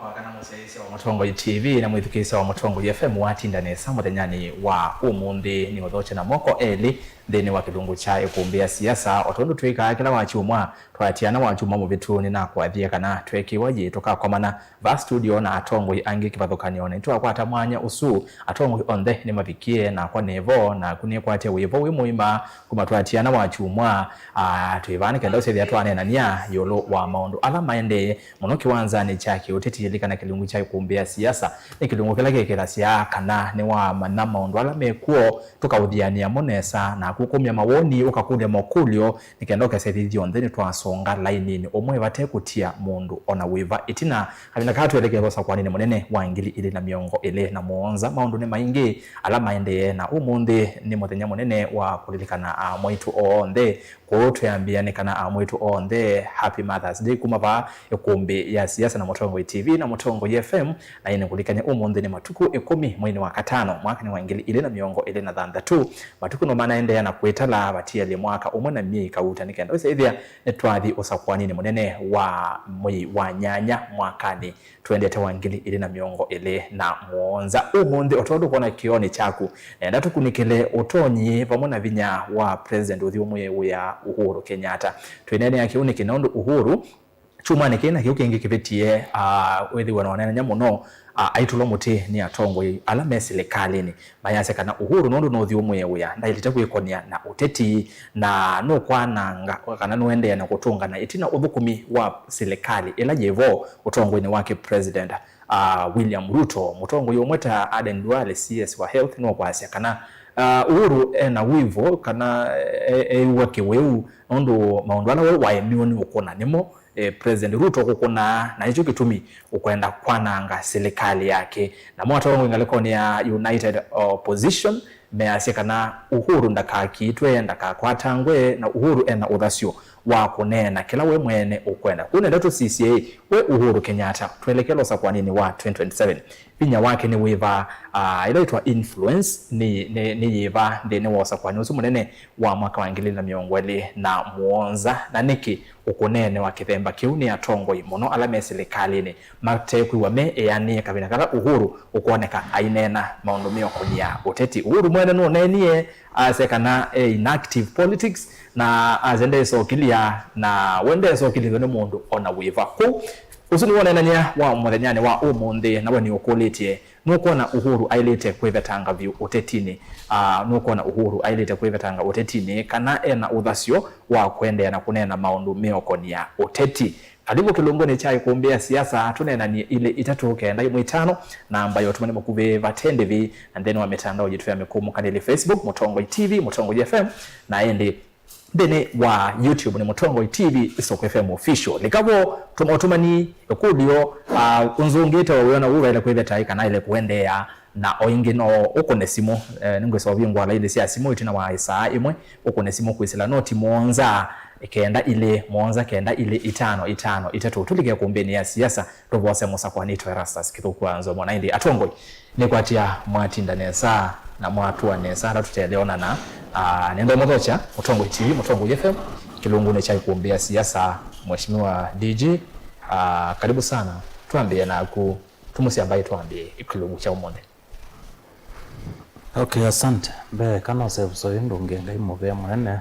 Mwakana musayisi wa Mutongo TV na mwithikisa wa Mutongo FM watinda nesa muthenyani wa umundi ni uthoche na moko eli thini wa kilungu cha ikumbia siasa otondu twika kila wachumwa twatiana wachumwa mu bituni na kwathia kana twekiwa yitoka komana va studio na Atongo angi kivathukanione twakwata mwanya usu Atongo onthe ni mavikie na kwa nevo na kunie kwatia wivo wi muima kuma twatiana wachumwa twivani kenda usethi twane nania yolo wa maundu ala maende muno kiwanza ni chake utetiilika na kilungu cha ikumbia siasa ni kilungu kila kekera sia kana ni wa mana maundu ala mekuo tukauthiania monesa na kukumya mawoni ukakulia mokulio nikenda ukasethithio nthini twasonga lainini omwe batekutia mundu ona wiva itina kabina katu elekezosa kwa nini munene wa ngili ili na miongo ile na muonza maundu ni maingi ala maende na umundi ni muthenya munene wa kulilikana mwitu onthe kutuyambiane kana mwitu onthe happy Mother's Day kumava ikumbi ya siasa na Mutongo TV na Mutongo FM na ine kulikanya umundi ni matuku 10 mwezi wa katano mwaka ni wa ngili ile na miongo ile na thanda tu matuku no mana ende yana kwetala batia le mwaka umwe na miika uta nikenda ithia netwathi usakwani ni munene wa mwi wa nyanya mwakani twendete wa ngili ile na miongo ile na muonza umundi otondo kuona kioni chaku enda tukunikele utonyi pamona vinya wa president uthi umwe ya Uhuru Kenyatta twenene yakiuni kinondo Uhuru chuma nikena kiukingi kivetie wethi wanaonana nyamuno aitulo muti ni Atongo ala meserikali ni mayase kana Uhuru nondo no thi umwe uya ndailite kwikonia na uteti na no kwananga kana noende na kutunga na itina uthukumi wa serikali ila yevo Utongo ni wake president William Ruto Mutongo yomweta Aden Duale CS wa health no kwasya kana Uhuru na wivo kana wake weu nondo maundu ala wa emioni ukona nimo President Ruto kukuna na hicho kitumi ukwenda kwananga serikali yake na Mutongo ingaleko ni United Opposition measika na Uhuru ndakakitwe ndakakwatangwe na Uhuru ena uthasio wa kunena kila we mwene ukwenda unenda to CCA we Uhuru Kenyatta tuelekelo sa kwa nini wa 2027 pinya wake ni wiva ilaitwa influence ni yiva ndene wosa kwa nusu munene wa mwaka wa ngili na miongweli na muonza na niki ukunene wa kithemba kiuni Atongo muno ala meserikali ni mateku wa me yani kabina kala Uhuru ukoneka ainena maundu miokonia uteti Uhuru mwene no nenie asekana inactive politics na azende sokilia na wende sokilia no mundu ona wiva ku usuni wona nanya wa muthenyane wa umundi na wani ukoletie nukuona Uhuru ailete kwevetanga vyu utetini nukuona Uhuru ailete kwevetanga utetini kana ena uthasio wa kwendea na kunena maundu meokonia uteti karibu kilungoni cha ikumbia siasa tunena ni ile itatu kenda mwitano na ambayo tumane mukube vatende vi and then wa mitandao jitu ya mikumu kanili Facebook Mutongo TV Mutongo FM na endi dene wa YouTube ni Mutongo TV Isoko FM official likabo tumotumani kudio unzungita waona uwa ile kwetheta ikana ile kuendea na oingino ukone simu ningwe sobingwa la ile sia simu itina wa isa imwe ukone simu kuisila noti muonza kenda ile muonza kenda ile itano itatu tulike kumbeni ya siasa tobose musa kwa nito Erastus kithukuanzo mwana indi Atongo ni kwatia mwatinda nesa na mwatu wa nesa tuteleona na nendo mothocha Mutongo TV Mutongo FM kilungune cha kuombea siasa mheshimiwa DJ karibu sana tuambie na tumusi ambaye tuambie kilungu cha umonde. Okay, asante be kana sebuso ndunge ngai mube munene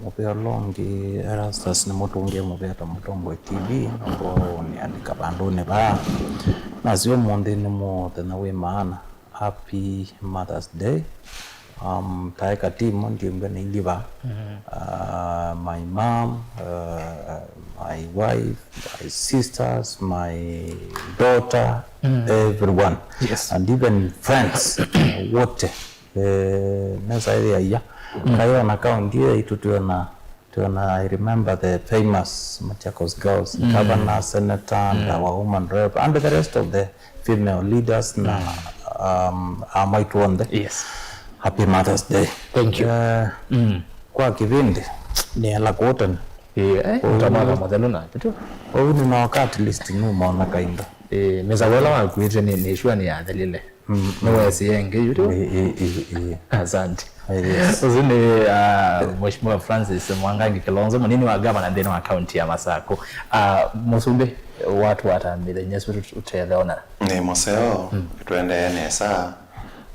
mube longi Erastus ni mutunge mube ta Mutongo TV ngo ni andika bandu ne ba nazio monde ni mo tena we maana happy Mother's Day taika team ndio ngene iliva my mom my wife my sisters my daughter everyone yes. And even friends wote nasa area kayo na kaunti itu tuona I remember the famous Machakos girls governor senator and our woman rep and the rest of the female leaders na might wonder. Yes. Happy Mother's Day. Thank you. Kwa kivindi ni ala kuotana utamaka modelona kitu ni na wakati list nyuma na kainda meza wala wa kuitwa ni shua ni ya dalile no wesi yenge yuto asante Yes. Uzuni Mheshimiwa Francis Mwangangi Kilonzo munini wa governor ndeno wa county ya Masako. Musumbe watu watambile nyesu uteleona. Ni moseo tuende nesa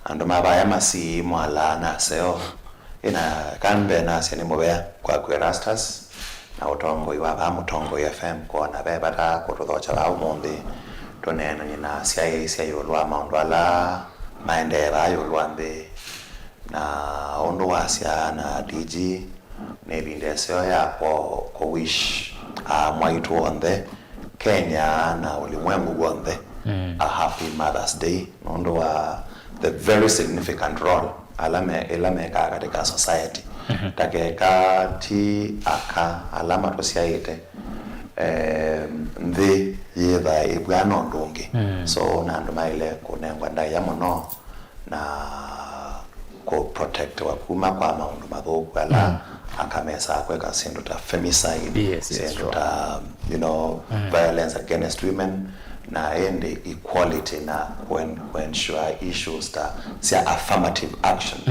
ando mabaya masi mwala na seo ina kanbe na seni mobea kwa Erastus na utongo iwa mutongo FM kwa na bebata kutothocha ba umundi tonena nyina sia yolwa maundwala maendera yolwa mbe na ondo wasia na DG nebinde seo ya ko wish mwaitu onde Kenya na ulimwengu wote a happy Mother's Day nondo wa the very significant role alame katika society takeka ti aka alama tosiaite ndi yetha ibwana ndungi so na ndomaile kunengwa ndai ya muno na ko protect wa kuma kwa maundu mathuku ala akamesa kweka sindu ta femicide sindu ta violence against women na ende equality na ensure issues ta sia affirmative action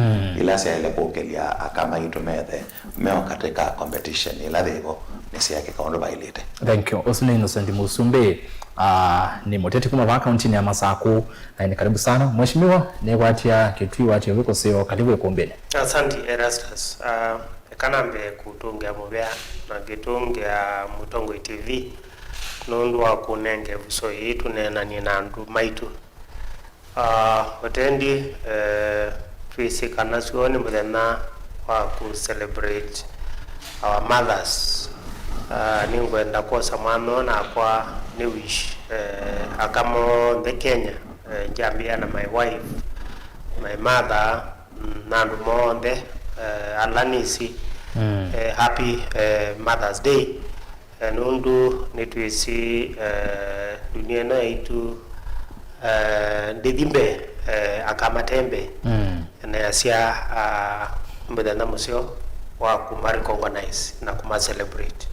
ila sia ile kokelia akama itumethe meo katika competition ila thego nisia kikondo bailite. Thank you. Osune Innocent Musumbe ni moteti kuma wa county ya Masako na ni karibu sana mheshimiwa ni watia kitui watia wiko sio karibu ikombele. Asante Erastus. Kanambe kutungia mobea na kitungia Mutongo TV nundu wa kunenge buso yitu nena ni nandu maitu watendi twisi kanasioni mudena wa ku celebrate our mothers ningwenda kosa mwano na kwa ni wish akamo the Kenya njambia na my wife my mother nandu monde alanisi happy Mother's Day nundu nitwisi dunia na itu ndidimbe akamatembe na yasia mbedana musio wa kumari organize na kuma celebrate.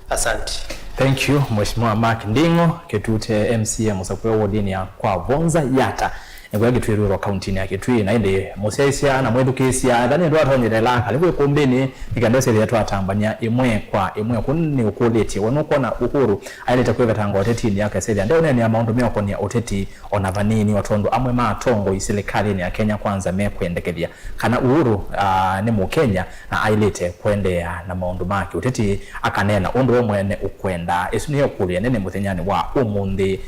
Asante. Thank you Mheshimiwa Mark Ndingo ketute MC Musakwe wodini ya kwa Vonza Yata ngwa gitwiriro county ya Kitui na inde musesia na mwedukesia ndani ndo atonyerela kalibu kombeni ikandose yetu atambania imwe kunni ukuleti wonoko na uhuru aileta kweva tango oteti ni yake sedia ndio ni amount meo koni oteti onavanini watondo amwe matongo iserikali ni ya Kenya kwanza mekwendekelia kana uhuru ni mu Kenya na ailete kwendea na maundu maki oteti akanena ondo mwene ukwenda esuniyo kulia nene muthenyani wa umundi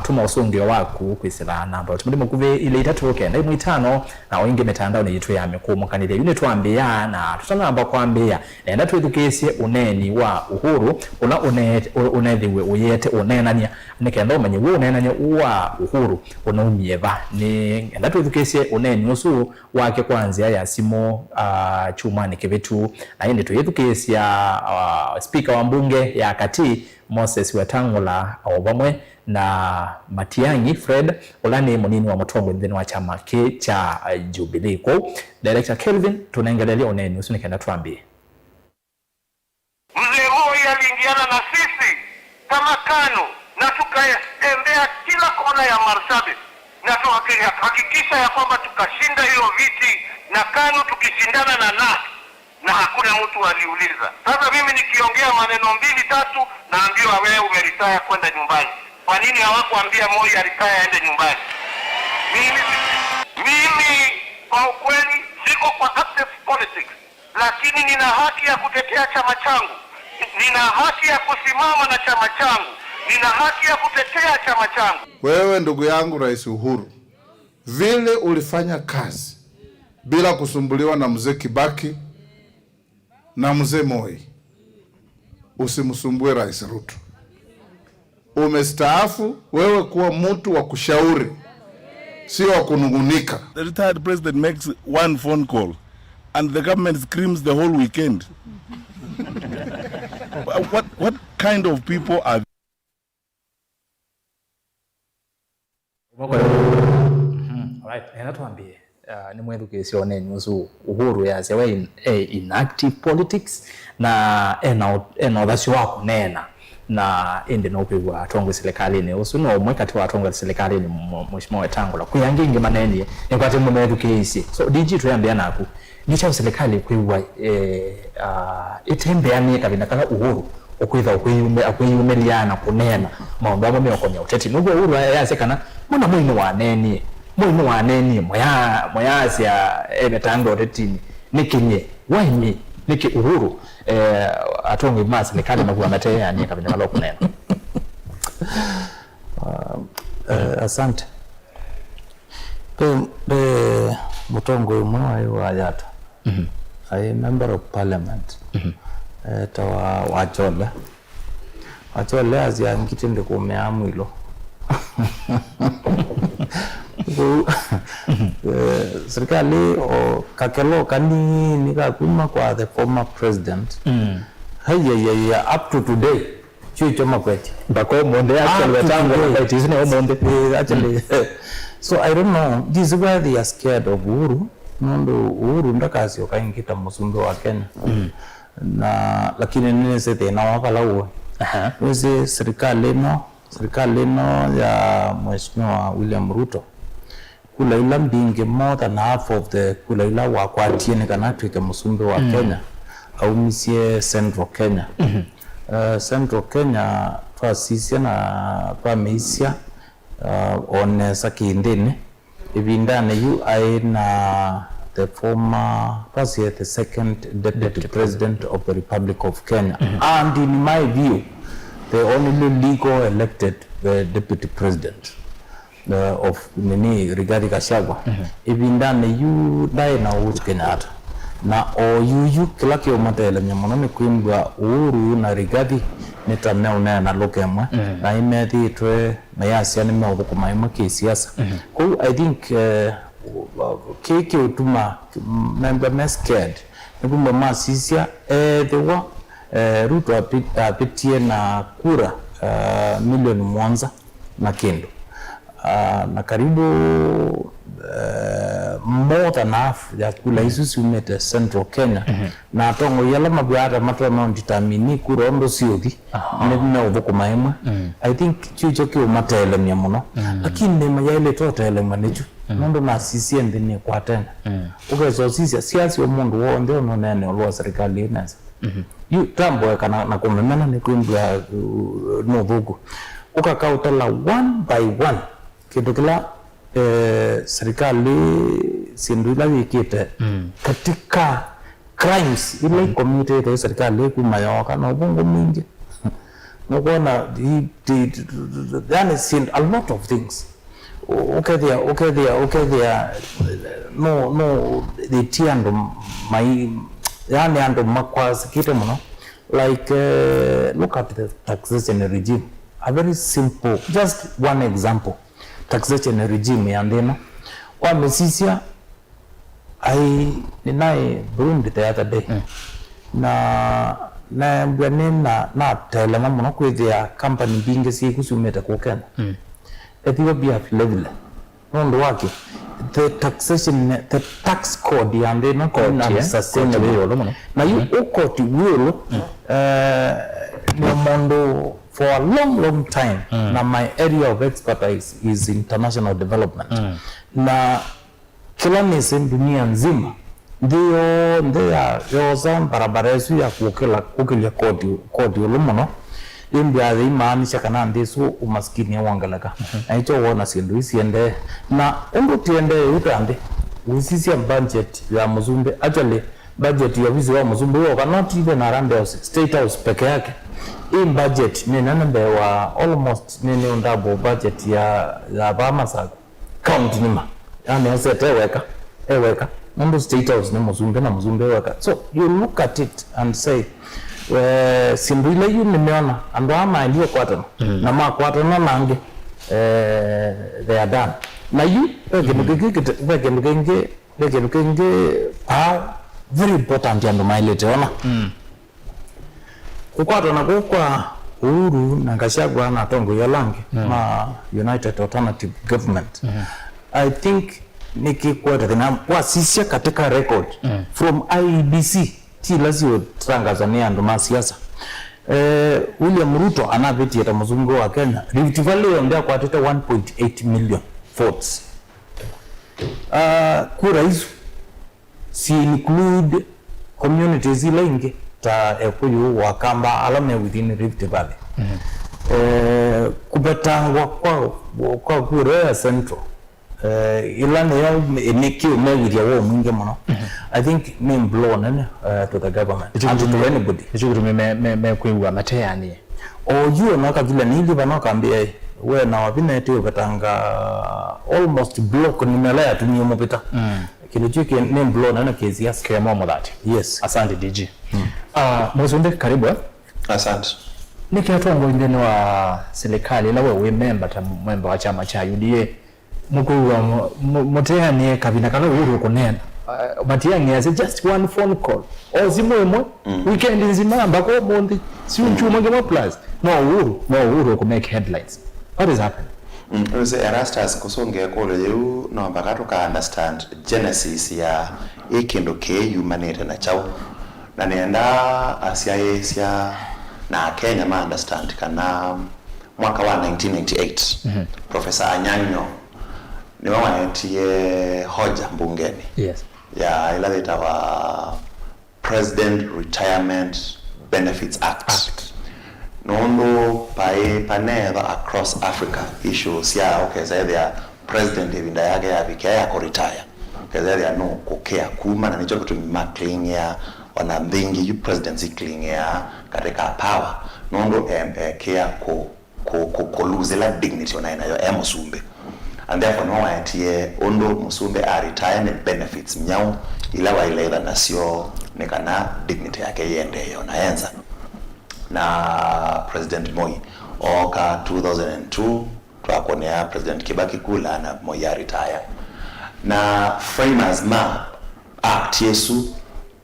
tuma usungio waku kwisila namba mukuve ile itatoke na mwitano na wingi mitandao ni yitu ya mekumu kanile yune tuambia na tutanamba kwambia naenda tuedukesie uneni wa uhuru una unethiwe uyete unenania nikenda umenye we unenania wa uhuru unaumieva ni enda tuedukesie uneni usu wake kwanzia ya simo Chumani Kibitu na indi tuedukesia speaker wa mbunge ya Kati Moses Wetangula obamwe na Matiangi Fred ulani munini wa Mutongo ndeni wa chama cha Jubilee ko Director Kelvin tunaengelea uneni usinikenda tuambie. Mzee huyu aliingiana na sisi kama KANU na tukaendea kila kona ya Marsabit na tuhakikisha ya kwamba tukashinda hiyo viti na KANU tukishindana na hakuna mtu aliuliza. Sasa mimi nikiongea maneno 2-3 naambiwa wewe umeritaya kwenda nyumbani. Kwa nini hawakuambia Moi aritaya aende nyumbani? Mimi kwa ukweli siko kwa active politics, lakini nina haki ya kutetea chama changu. Nina haki ya kusimama na chama changu. Nina haki ya kutetea chama changu. Wewe ndugu yangu Rais Uhuru, vile ulifanya kazi bila kusumbuliwa na mzee Kibaki na mzee Moi, usimsumbue Rais Ruto. Umestaafu wewe kuwa mtu wa kushauri, sio wa kunungunika. The retired president makes one phone call and the government screams the whole weekend. What kind of people are Alright, enatuambie ni mwedukesia oneni usu uhuru ya zewe inactive politics na enothasi wako nena na indi no pigwa tongo serikali ni usu no mwekati wa tongo serikali ni Mheshimiwa Wetangula kuyangingi maneni nikwate mwedukesia so DG tuyambia naku nicha serikali kwiwa itembeanie kabina kala Uhuru okwitha okwiyumeliana kunena maundu amwe meokomia uteti nugo Uhuru yasekana muna mwini wa neni moya sia emetando retini nikinye waimi niki Uhuru atongi ma serikali na kuamate yani kabina kala kunena. Asante. Pe mutongo umwe wa yata. I member of parliament. Tawa Wachole azia ngitende kumea mwilo. Serikali o kakelo kanini kakuma kwa the former president. Haya up to today. Chucho makweti. Bako monde actually watango it is no monde actually. So I don't know. This is why they are scared of Uhuru. Nondo Uhuru ndakasi okaingita musumbe wa Kenya. Na lakini nini sete na wakala uwe. Weze serikali no ya Mheshimiwa William Ruto. Kula ila mbinge more than half of the kula ila wakwatiene kana tuike musumbe wa Kenya. Au misie Central Kenya. Central Kenya kwa sisi na kwa meisia on sakindene ibindane yu aina the former the second deputy president of the Republic of Kenya and in my view the only legal elected deputy president of Rigathi Gachagua ibindane yu dai na Uhuru Kenyatta na oyu kila kio matele nyamonone kuimbwa Uhuru na Rigathi nitamea unaya na lokemwe na imethi itwe na yasia ni mwabuku maima kisiasa kwa I think kiki utuma member scared nikumba masisia dewa Ruto apitie na kura milioni mwanza na kendo na karibu more than half ya kula isusi umete Central Kenya na atongo yala mabiara matwa determine kura ondo siyogi na ubuku maima I think chucho kio matele miyamuno lakini nema ya ile totele manechu nondo na sisi endine kwa tena ukezo sisi siasi wa mundu wao ndio nonene olwa serikali inasa yu tambo na kumemena ni kuimbwa novugu ukakautala one by one kidukila serikali sinduila wikite katika crimes ile community ya serikali kumayoka na ubongo mwingi nokona yani seen a lot of things okay there no the tiando mai yani ando makwas kite mno like look at the taxation regime, a very simple, just one example. Taxation regime ya ndena kwa mesisia ninae Burundi the other day na mbwanena na tele na mwana kwethia company binge si kusumeta kwa Kenya Ethiopia level nondo wake the taxation the tax code ya ndena na sustainable na yu ukoti wilo Mondo for a long time na my area of expertise is international development na kila nisi dunia nzima ndio zone barabara yesu ya kukilia kodi ulumono imbia the imaanisha kana ndesu umaskini ya wangalaka na hicho wona sindu isiende na undu tiende utande usisi ya budget ya Muzumbe actually budget ya wizi wa Muzumbe wa cannot even around the state house peke yake in budget ni nane wa almost ni undabo budget ya Bamasa count nima yani asete eweka number state house ni Muzumbe na Muzumbe weka so you look at it and say simbile yu nimeona ando ama ndio kwata na makwata na nange they are done na you weke very important ando mailete ona kukwata na kwa Uhuru na Gachagua na tongo ya lange ma United Alternative Government I think nikikwata na wasisia katika record from IEBC tilazio Tanzania ndo masiasa William Ruto anabeti ya Muzumbe wa Kenya Rift Valley ndio kwa 1.8 million votes kura hizo si include communities ile ingi ta Ekuyu Wakamba alame within Rift Valley. Kubetangwa kwa Kurea Central ilani ya emekio mewiria wo mwingi muno. I think name blown to the government and to anybody. Ichukuru me kuiwa mateani. Ojuo naka vile nili banokambia we na wabineti ubetanga almost block nimelea tunyomopita. Kilichuki name blown na kezi yasi Kwa momo that. Yes. Asante DG. Muzunde karibu. Asante. Nikiatongo ndeni wa serikali la wewe member wa chama cha UDA mukuwa moteani kabina kala uru kunena matiangi as just one phone call ozimwemo weekend nzima ambako bondi si unchuma ngema plus no uru ku make headlines. What is happening? Erastus kusonge kole yu no mbakatu ka understand genesis ya ikindu ke humanity na chao na nenda Asia na Kenya ma understand kana mwaka wa 1998 Professor Anyanyo ni wawanetie hoja mbungeni. Yes. Ya ila wa President Retirement Benefits Act. Nondo paneva across Africa issues ya okay say their president ibinda yake ya vikaya ko retire. Kazali no kokea kuma na nicho kutumia clean ya wana ndingi you presidency clean ya katika power. Nondo care ko lose la dignity ona yo Musumbe. And therefore no atie ondo Musumbe a retirement benefits mnyao ila wa ile na sio nekana dignity yake yende yo naenza. Na President Moi oka 2002 twakonea President Kibaki kula na Moi retire na framers ma act yesu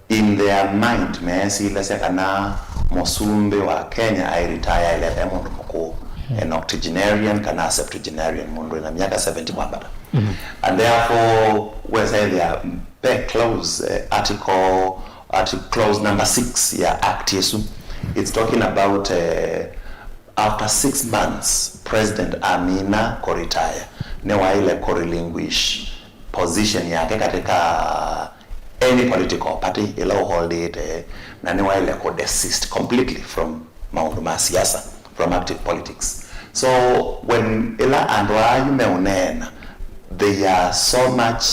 in their mind mesi lese kana Musumbe wa Kenya I retire ile mundu mkuu an octogenarian kana septuagenarian mundu na miaka 70 kwambata and therefore we say they are very close article clause number 6 ya act yesu. It's talking about after 6 months President Amina ko retire ne wa ile ko relinquish position yake katika any political party ila hold it na ne wa ile ko desist completely from maundu ma siasa, from active politics. So when ila andwa yumeonena they are so much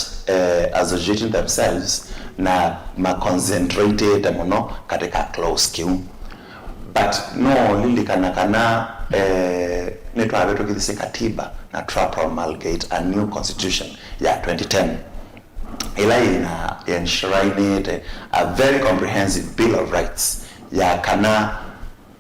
associating themselves na ma concentrated muno katika close queue. But no lili kana netu abeto kithisi katiba na promulgate a new constitution ya 2010 ila ina enshrine a very comprehensive bill of rights ya kana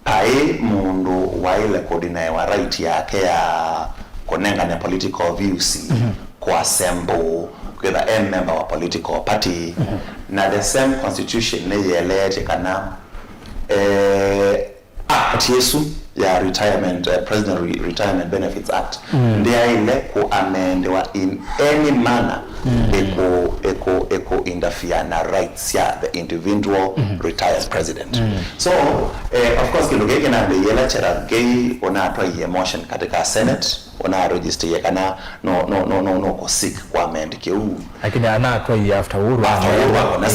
pae mundu wa ile kodina wa right yake ya konenga na political views ko assemble with a member wa political party na the same constitution ne yelete kana act yesu ya retirement President Retirement Benefits Act ndia ile ku amendwa in any manner eko interfere na rights ya the individual retired president. So of course kilogeke na the yela chera gay ona atwa emotion katika Senate ona register ya kana no ko sick kwa amend ke u Lakini ana atwa after uru na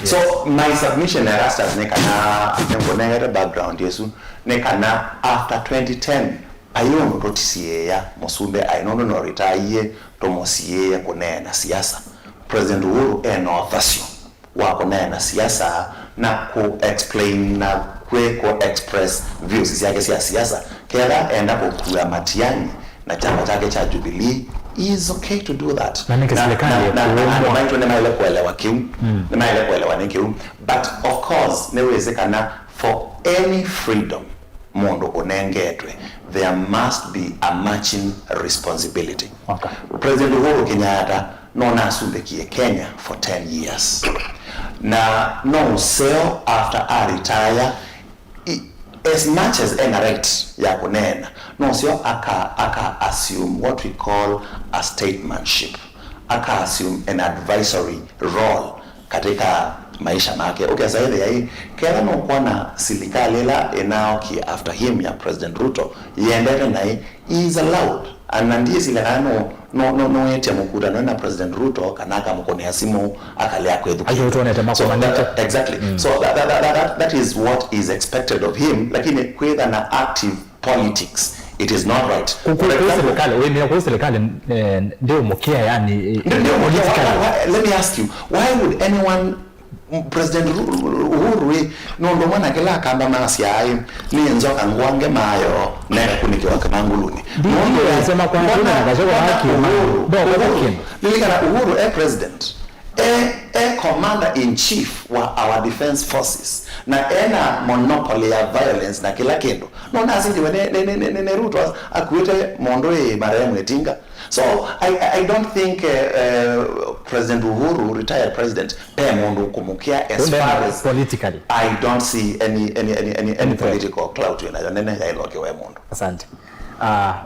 so my submission Erastus ne kana ngonega background yesu ne kana after 2010 ayono rotisiye ya Musumbe ainono no retire to mosiye ya kunena siasa. President Uhuru eno fasio wa kunena siasa na ku explain na ku express views yake siasa kera enda kwa Matiang'i na chama chake cha Jubilee is okay to do that. Na serikali na kuelewa kiu but of course newezekana for any freedom mondo onengetwe there must be a matching responsibility. Okay. President Uhuru Kenyatta nona asumbekie Kenya for 10 years na no sell after a retire as much as any right ya kunena no sio aka assume what we call a statesmanship, aka assume an advisory role katika maisha make. Okay, sasa hivi kera no kuona serikali la enao ki after him ya President Ruto yendele na is allowed anandie sila no yete mukura na President Ruto kanaka mukoni asimu akalia kwedu exactly. So that is what is expected of him, lakini kwenda na active politics, it is not right. Let me ask you, why would anyone President Uhuru no ndo mwana kila kamba masi ai ni nzoka ngwange mayo na kunikiwa kamanguluni ndio anasema kwa kuna nakashoko haki nilikana Uhuru president commander in chief wa our defense forces na ena monopoly ya violence na kila kitu no na asindi ne Ruto akuite mondo marehemu Etinga. So I don't think President Uhuru, retired president, mondo kumukia as far as politically. I don't see any political clout in it. Nene ya iloke we mondo. Asante.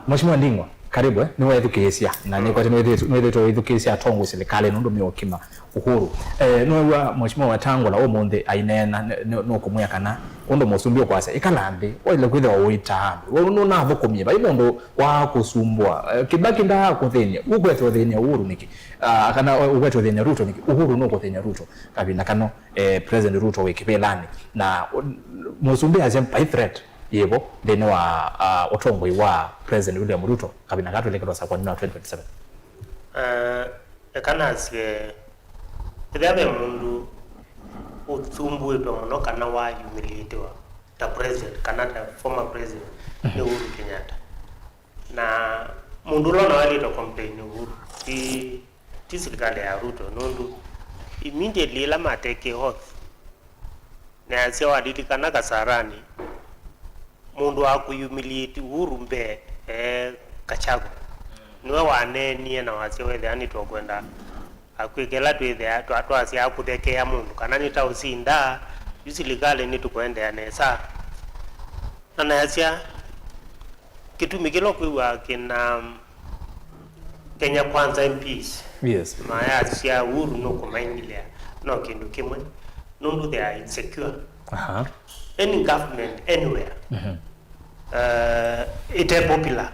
Mheshimiwa Nding'wa, karibu niwe education na ni kwa niwe to education atongo serikali ndo miokima Uhuru. Niwe Mheshimiwa Wetangula omonde ainena no kumya kana ondo mosumbio kwase ikalambe oile kwithe oitambe wono na bokomye ba imondo wa kusumbwa Kibaki nda kuthenya ugweto thenya Uhuru niki kana ugweto thenya Ruto niki Uhuru no kuthenya Ruto kabina kano President Ruto wekipelani na mosumbia azem by threat yebo dene wa otongoi wa President William Ruto kabina gato lekelo sa kwa 2027 kana sie tebe mundu utsumbu to mono kana wa humiliate wa the president kana the former president ni Uhuru Kenyatta na mundu lo na wali to complain Uhuru ti serikali ya Ruto nundu immediately la mateke hot na asia waditi kana kasarani mundu akuyumiliate Uhuru mbe kachago niwe wanenie na wase wethe ani to kwenda akwikela twethe atwasi akutekea mundu kana nita usinda yusilikale ni tukwenda nesa na yasia kitumikilo kwiwa kina Kenya Kwanza MPs. Yes. Mayasia Uhuru no kumaingilia no kindu kimwe nundu they are insecure. Any government anywhere it is popular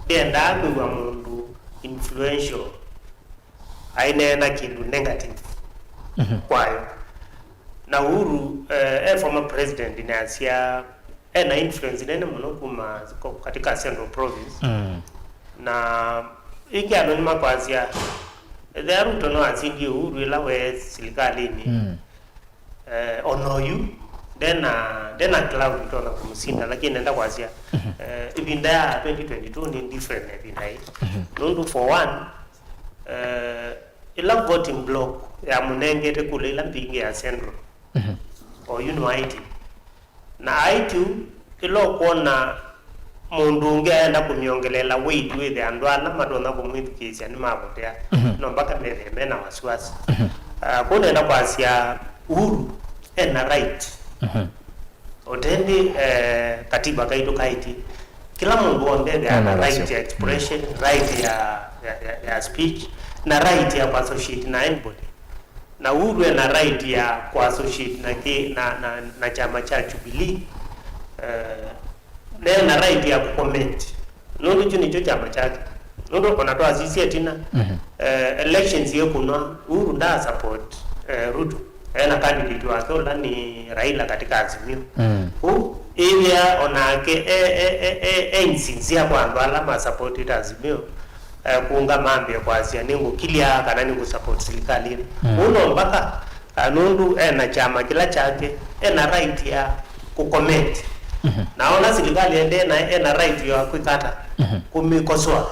then kwiwa mundu influential aina kindu negative kwayo na Uhuru former president inasia na influence nene muno kuma katika Central Province na iki anonima kwazia the Ruto no asindi Uhuru ila we silikalini onoyu then cloud tona kumsinda lakini nenda kwazia ibinda 2022 ni different ebinai nundu for one ila voting block ya munengete kule ila mpingi ya Central or IT na IT ilo kuona mundu ungeenda kumiongelela weight with andwana madona kumwithikisia ni mabotea no mpaka mena wasiwasi kuna enda kwasia Uhuru ena right otendi katiba kaito kaiti kila mundu ondege ana right ya expression, right ya speech na right ya associate na anybody na Uhuru ena right ya associate na chama cha Jubilee na right ya comment nundu chuni chama chake nundu onatoa sisi tina elections hiyo kuna Uhuru nda support Ruto na candidate wake ola ni Raila katika Azimio area onake insinzia kwa alama support Azimio kuunga mambe kwa asia ningu kilia kana ningu support serikali uno mpaka nundu na chama kila chake na right ya kucomment naona serikali ende na right ya kuikata kumikosoa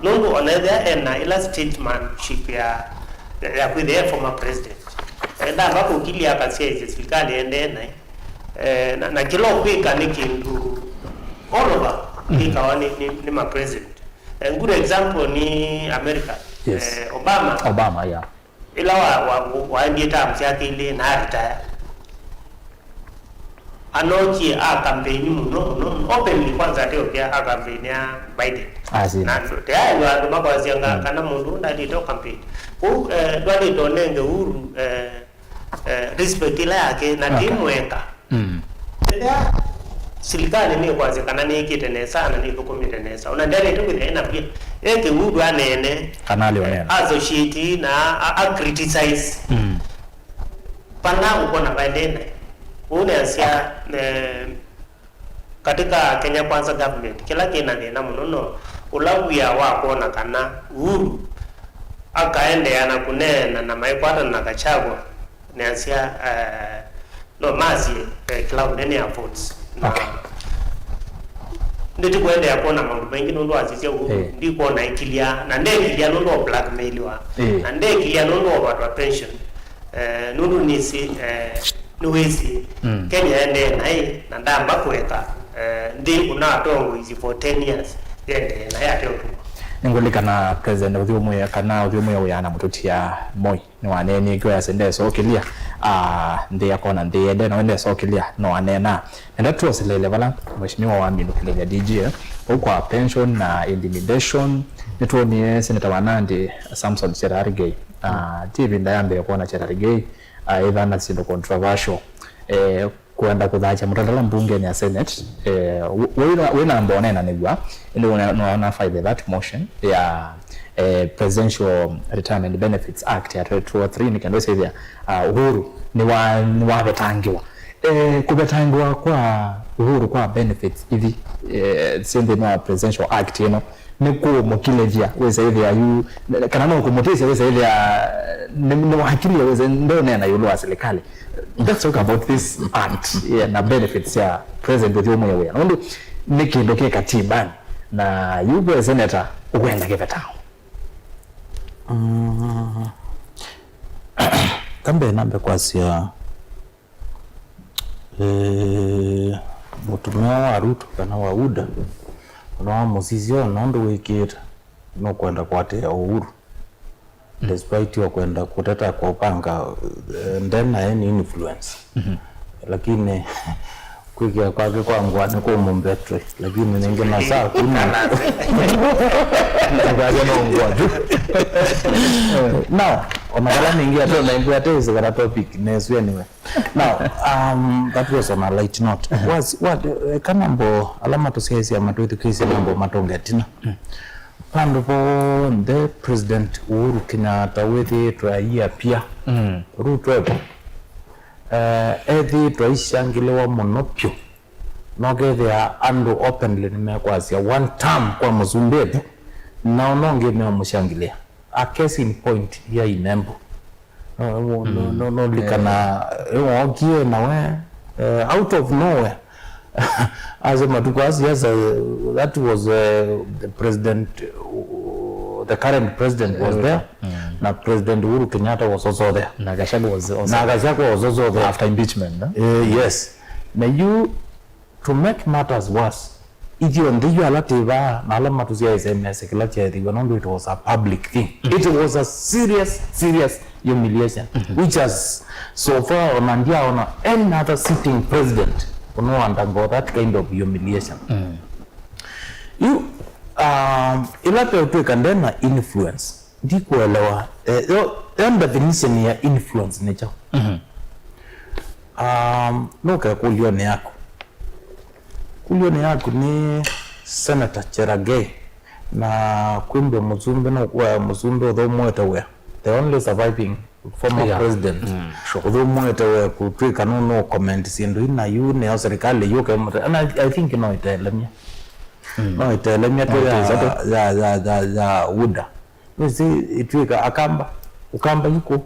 nundu onedha na ila statesmanship ya with the former president enda bako kilia kasia serikali ende na kilo kwika ni kindu all over kikawa ni ma president. A good example ni America. Yes. Obama yeah. Ila wa terms yake ile na retire anochi campaign no openly kwanza teo pia campaign ya Biden na tayari watu mabazianga kana mundu ndalito campaign twali tonenge Uhuru respect ila yake na timu weka serikali ni kwazi kana ni kitenesa na ni kukomitenesa unaendelea tu kwenda pia yake hudu anene kanali wanena associate na criticize pana uko na baadaye unaanzia katika Kenya Kwanza government kila kina nena munono ulawia wako na kana uhuru akaende ana kunena na maikwata na kachagwa naanzia no mazi cloud nene affords okay nditi kwenda yakona mambo mengi ndo azizia ndi kuona ikilia na ndekilia ndo blackmail wa na ndekilia ndo watu wa pension nundu nisi nuwezi Kenya ende nai na ndamba kweka ndi unatongo hizi for 10 years ende na yate otu ningolikana president uthiumwe kana uthiumwe uyana mututia Moi ni waneni kwa sende so kilia ndi yakona ndi ende na wende so kilia no anena enda tuoselele bala mheshimiwa wa minu kilia DJ kwa pension na intimidation nituonie senator wa Nandi Samson Cherargei TV ndayambe kuona Cherargei either na sindo controversial kwenda kudhacha mtandala mbunge ya Senate wena mbona na nigwa ndio na file that motion ya Presidential Retirement Benefits Act ya 2023 nikando sasa uhuru ni wa betangiwa kubetangiwa kwa uhuru kwa benefits hivi sende na Presidential Act ni kumukilejia weza hivi ya yu kana no kumutisa weza hivi ya ni wakili weza ndio na yulo serikali. Let's talk about this act na benefits ya president with yomo yawe ndio nikindoke katibani na yuko senator ukwenda kepetao kambe nambe kwasia mutumia wa Ruto kana wa UDA no musizio nondo wikita no kwenda kwatea uhuru despite yo kwenda kuteta kwa upanga ndena any influence lakini kuikia kwake kwa ngwani kwa mumbetre lakini ninge na saa kuna ngaje no ngwani now onagala ningia to na ingia tese kana topic nesu anyway now that was on a light note what kana mbo alama tusiesi ya matu kisi mambo matongetina pando po the president Uhuru Kenyatta wethi twaia pia Ruto ethi twaishangilewa monopio nogethia andu openly nimekwasia one term kwa Muzumbethi na ononge memushangilia a case in point ya inembo no likana ogie nawe out of nowhere as a matukwasi yes that was the president the current president was there na President Uhuru Kenyatta was also there na Gachagua was also there after impeachment yes na you to make matters worse idio ndiyo alativa na alama tuzia SMS kila cheti wanondo it was a public thing it was a serious humiliation which has so far on any other sitting president no undergo that kind of humiliation you ilape utuika ndena influence ndi kuelewa definition ya influence ni chao noka kulione yako ni Senator Cherargei na Kwimbe Muzumbe na kwa Muzumbe odhomweta we the only surviving former president odhomweta we kutwika no comment sindu ina yu ne serikali yuke and I think no itelemia no itelemia to ya UDA nisi itwika ukamba yuko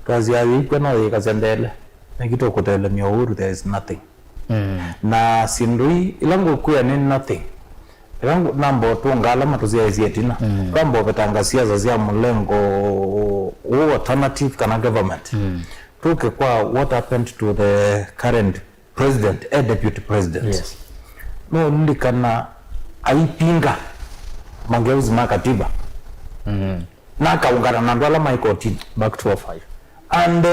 kazi ya yuko na ikazendele nikito kutelemia Uhuru there is nothing na sindui ilango kuya ni nothing ilango nambo tuongala matuzia izietina kambo betangasia za mlengo alternative kana government tuke kwa what happened to the current president and deputy president yes no ndikana aipinga mageuzi makatiba na kaungana na ndwala maikotini back to 5 and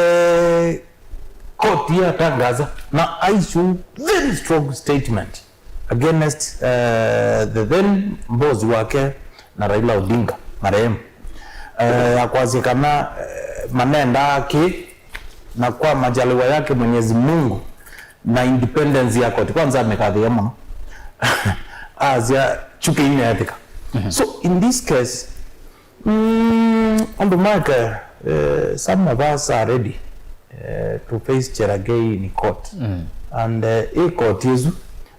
court ya tangaza na issue very strong statement against the then boss wake na Raila Odinga marehemu akwazikana manenda yake na kwa majaliwa yake Mwenyezi Mungu na independence ya koti kwanza amekathia muno azia chuke inathika. So in this case on the market some of us are ready to face Cherargei in court and a court is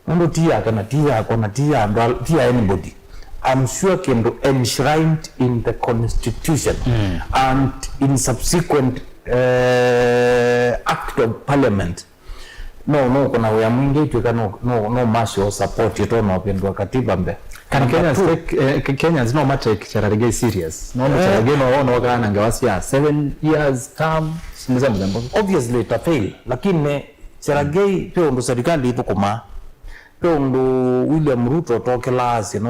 no tia kana tia kona tia anybody. I'm sure can be enshrined in the constitution and in subsequent act of parliament. No kuna wea mwingi tuka no martial support yeto na upendo katiba mbe. Can Kenyans no much take Cherargei serious? No Cherargei no wakana ngawasia 7 years term siniza mzambo. Obviously it fail lakini Cherargei pia ndo serikali ipo kuma pia ndo William Ruto toke lasi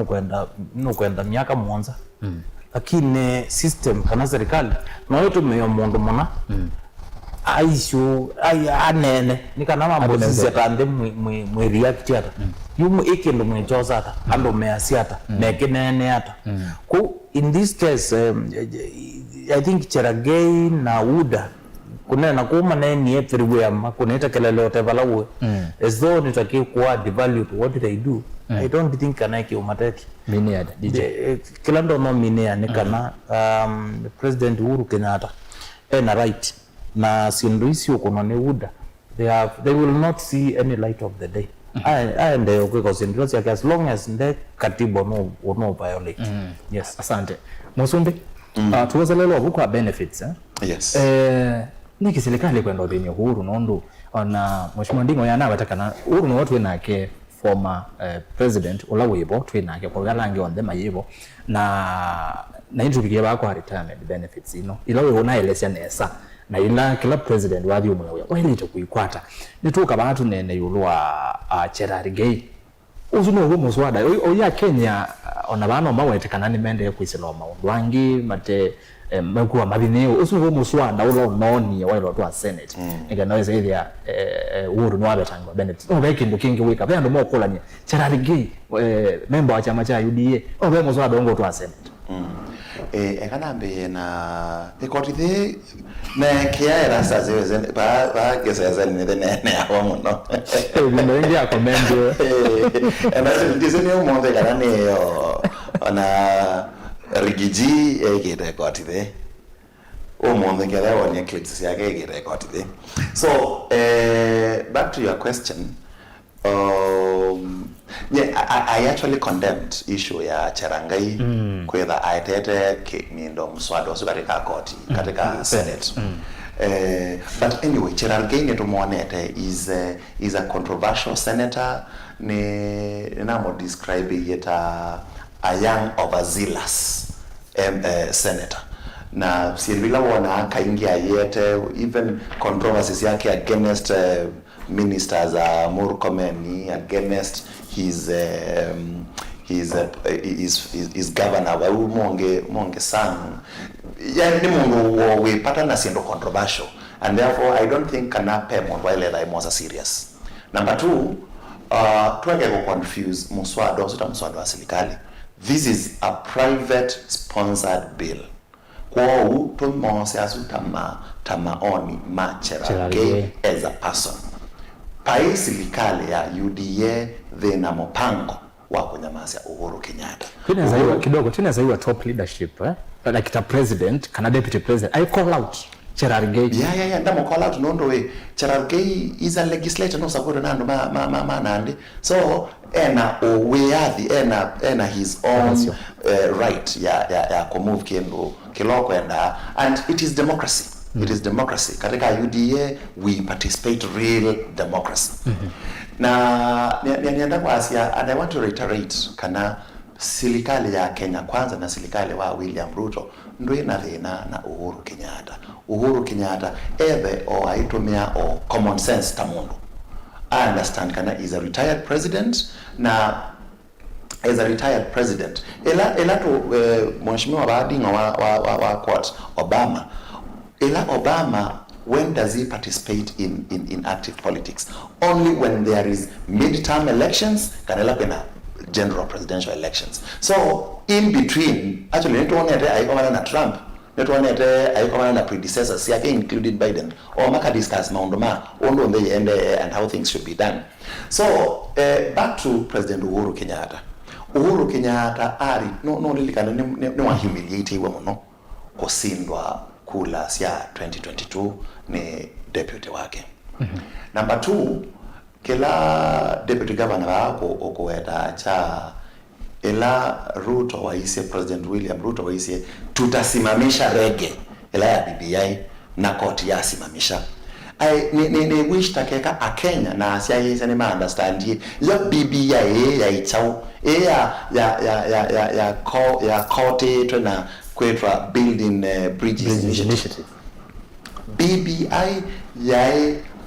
no kwenda miaka mwanza lakini system kana serikali na yote meyo mondo mona aisho anene nikana mambo sisi tande mwe react ata yumu ekendo mwe choza ata ando measiata mekenene ata ku in this case I think Cherargei na UDA kunena kuma neni everywhere makuneta kelele yote balawe as though nitaki kuwa devalue what they do. I don't think kana ki umateti minia DJ kila ndo no minia nikana President Uhuru Kenyatta na right na sinduisi ukono ne UDA they will not see any light of the day. I ndio kwa sinduisi yake as long as the katiba no violate. Yes, asante Musumbi. Tuweza lelo buko benefits Yes. Niki serikali kwenda benye Uhuru nondo ona mheshimiwa Ndingo yana batakana Uhuru no watu nake former president Olawebo twinake kwa galange on them ayibo na intubiye bako retirement benefits ila we ona election esa na ila kila president wathi umwe wailite kuikwata nituka bantu nene yulwa Cherargei uzuno ugo muswada oya Kenya ona bana mawetekana ni mende kwiselo maundwangi mate mekuwa mabineo uzuno ugo muswada ulo noni wailo twa senate ikanaweza ile Uhuru nwabe tangwa benefits obeke ndo kingi wika bendo mo kolanye Cherargei member wa chama cha UDA obe muswada ngo twa senate ekanambe na ekotithe na kiaera saze ba gesa ne hawa muno ndio ngia komendo na ndizo ni umonde kana ne ona rigiji egere ekotithe umonde ngere woni clips yake egere ekotithe. So back to your question, yeah, I actually condemned issue ya Cherargei kwetha aitete nindo mswada usu katika koti katika Senate. But anyway, Cherargei netumonete is a controversial senator ni namo describe it a young overzealous senator na sivila wana kaingia yete even controversies yake against ministers Murkomen against his governor wa monge sang yani mungu we pattern asindo controversial and therefore I don't think kana pay mwile that was serious. Number 2, tuange ko confuse muswada wa serikali. This is a private sponsored bill kwa tumonse asutama oni Cherargei as a person pai serikali ya UDA thina mpango wa kunyamaza Uhuru Kenyatta. Tunaweza hiyo top leadership like the president kana deputy president I call out Cherargei. Yeah ndamo call out nondo we Cherargei is a legislator no support nando ma nandi so ena his own right ya kumove kiloko and it is democracy. It is democracy. Katika UDA we participate real democracy. Na nienda kwa Asia and I want to reiterate kana serikali ya Kenya kwanza na serikali wa William Ruto ndo ina thina na Uhuru Kenyatta. Uhuru Kenyatta ebe o aitumia o common sense tamundu. I understand kana is a retired president na as a retired president ela to mheshimiwa Badinga wa court Obama when does he participate in active politics? Only when there is midterm elections kanela kuna general presidential elections. So in between actually nito one I na Trump netwanete aikomana na predecessors yake included Biden or maka discuss maundoma ondo mbe ende and how things should be done. So back to President Uhuru Kenyatta ari no lilikana ne wa humiliate iwe muno kusindwa kula sia 2022 ni deputy wake. Number 2, kila deputy governor wako okuweta cha ila Ruto waise President William Ruto waise tutasimamisha rege ila ya BBI na koti ya simamisha. Ni wish takeka a Kenya na asia yisa ni ma understand ya BBI ya itau ya koti tuna kwetra building bridges initiative. BBI ya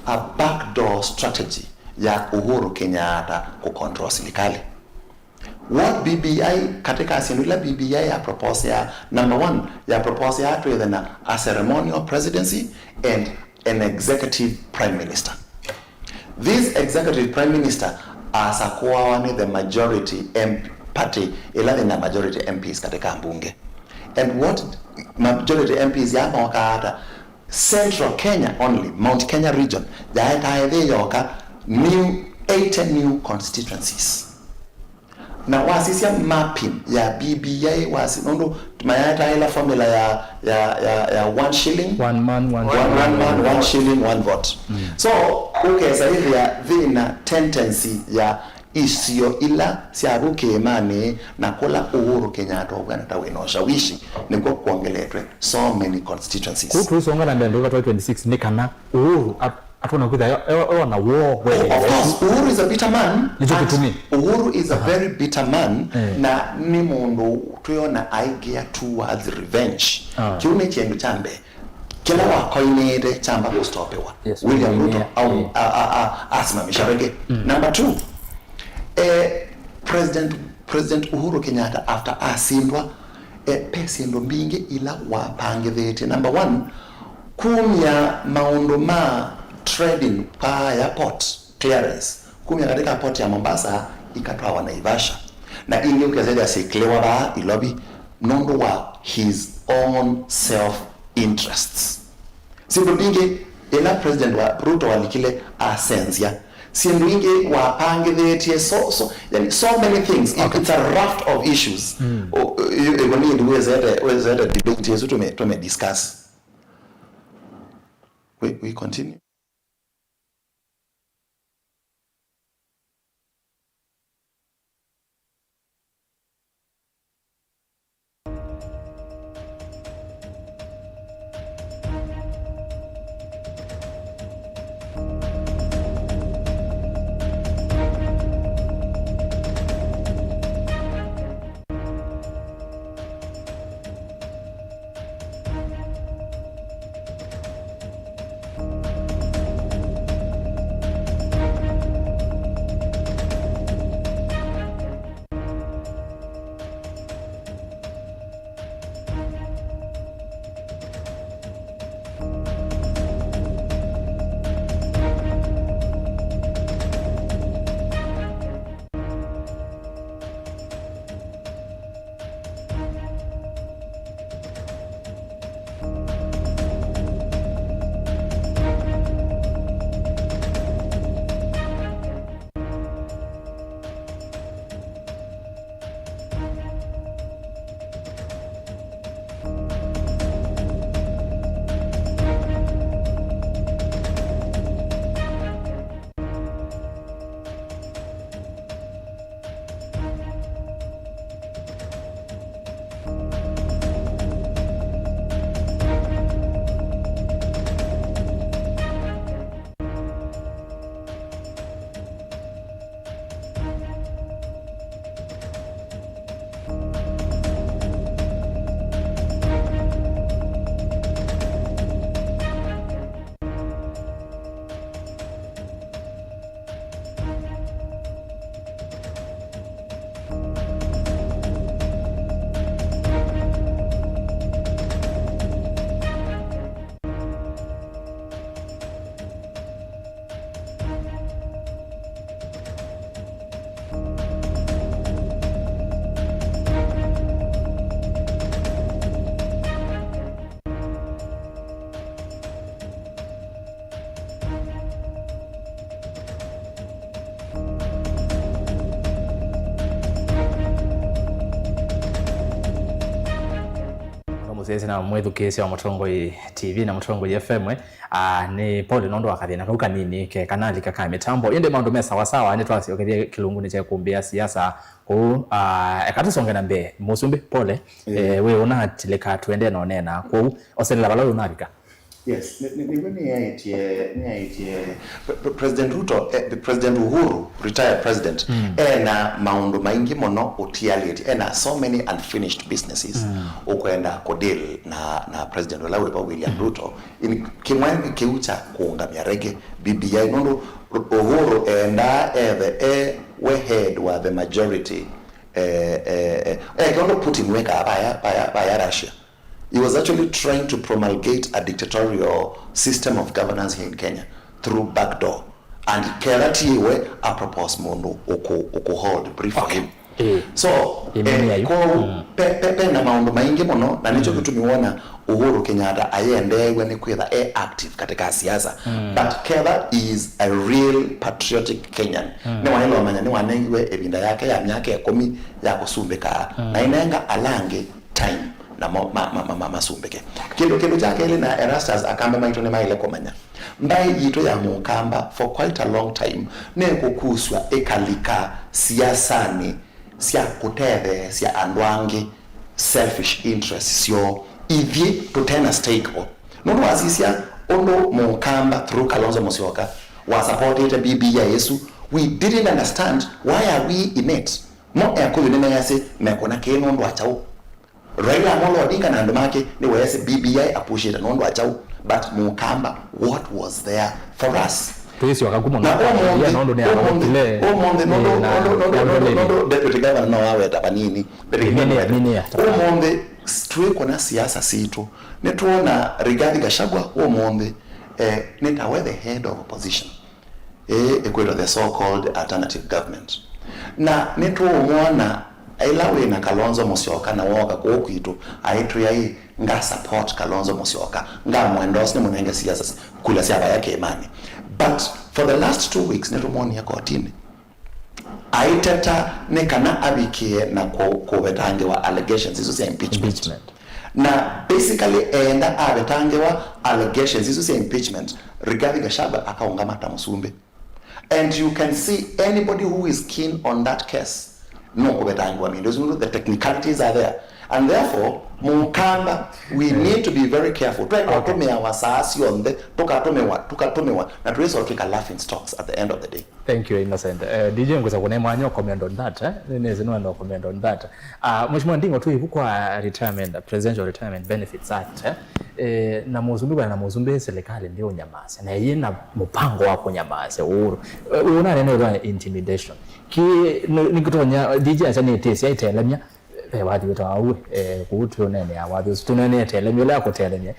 a backdoor strategy ya Uhuru Kenyatta kukontrol serikali. What BBI katika asinula BBI ya propose ya number 1 ya propose ya to a ceremonial presidency and an executive prime minister. This executive prime minister asakuwa wani the majority party ila na majority MPs katika mbunge. And what majority MPs ya wakata Central Kenya only, Mount Kenya region, the yoka new 80 new constituencies. Na wasisia mapping ya BBI wasi nondo tumayata ila formula ya 1 shilling 1 man 1 shilling 1 vote. So okay sahihi ya vina tendency ya isio ila siaruke imani na kula Uhuru Kenyatta ugana tawenosha wishi niko kuongeletwe so many constituencies. Kutusonga na ndendo 2026 nikana Uhuru atona kuda na war where of course Uhuru is a bitter man. Uhuru is a very bitter man na ni mundu tuyona aigia towards revenge. Kiume chendu chambe kila wakoinede chamba kustopewa. William Ruto au asimamisha rege. Number 2, President Uhuru Kenyatta after asindwa pesiendo mbinge ila wapange vete. Number 1, kumya maondo ma trading pa ya port clearance kumya katika port ya Mombasa ikatoa wa Naivasha na ingi ukizaja siklewa ba ilobi nondo wa his own self interests. Sindo bingi ila President wa Ruto walikile asensia sindo ingi wapange vete so many things. It's a raft of issues. You need to debate yesu to discuss. We continue. musese na mwethukisi wa Mutongoi TV na Mutongoi FM ni Paul Nondo wakathina kauka nini ke kanali kaka mitambo inde maundu me sawa sawa ni twaciokerie kilunguni cha kumbia siasa ku ekatusonge na mbe musumbi pole we una tileka twende na onena ku oselela balo unabika. Yes, ni President Ruto, President Uhuru, retired president, na maundu maingi mono utiality, na so many unfinished businesses. Ukwenda kodil na President William Ruto. In kimwengi kiucha kuungamia rege BBI nondo Uhuru we head wa the majority kondo Putin weka by Russia. He was actually trying to promulgate a dictatorial system of governance here in Kenya through backdoor. And Keratiwe a propose mono oko hold brief for him. So, pepe na maundu maingi mono, na nicho kitu miwana Uhuru Kenyatta ayendewe ni kwetha active katika siasa. But Kera is a real patriotic Kenyan. Ni wanelo wamanya ni wanengiwe ebinda yake ya miaka ya 10 ya kusumbeka. Na inenga alange time. Na masumbeke kilo chake ile na Erastus akamba maitone maile komanya mbai yito ya mukamba for quite a long time ne kukuswa ekalika siasani sia kuteve sia andwangi selfish interests yo ivye tutena stake o nono azisia ono mukamba through Kalonzo Musyoka was supported BBI Yesu. We didn't understand why are we in it mo ekulune yase mekona keno ndo achao Raila Amolo Odinga na ndomake ni wese BBI appreciate nondo achao but mukamba what was there for us tuisi wakaguma na nondo ni akile nondo deputy governor no awe tapanini omonde tuiko na siasa situ netuona Rigathi Gachagua omonde netawe the head of opposition equator the so called alternative government na netuomwana ailawe na Kalonzo Musyoka na woga kuokitu aitu yai nga support Kalonzo Musyoka nga muendorse ni munenge siasa kula siaba yake imani. But for the last 2 weeks netumoni ya kotini aiteta nekana abikie na kubetange wa allegations hizo za impeachment. Na basically enda abetange wa allegations hizo za impeachment Rigathi Gachagua akaungamata Musumbi. And you can see anybody who is keen on that case no kubetangwa mindozo the technicalities are there and therefore mukamba we need to be very careful tukatumia wasasi on the tukatumewa na tuwezo tuka laughing stocks at the end of the day. Thank you Innocent. DJ ngoza kunemwa anyo comment on that neze no comment on that. Mheshimiwa Ndingo tu ibukwa retirement presidential retirement benefits act na muzumbe serikali ndio nyamase na yeye na mpango wako nyamase Uhuru una neno la intimidation ki nikutonya DJ asani tesi aitelemya wadi wetawe kuutu nene ya wadi tunene telemya la kutelemya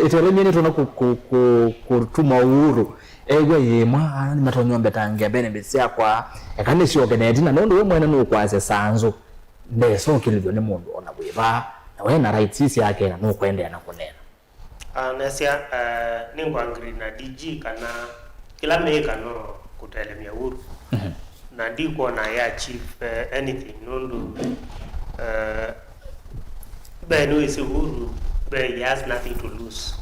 itelemya ni tuna kutuma Uhuru egwe yemwa ni matonyombe tange benefits yakwa ekane sio genedina nondo we mwene no kwase sanzo ndeso kilivyo ni mundu ona bwiva na we na rights sisi yake na no kwenda na kunena nasia ningwangri na DG kana kila meka no kutelemya Uhuru na ndiko na ya chief anything nondo beno isi Uhuru he has nothing to lose.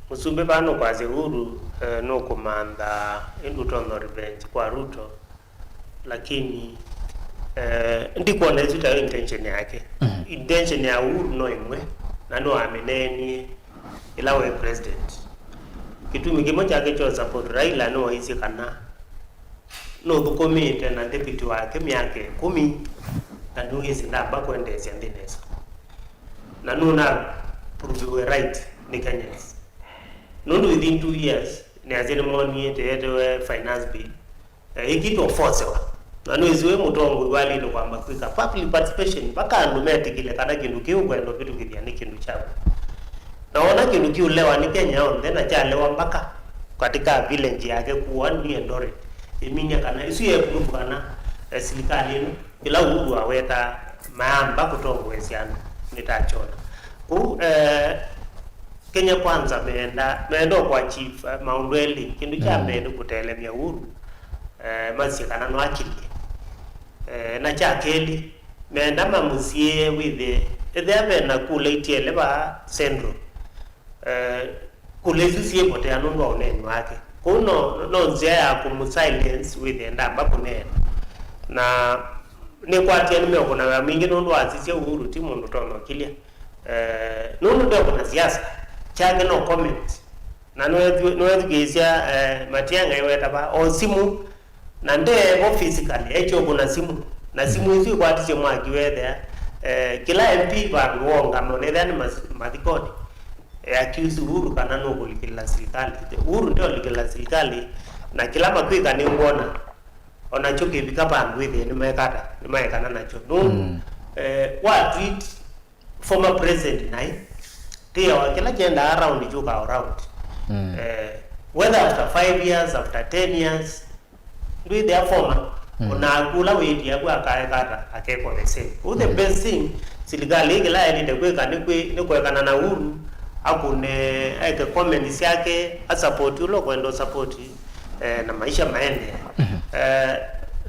Musumbe bano kwaze Uhuru no komanda indutono revenge kwa Ruto lakini ndiko na zita intention yake intention ya Uhuru no imwe na no ameneni ilawe president kitu mkimoja chake cho support Raila no hizi kana no dukomite na deputy wake miake 10 na no hizi namba kuendeza ndinesa na no na prove right ni Kenyans no within 2 years ni azene money te finance bill ikitu force na no izwe mutongo wali ndo kwamba kwika public participation mpaka ndumete kile kana kindu kiungwe ndo vitu kithia ni kindu chako naona kindu kiulewa ni Kenya on tena chalewa mpaka katika village yake kuwa ni Eldoret iminya kana isiye kurukana serikali ila Uhuru aweta maamba kutongo wesiano nitachona ku Kenya kwanza meenda kwa chief Maundweli kindu cha meenda kutelemya Uhuru masikana no akili na cha keli menda mamusie with the avena kule itiele ba central kule susie pote anundu onenu wake kuno no nzia ya kumu-silence with the ndamba kunena na ni kwatia nimeoko na mingi nundu azisye Uhuru ti mundu tono kilia nundu ndoko na siasa chage no comment na noethu geisya Matiang'i weta ba o simu na ndebo physically echo kuna simu na simu hizi kwatisye mwaki wethe kila MP bandu wonga no nethani mathikoni accuse Uhuru kana no kulikila serikali Uhuru ndio likila serikali na kila makwika ni ngona ona choke bika bandu wethe ni maekana nacho what tweet former president nai tia kila jenda around joka around whether after 5 years after 10 years with their former ona kula weti ya kwa kaekata akeko the same the best thing serikali kila ile kweka ni kwekana na Uhuru akune eke comments yake support ulo kwendo support na maisha maende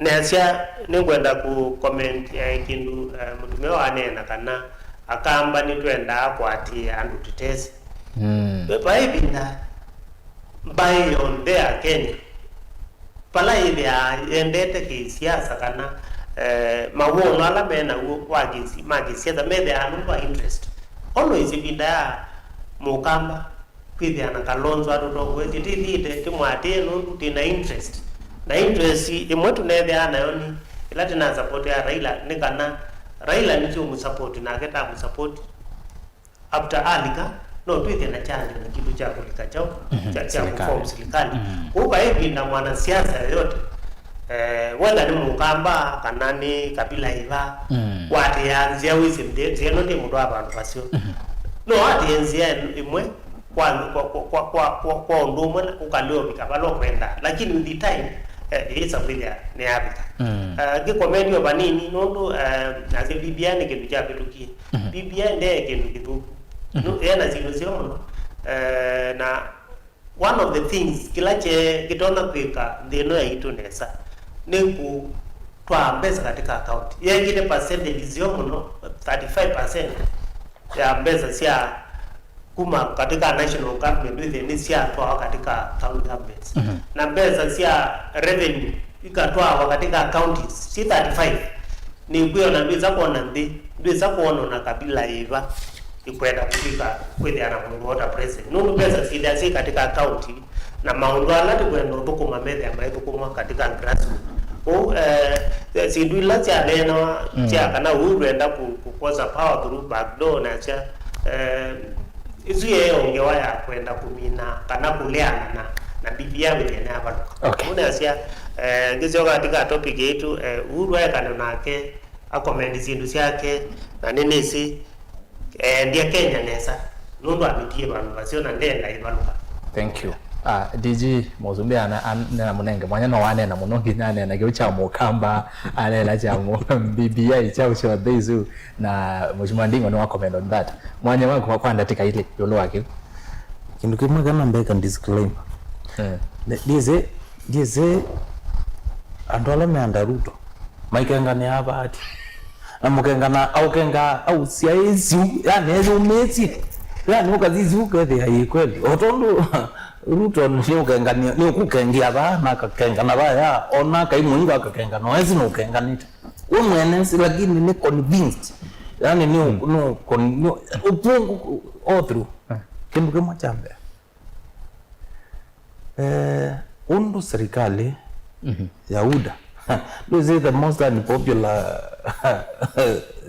nesya ningwenda ku comment kindu mutume wa nena kana akamba ni twenda kwatia andu tutesi baibinda by on there Kenya pala ile endete kisiasa kana mawono ala mena wagisi magisiasa mede anu wa interest always ibinda mukamba kwithiana Kalonzo atuto kweti tithite timwate no tina interest na interest imwe tunethia nayo ni ila tina support ya Raila ni kana Raila ni mu support na aketa mu support after alika no twithe na chanje na kitu cha kulika chao cha kuform serikali uka hivi na mwanasiasa yote wala ni mukamba kana ni Kabila iva wate yanzia wizi mdete no ndi mtu abantu basio no atienzia imwe kwa ndomwe ukalio bikabalo kwenda lakini with the time isa kwenda ne habita gikomedi obanini nondo na bibiane kindu cha petuki bibiane kindu kitu no yana zilozio na one of the things kilache kitona kwika ndeno yaito nesa neku twa mbesa katika account yengine percentage zio no 35% ya mbesa sia kuma katika national government with ni sia toa katika county governments na mbesa sia revenue ikatoa katika counties si 35 ni kuyo na biza kuona biza kuona na Kabila iva ikwenda kufika kwenda na kuongota president nundu pesa si katika county na maundu alati kwenda ndokuma methe ya maithukuma katika grassroots sidwila cha neno cha kana urenda kukosa power through backdoor na cha izuye ongewa ya kwenda kumina kana kuleana na bibia wete na hapa unasia ngizio katika topic yetu Uhuru kana nake akomendi zindu yake na nini si ndiye Kenya nesa nundu abitie bantu basio na ndenda ibaluka. Thank you. DG Mozumbe ana munenge mwanya no wane na munongi nane na gyocha mukamba ale la cha BBI cha usho thizu na mheshimiwa Ndingo no comment on that mwanya wangu kwa ndatika ile yolo wake kindu kimwe kana mbeka disclaimer dize andola meanda Ruto maikenga ni abati amukengana aukenga au siaizu yani ezo meti yani ukazizu kwethe ai kweli otondo Ruto ni ukengania ni ukukengia ba na kakengana ba ya ona kai mwinga akakenga no ezi no kenganita umwenesi lakini ni convinced yani ni no upungu otru kindu kama chambe undu serikali ya UDA this is the most unpopular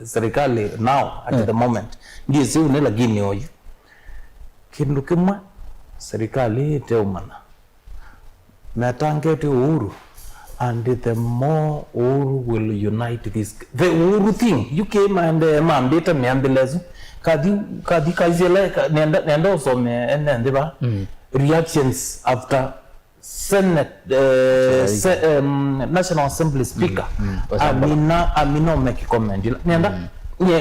serikali now at the moment ndio si unela gini oyo kindu kimwe serikali teumana natangete Uhuru and the more Uhuru will unite this the Uhuru thing you came and mandate meambilezo kadi kazile nenda usome ende ba reactions after Senate National Assembly Speaker Amina make comment nenda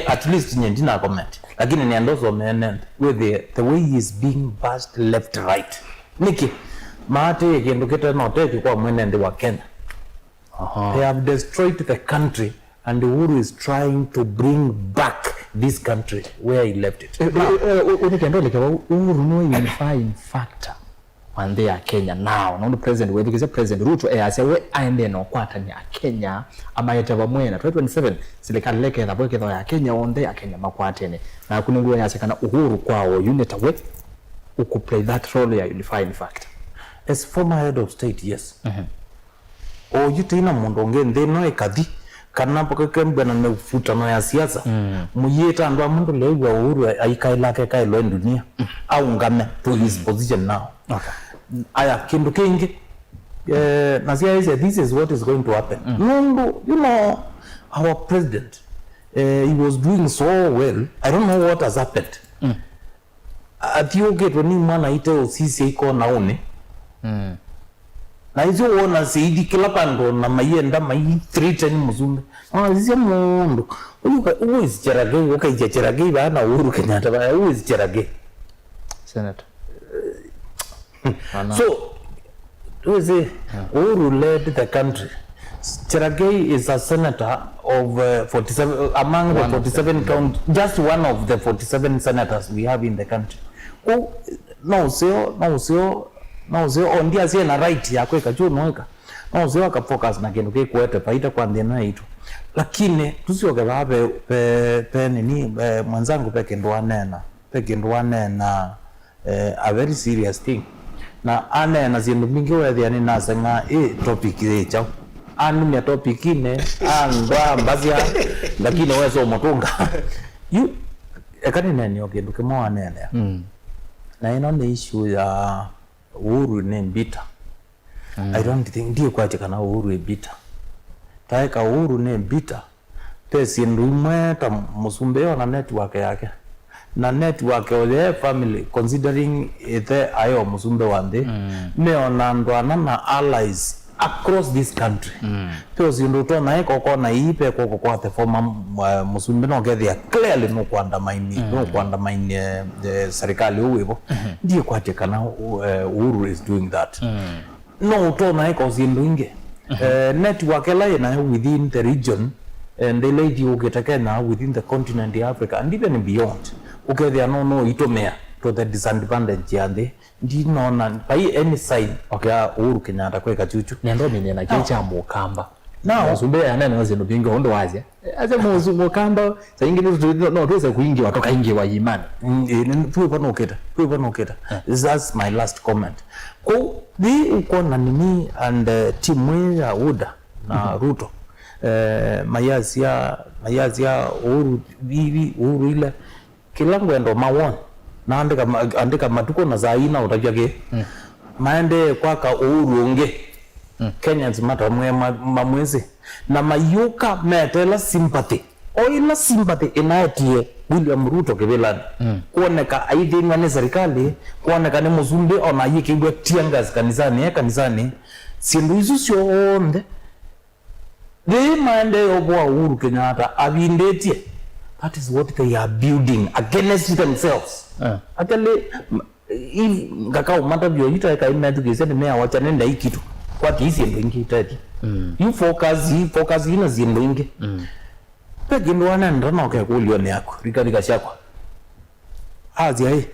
at least nyendina comment lakini niandozo menend with the way he is being bashed left right niki maate kindu kita note kwa mwenende wa Kenya they have destroyed the country and Uhuru is trying to bring back this country where he left it. Unikendole kwa Uhuru no unifying factor wande ya Kenya now no president wewe kisa president Ruto asewe aende no kwata ni Kenya amayeta bamwena 2027 serikali leke na boke ya Kenya onde ya Kenya makwatene na kununguwa yasekana Uhuru kwao unit away uku play that role ya unifying factor as former head of state. Yes. O yutina mundu ngende no ekadi kana poke kembana ne futa no ya siasa muyeta ndo mundu lewa Uhuru aikaila ke kailo dunia au ngame to his position now. Okay. Aya kindu kingi Nasia said this is what is going to happen. No, you know, our president he was doing so well. I don't know what has happened. Atioge toni mwana ite osisi iko naone. Na hizo ona seidi kila pando na mayenda mai 310 muzumbe. Zia mundo. Uyu is Cherage, okay Cherage bana Uhuru Kenyatta ba who is Cherage? Senator. So, Uhuru led the country. Cherage is a senator of 47 among the 47 count, just one of the 47 senators we have in the country. Oh, no, ondia sie na right ya kweka juu noeka. No, sio ka focus na kindu kikwete paita kwa ndena itu. Lakini tusioke babe pe nini mwanzangu peke ndo wanena a very serious thing. Na ane na zindu mingi wethi ani nasenga topic chao anu ya topic ine anda mbazia lakini wezo motunga you ekani nani okindu kimo anene na ino ni issue ya Uhuru ne bitter. I don't think ndio kwaje kana Uhuru e bitter taeka Uhuru ne bitter pesi ndumwe ta musumbe na network yake na network ole family considering the ayo musumbe wande meona ndwana na allies across this country because you know na eko na ipe kwa the former musumbe no get there clearly no kwandamaini the serikali uwevo ndio kwaje kana Uhuru is doing that no to na eko zindunge network ela na within the region and the lady ugetakena within the continent of Africa and even beyond. Okay, they are no itomea to the disadvantage yande ndi nona by any side okay Uhuru Kenyatta kweka chuchu nendo mine na kicha mukamba now musumbe yana na zino bingo hondo wazi aze mukamba sa ingine no tuweza kuingi watoka ingi wa imani tuwe noketa that's my last comment ko di uko na nini and timu ya Uda na Ruto mayazia Uhuru ile kila ngwendo mawon na andika matuko na zaina utajage maende kwaka Uhuru unge Kenyans mata mamwezi na mayuka metela sympathy oila sympathy inaetie William Ruto kebelani kuoneka aidhinga ni serikali kuoneka ni muzumbe ona yikigwe tiangas kanisani sindu izu sionde de mande obwa Uhuru Kenyatta abindetie. That is what they are building against themselves. Actually, if ngakao mata bio ita imetu kisema mea wacha nenda hii kitu. Kwa kisi ndingi itati. You focus ina zindingi. Pegi ndo wana ndana kwa kulione yako. Rika shakwa. Azia hii.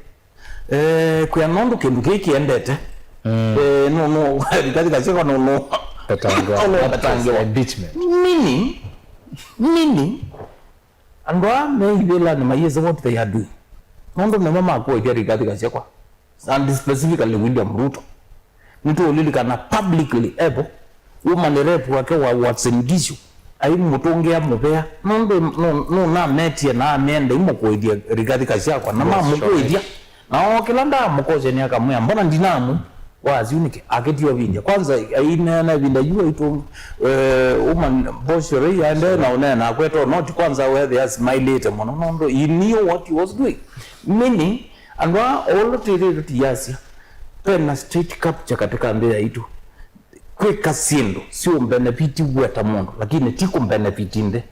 Kwa nondo kindu kiki endete. No rika shakwa no. Tatanga impeachment. Meaning andwa meibela na mayeze what they are doing. Nondo mama kwa gari kwa and specifically William Ruto. Nito ulilikana publicly ebo woman rep wake wa watsengisho ai mutongea mubea nondo no na metie na amende imokoidia Rigathi Gachagua na mama mukoidia na okilanda mukoje ni akamwe mbona ndinamu wazi unike aketio vinja kwanza aina na vinda jua ito woman boshore and na akweto not kwanza where they are smile monondo he knew what he was doing meaning andwa all the yasi pena state capture katika mbea itu kweka sindo sio benefiti weta mondo lakini tiko benefiti nde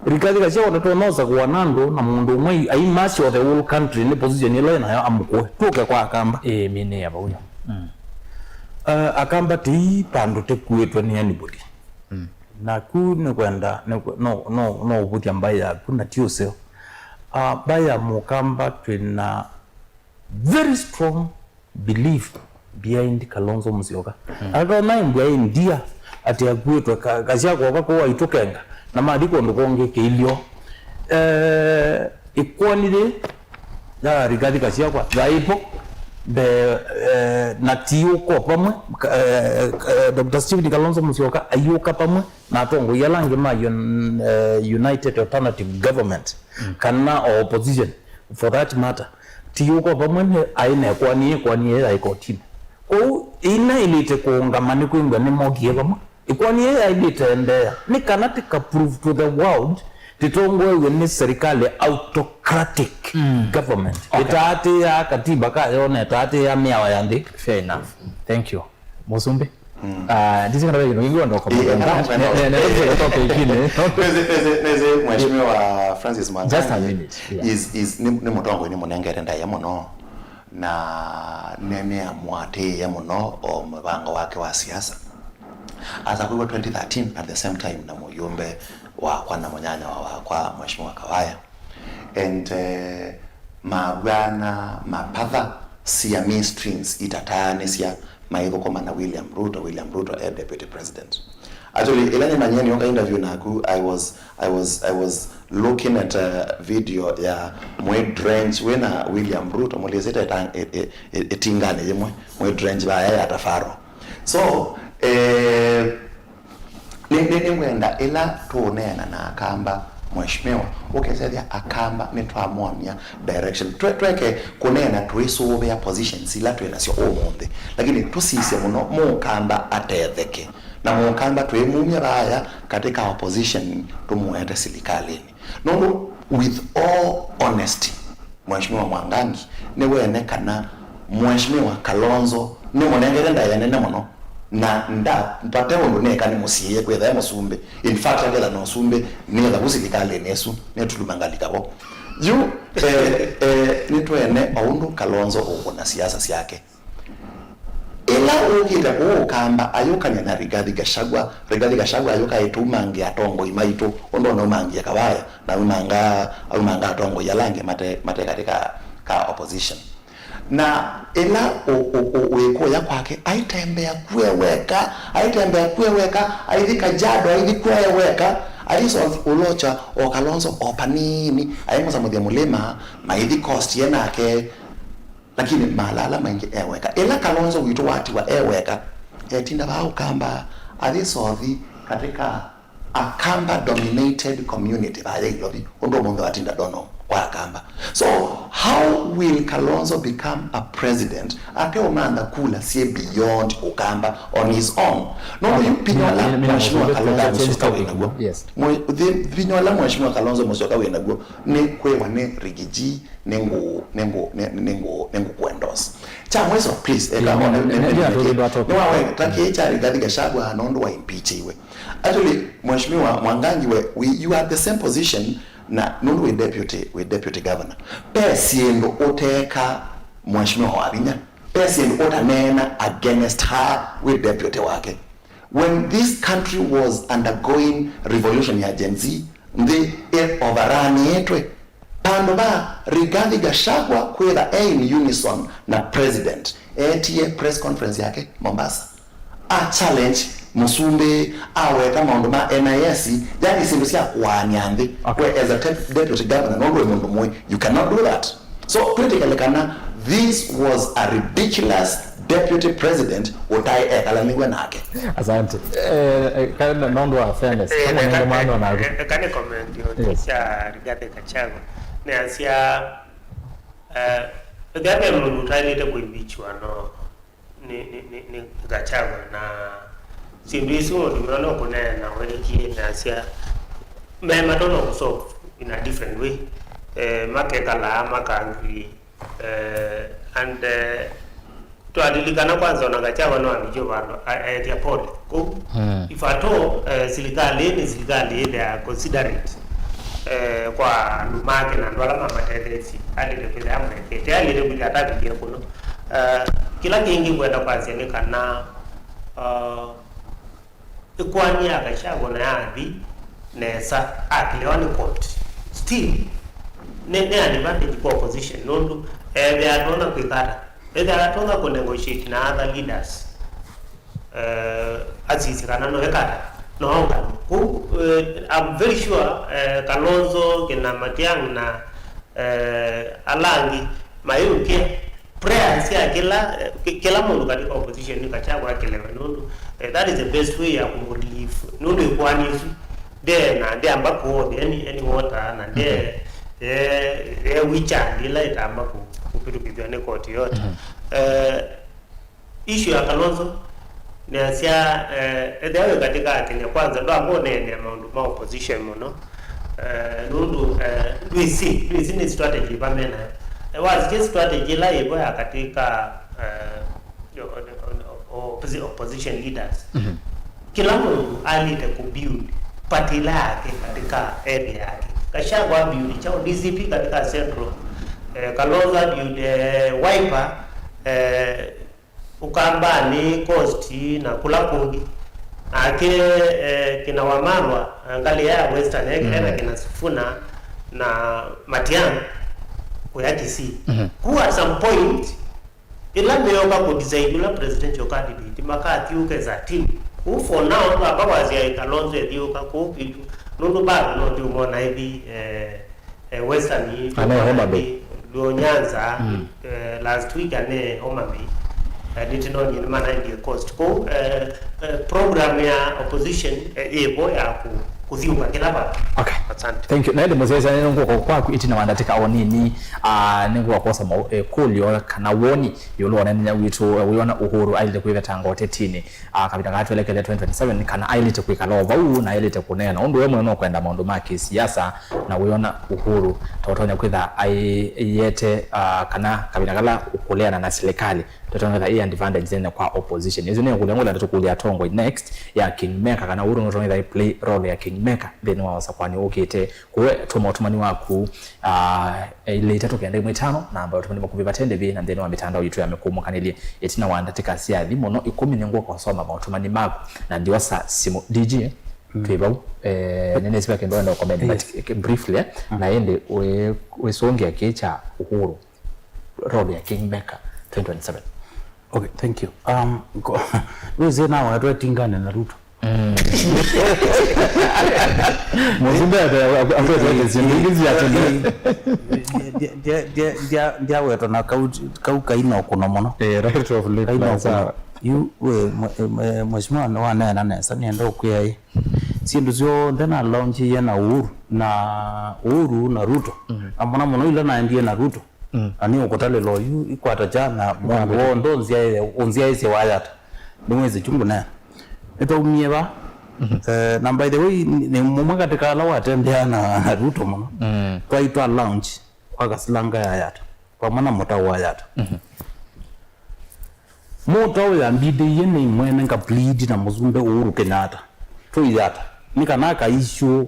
Rigathi Gachagua tonoza kwa nando na mundu mwe ai machi of the whole country ni position ile na amukwe toke kwa akamba mine ya bauyo akamba ti pando te kuetwa ni anybody na kuni kwenda no ubuti mbaya kuna tioseo baya mukamba tuna very strong belief behind Kalonzo Musyoka akona mbya india ati agwetwe kazia kwa itokenga na maandiko ndokonge keilio ikonire ya Rigathi Gachagua dhaipo be natio ko pamwe Dr. Stephen Kalonzo Musyoka ayuka pamwe na tongo yalange ma United Alternative Government kana opposition for that matter tiyo ko pamwe aine kwani ya ikotini ko ina ilite kuungamani kwingwa ni mogie pamwe ikwani ya ilite endea ni kanati ka prove to the world titongwe ni serikali autocratic government itati ya katiba ka yone itati ya miawa yandi. Fair enough. Thank you Musumbi. Ndisi kana wewe ndio ndo kwa neze mheshimiwa Francis Mwangangi just a minute is ni mutongo ni munengere ndaya muno na nene amwate ya muno o mbango wake wa siasa asa kwa 2013 at the same time na muyombe wa kwana monyanya wa kwa mheshimiwa Kawaya and mapatha siya mainstreams itatane siya maiko koma na William Ruto deputy president. Actually ilani manyeni yonga interview naku I was looking at a video ya Mwedrange wena William Ruto mulizeta etingane yemwe Mwedrange ba ya tafaro so ni mwenda ila tuonena na akamba mheshimiwa ukesedia akamba nitwamonia direction tweke kunena tuisuube ya positions ila twena sio omonde lakini tusise muno mukamba atetheke na mukamba twemumya baya katika opposition tumuende silikalini no with all honesty mheshimiwa Mwangangi ni wene kana mheshimiwa Kalonzo ni monengere ndayane muno na nda mpate wondo ne kani musiye kwetha ya musumbe in fact angela no sumbe ni la kusilikale nesu ne tulumangalika bo you nitwene oundu Kalonzo ukona siasa syake ila ukita kamba ayukanya na Rigathi Gachagua ayuka itumange atongo imaito ondo no mangi Kawaya na umanga atongo yalange mate katika ka opposition na ila uweko ya kwake aitembea kueweka aithika jado aithikueweka aliso ulocha o Kalonzo opanini aimuza muthia mulima maithi cost yenake lakini malala maingi eweka ila Kalonzo witu wati wa eweka etinda bao kamba alisothi katika akamba dominated community ba ilobi ondo mungu atinda dono kwa kamba so how will Kalonzo become a president ate omanda kula sie beyond ukamba on his own no pinyola mheshimiwa Kalonzo Musyoka wenagwo yes pinyola mheshimiwa Kalonzo Musyoka wenagwo ni kwewa ne rigiji nengo kuendos cha mweso please eka no wawe take cha Rigathi Gachagua anondo wa impeach iwe actually mheshimiwa Mwangangi you are the same position na nundu we deputy governor pesiendo oteka mheshimiwa Wabinya pesiendo otanena against her with deputy wake when this country was undergoing revolution ya Gen Z the overrun yetwe pando ba Rigathi Gachagua kwenda in unison na president etie press conference yake Mombasa a challenge musumbe aweta maundu ma NIS yani sindu sia kwanyande where as a deputy governor no mundu moy you cannot do that so critically kana this was a ridiculous deputy president utai ekalaniwe nake asante kana nondo wa fairness kama ndio maana na kana comment yo cha Rigathi Gachagua ne asia gabe mundu tailete kuimbichwa no ni Gachagua na sindu isi wono kunena weki na asia mema tono kusolve in a different way makekala makangri and to adilikana kwanza na Gachagua no amijo bano ya pole ko if at all serikali they are considerate kwa lumake na ndola mama tetesi alile bila amreke alile bila tabi kuno kila kingi kwenda kwa zile kana kwani akashago na yadi nesa akilewani court still ne advantage kwa opposition nondo they are not kwikata they are not to negotiate na other leaders azizi kana no ekata no ku I'm very sure Kalonzo kina Matiang'i na Alangi mayuke prayers ya kila mundu katika opposition ni Gachagua akelewa nondo that is the best way ya kumrelieve nondo ikwani de na de ambako any water na de wichandi la itamba kupitu kidhane koti yote issue ya Kalonzo ni asia edewe katika Kenya kwanza ndo ambao ne maundu ma opposition muno nundu luisi ni strategy pamena was just strategy la ibo ya katika opposition leaders kila mtu alite kubuild party lake katika area yake Gachagua build chao DCP katika central Kalonzo build Wiper Ukambani Coast na Kulakugi ake kina Wamalwa ngali ya Western area kina Sifuna na Matiang'i kuyakisi who at some point ila meyoka ku decide la presidential candidate makati ukeza team who for now abawazi ya Kalonzo edioka ko bitu nondo ba no ndi umona hivi Western hivi Homa Bay lo Nyanza last week ane Homa Bay nitino ni mana ndi coast ko program ya opposition ebo ya kuthiuka kila ba. Okay. Asante. Thank you. Naende muzeza neno kwa kwaku itina wandateka onini ningo kosa kulio kana woni yolo wananya witu wiona Uhuru aile kuiveta ngote tini kabita ngatu elekele 2027 kana aile kuikalova na aile kunena ondo wemo no kwenda maundu maki siasa na wiona Uhuru totonya kwitha ayete kana kabita kala ukuleana na serikali totonya hii advantage zene kwa opposition hizo ni kulengola tukulia tongo next ya Kingmaker kana Uhuru ngotonga play role ya Kingmaker then wawasa kwani ukite kuwe tumatumani waku ile itatu kende mwitano na ambayo tumani makuviva tende bi na ndeni wa mitandao yitu ya mekumu kanili etina waandatika siya dhimo no 10 nengo kwa soma matumani maku na ndiwasa simu DJ tuibau nene sipa kendo enda comment but briefly na ende we songi ya kecha Uhuru role ya Kingmaker 2027. Okay, thank you. Wewe na watu tingane na Ruto. Mozimbe afro zingizi ya tende. Dia wetu na kauka ino kuno mono. Right of late. You mheshimiwa wana na nesa nienda kuya sindu zio ndana launch ya na Uhuru na Ruto. Amona mono ile na ndiye na Ruto. Ani okotale lo yu ikwata jana mwangu ndo onzia ise wayata. Nimwezi chungu na. Eto umieba na by the way ni mumaka tekala watembea na Ruto mono kwa itwa launch kwa kasilanga ya yata kwa maana mota wa yata mota wa mbide yene mwene nga bleed na muzumbe Uhuru Kenyatta to yata nikanaka issue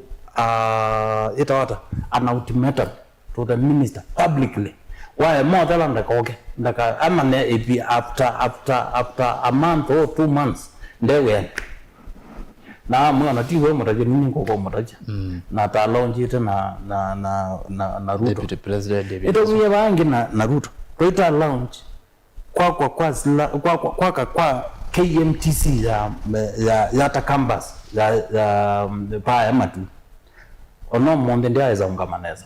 itawata an ultimatum to the minister publicly why mota landa koke ndaka amane epi after a month or 2 months ndewe na mwana tiwe mutaje nini ngoko mutaje na ta launch na Ruto Deputy President David ito mye bangi na Ruto kwa launch kwa KMTC ya ta campus ya pa ya matu ono monde ndia eza ungamaneza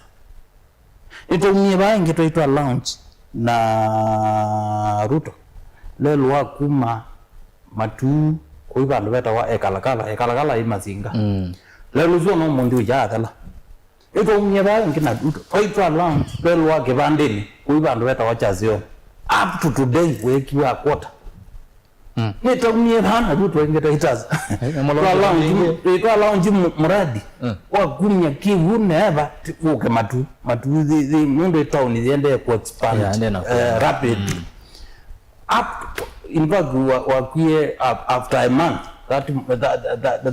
ito mye bangi to launch na Ruto lelo wakuma matu kuibandu beta wa ekalakala imazinga lelo zo no mundu yathala ito mnyeba ngina toitwa launch lelo wa kibandini kuibandu beta wa chazio up to today wekiwa quarter nito mnyeba na Ruto ngeta itaza ito launch muradi wa kunya kivu never uke matu the mundu town iende ku expand rapidly up in fact we after a month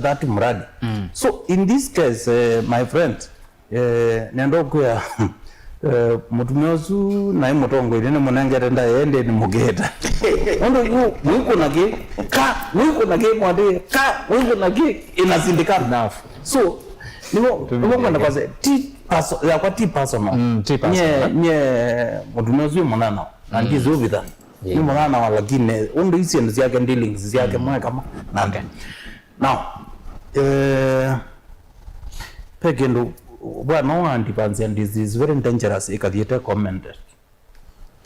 that mradi so in this case my friend nendo kwa mutumia usu na imutongo ine munengere nda ende ni mugeta ondo wiko nage mwade wiko nage inasindika enough so niwo ngwana kwaze ti personal nye mutumia usu munana andi zovida ni munana wala kine ondo isi ndo ziyake dealings ziyake mwa kama nande now pekendo bwana wandi panzi and this is very dangerous ikathiete commented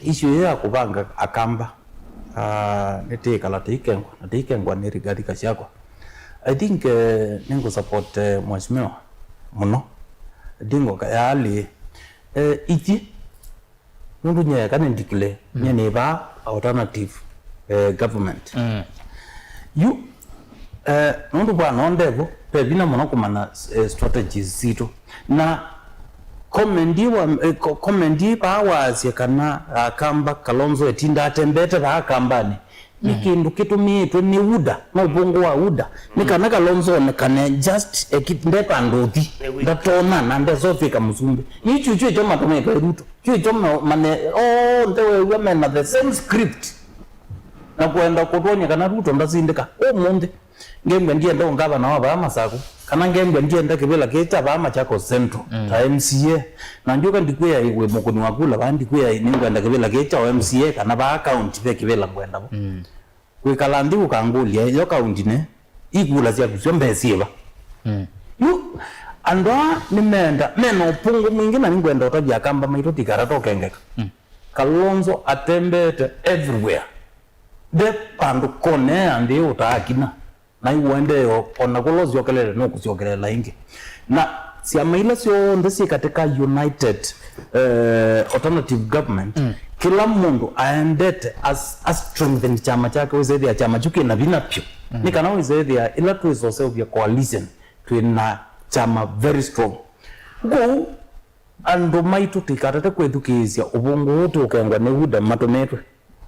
issue ya kubanga akamba nete kala teikengwa ni Rigathi Gachagua I think ningo support mheshimiwa muno dingo kayali iti nundu nye kana ndikile nye neba alternative government you nundu bwana ondego pebina muno kumana strategies zito na komendi bawazi kana akamba Kalonzo etinda atembete ba akambani ikindu kitumitwe ni uda no bongo wa uda nikana Kalonzo nekane just ekitinde pandothi ndatona nande zofika musumbe ichuchu choma tomeka Ruto chuchu mane ndewe women na the same script na kwenda kutonya kana Ruto ndasindika munde ngembe ndienda ngaba na waba amasako kana ngembe ndienda kibela kecha ba amachako central ta MCA na njuka ndikuya iwe mukuni wakula bandi kuya ningenda kibela kecha wa MCA kana ba account be kibela kwenda bo kwikala ndi ukangulia yo account ne ikula sia kusombe siba yu andwa nimenda meno pungu mwingine ningenda otaji akamba maito tikarato kengeka Kalonzo atembete everywhere de pandu kone andi utakina na iwende ona kulozi yokelele no kusiokelela ingi na siamaila sio ndesi katika united alternative government kila mundu aendete as strengthen chama chake wizedi ya chama chuki na vina pio nikana wizedi ya ila tuisose vya coalition tuina chama very strong go ando maitu tikatete kwethukizia ubungu wote ukengwa ne huda matometwe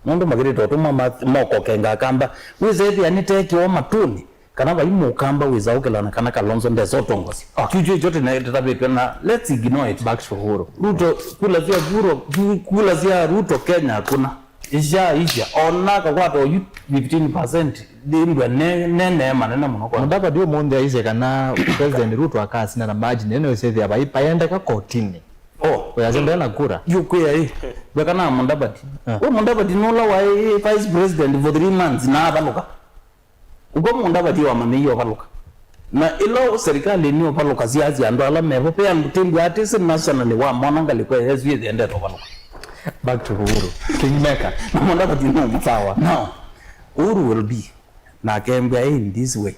mundu magirito tuma moko kenga kamba wizedi aniteki wa matuni kana baimu kamba wizaukela kana Kalonzo ndezotongozi chuchu chote na tatabetwa na let's ignore it back to Uhuru Ruto kula zia Ruto Kenya hakuna isha onaka kwa to 15% ndimba nene manena munoko ndaba dio monde aize kana president Ruto akasina na margin nene wesedi aba ipaenda ka kotini oyazenda na kura yukuya hii bekana mundabati mundabati nola wa vice president for 3 months na abaluka ugo mundabati wa maniyo abaluka na ilo serikali ni abaluka ziazi ando ala mebo pe amtimbi artist nationally wa monanga likwe hezwi ende abaluka back to Uhuru Kingmaker mundabati no msawa now Uhuru will be na kembia in this way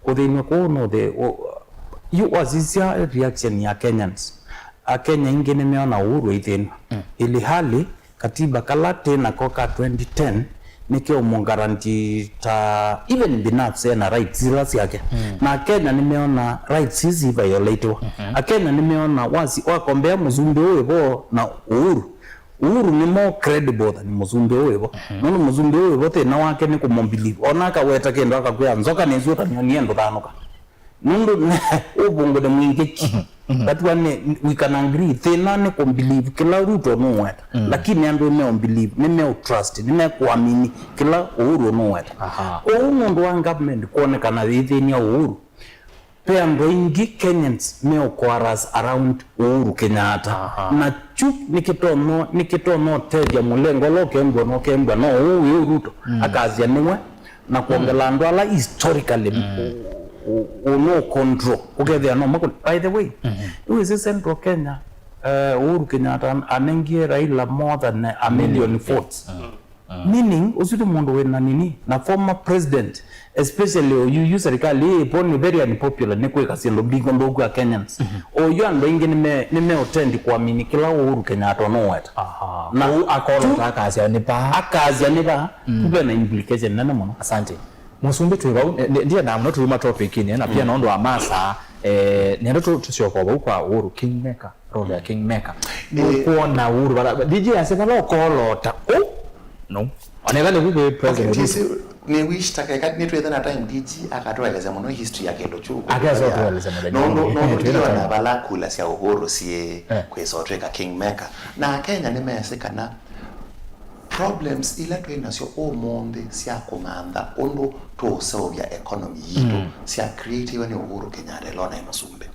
kodeni ko no the you was reaction ya Kenyans Kenya ingine meona Uhuru ithini ili hali katiba kalate na koka 2010 nikio mungaranti ta even binafsi na rights zilasi yake na Kenya nimeona rights hizi violated Kenya nimeona wazi wakombea mzumbe wewe na Uhuru ni more credible than mzumbe wewe nono mzumbe wewe te na wake ni kumombilivu onaka weta kendo akakuya nzoka nezo tanyoniendo tanoka nundu ubungo de mwingeki that one we can agree tena ne believe kila Ruto no weta lakini ando me believe ne trust ne kuamini kila Uhuru no weta mundu wa government kuonekana thini ya Uhuru pe ando ingi Kenyans me quarters around Uhuru Kenyatta na chup nikitono teja mulengo lo kembo no huyu Ruto akazia niwe na kuongela ndo ala historically no control ukethia no mako by the way is Central Kenya Uhuru Kenyatta anengie Raila more than a million votes meaning usitu mundu wena nini na former president especially you serikali poni very unpopular nikwe kasendo bingo ndogo ya Kenyans oyo ando ingi nime attend kuamini kila Uhuru Kenyatta no wet na akola akazia nipa kube na implication nana mono asante musumbe tuiba ndiye na mno tuluma topic ni na pia naondo amasa nendo tusiokoba kwa Uhuru Kingmaker role ya Kingmaker kuona Uhuru DJ asema lo kolota no onekane kuke president ni wish takeka ni twethe na time DG akatweleza muno history yake ndo chuku akazo tueleza muda no na bala kula cia uhuru sie kwesotweka kingmaker na Kenya nimesekana problems ila twinacio umuthi cia kumantha undu tuusovya economy yitu cia creative ni Uhuru Kenyatta lona imusumbe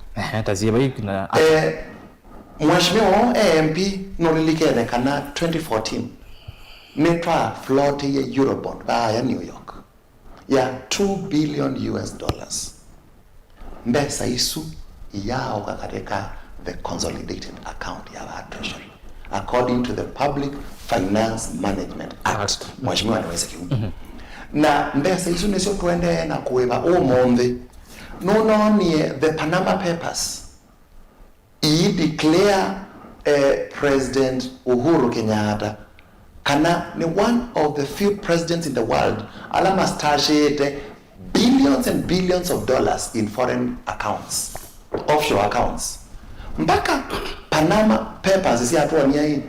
taziba ikuna Mheshimiwa MP nolilikene kana 2014 netwa float ya Eurobond ya New York ya $2 billion US. Mbesa isu yao katika the consolidated account ya treasury according to the Public Finance Management Act. Mheshimiwa anaweza kiu. Na mbesa isu nesio tuende na kuweba umuthi no ni the Panama Papers he declare President Uhuru Kenyatta kana ni one of the few presidents in the world alama stashete billions and billions of dollars in foreign accounts, offshore accounts. Mpaka Panama Papers isi atuania hii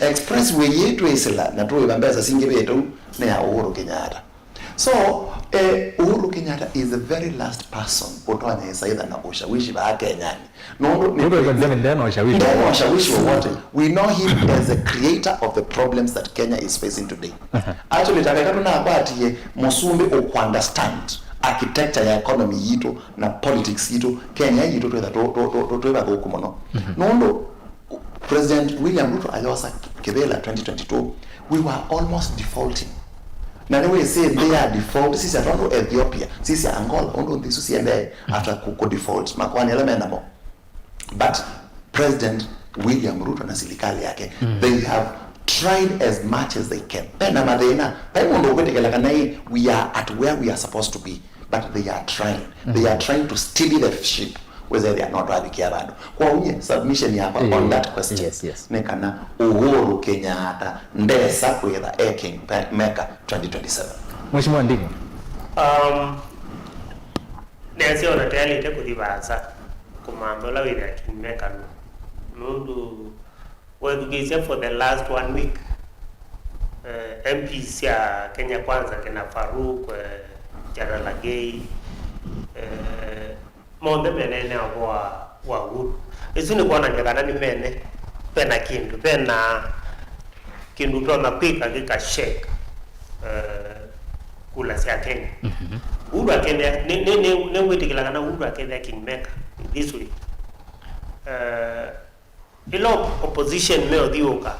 expressway yetu isila na tuwe bambeza singi betu na ya Uhuru Kenyatta. So Uhuru Kenyatta is the very last person kutoa saida na ushawishi ba Kenyani. We know him as the creator of the problems that Kenya is facing today. Actually, takakatuna abati musumbi o understand architecture ya economy yitu na politics yitu Kenya yitu tuweza kukumono. Nondo President William Ruto aliosa kibela 2022 we were almost defaulting. Na we say they are default sisi atondo Ethiopia sisi Angola ondo ndisu siende after ku default makwani elemena mo. But President William Ruto na serikali yake they have tried as much as they can. Pena madena paimondo kwetekela kana we are at where we are supposed to be, but they are trying. They are trying to steady the ship whether they are not ready kiabado. Kwa unye submission hapa on that question. Yes. Nekana Uhuru Kenyatta ndesa kwetha Kingmaker 2027. Mheshimiwa Ndingu. Nesi ona tayari te kudibasa kumambola wira Kingmaker nundu wedugisia for the last 1 week MPs ya Kenya Kwanza kina Faruk Jaralagei monde menene wa Uhuru isuni kuona nyakana ni mene pena kindu tona pika kika shake kula sia Kenya Uhuru akende ne wetikila kana Uhuru akende Kingmaker this week ilo opposition meo dioka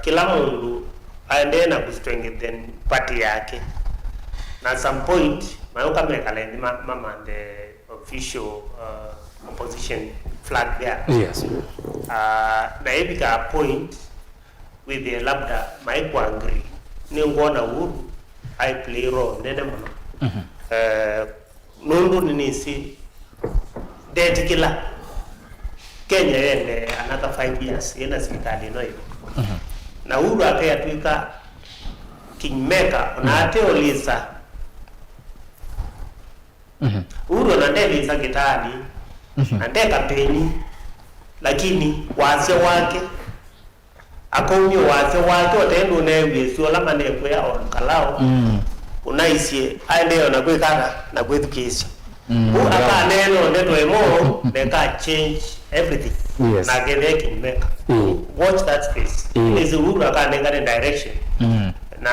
kila mundu aende na kustrengthen party yake na some point mayoka mekalendi mama the official opposition flag there. Yes. Na ebika point with the labda maiku angry ni ngona Uhuru I play role nene mono nundu ninisi detikila Kenya yende another 5 years yena serikali no hiyo na Uhuru akayatwika Kingmaker na ateolisa Uhuru anaendeleza kitani ande kampeni lakini wase wake akomyo wase wake otendo newe sio lama nekwe ya onkalao unaisie aende na kwekana na kwethukisha aka neno ndeto emo neka change everything. Yes. Na gende Kingmaker watch that space is Uhuru aka nengane direction na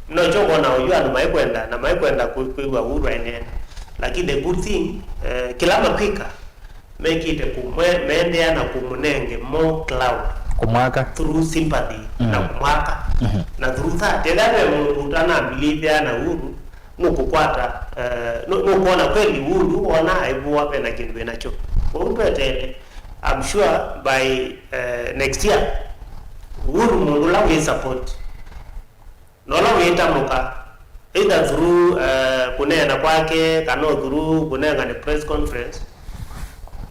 no jogo na uyu anu maikwenda kuigwa Uhuru ene. Lakini the good thing kila mapika make it kumendea na kumunenge more cloud kumwaka through sympathy na kumwaka na through that ndio mutana believe na Uhuru nukukwata nukuona kweli Uhuru ona aibuwa pena kindu nacho umpetele. I'm sure by next year Uhuru mungula we support nola we tamuka either through kunena kwake kano through kunena ni press conference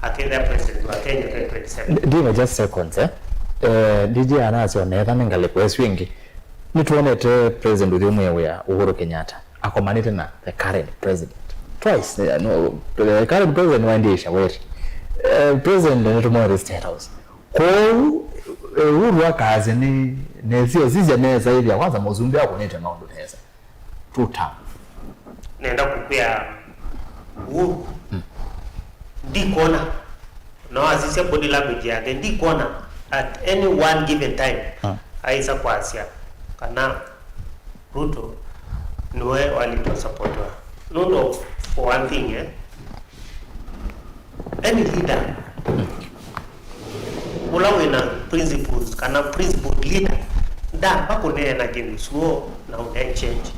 akenda president wa Kenya 2027. Ndiyo just seconds DJ anasio netha ngale kwa swingi nituonete president uthimwe ya Uhuru Kenyatta akomanite na the current president twice no the current president waendesha wewe president netumwa the state house kwa Uhuru akazi ni nezio zije neza ili kwanza muzumbi wako nete maondo neza. Tuta. Nenda kupea Uhuru. Ndikona. No asise body language yake ndikona at any one given time. Aisa kwa Asia. Kana Ruto niwe walito support wa. No, for one thing, any leader ulawe na principles kana principled leader da bako ne na gini suo na une change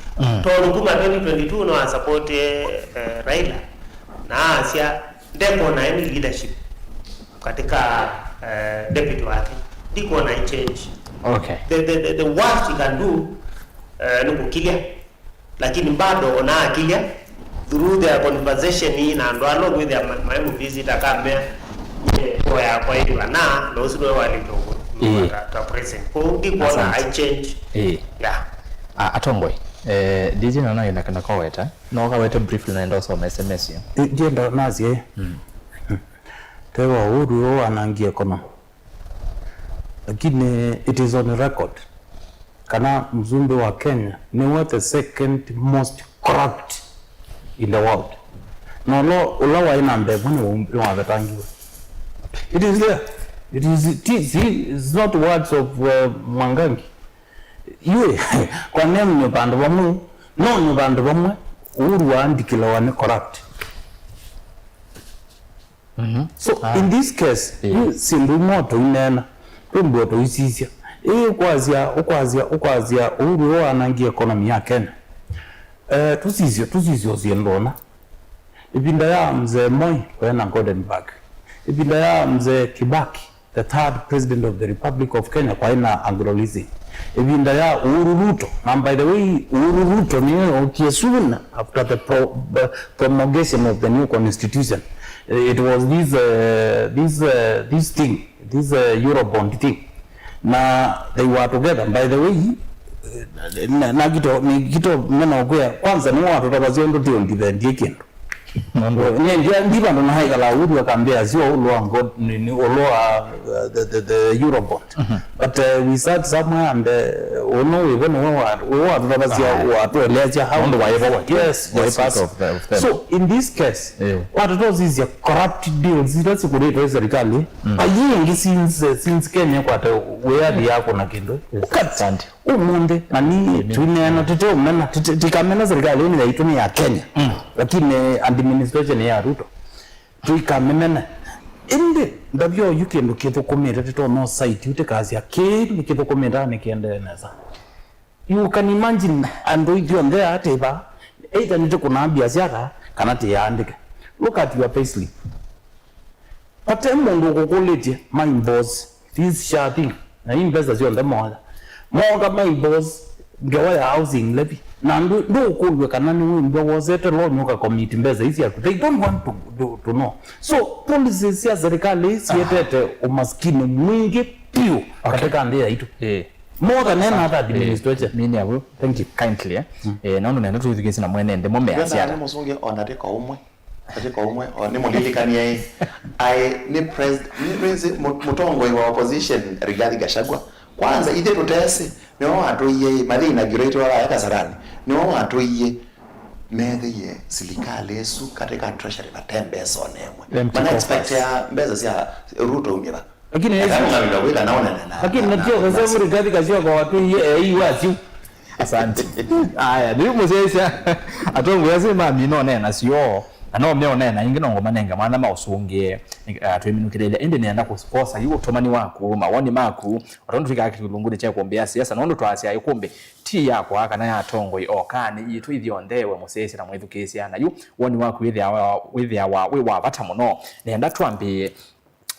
to nguma 2022 no support Raila na Asia ndeko na any leadership katika deputy wake ndiko na change. Okay. The worst you can do ni kukilia, lakini bado ona akilia through their conversation in and along with their my visit akamea kwa hiyo na those who were little to present ko ndiko na I change. Yeah. Atongwe DJ na ina kana kwa weta no ka weta briefly na ndo so SMS yo jenda nazi tewa Uhuru anangia kono, lakini it is on record kana mzumbe wa Kenya ni what the second most corrupt in the world. No lo ulawa ina mbevu ni wa vetangiwe. It is there. It's not words of Mwangangi. Yue kwa nemu nyubandu wamu no nyubandu wamu Uhuru wa andikila wa ni corrupt. So in this case sindu moto inena mboto isisia ukwazia Uhuru wa anangia economy ya Kenya. Tusizio ziendona ibinda ya mzee Moi kwena Goldenberg, ibinda ya mzee Kibaki the third president of the Republic of Kenya kwaina Anglo-Lizzy, ibinda ya Uhuru Ruto, and by the way Uhuru Ruto ni soon after the promulgation of the new constitution. It was this Eurobond thing. Now they were together. By the way, na kito mena kwa kwanza ni watu tabazio ndo ndivyo kindu. Ndiba ndo na haika la Uhuru akambia sio ulo ni the Eurobond. But we sat somewhere and we watu tabazio watu elezea how the whatever. Yes, part of them. So in this case, what those is a corrupt deals that's kureta serikali. Ayingi since Kenya kwa where the yako na kindu. Asante. Umunde nani tunena tete umena tikamena serikali ni yaitwa ya Kenya. Lakini administration ya Ruto tuikamena inde ndabyo yukendo kithukumira tete no site ute kazi ya kile kithukumira ni kiende neza. You can imagine ando idio there ateba either nite kuna biashara kana te yaandike. Look at your payslip. Pate mundu kukuletie my boss this shati na investors on the mall. Moga my boss gawa housing levy na ndo kulwe kana ni wimbo wazete lo nyoka committee mbeza hizi yako they don't want to know. So policies ya serikali sietete umaskini mwingi pio katika ndia hitu more than any other administration. Mini abo thank you kindly naona nenda tuthigisi na mwene ndemo measia na musunge onate kwa umwe ni mulilikania ni president mutongo wa opposition Rigathi Gachagua kwanza ide tutese ni watu yeye mali inaugurate wala ya Kasarani ni watu yeye medhe serikali yesu katika treasury batembe sonemwe mana expect ya mbeza sia Ruto ungeba lakini kama wila naona lakini natio kwa sababu Rigathi Gachagua watu yeye wasi. Asante. Aya ndio muzesha atongo yasema mino nena sio ano meo nena ingino ngoma nenga mwana mausungie tweminukirele ende nenda kukosa yuko tomani wako mawoni maku otondo fika akilungude cha kuombea siasa nondo twasi ayikombe ti yako aka na yatongo okani yitu ithiondewe musese na mwithu kesi ana yu woni wako with our batamuno nenda twambie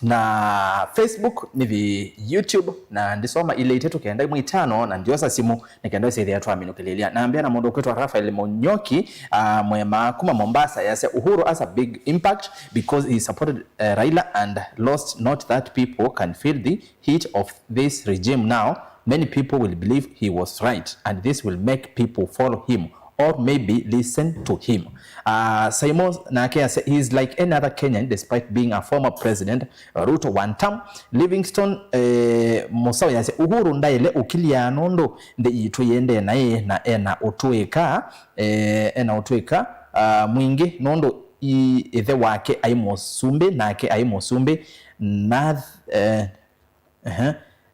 na Facebook ni YouTube na ndisoma ile itetu kenda mwitano na ndiosa simu nikaenda sisi ya twaminukilia naambia na mondo kwetu Rafael Monyoki mwema kuma Mombasa yase Uhuru has a big impact because he supported Raila and lost. Not that people can feel the heat of this regime now. Many people will believe he was right and this will make people follow him or maybe listen to him. Simon Nake said he is like any other Kenyan despite being a former president. Ruto one term. Livingstone Musawa yase Uhuru ndaile ukilia nondo nde ituyende nae na ena otueka mwingi nondo ithe wake aimosumbe nake aimosumbe na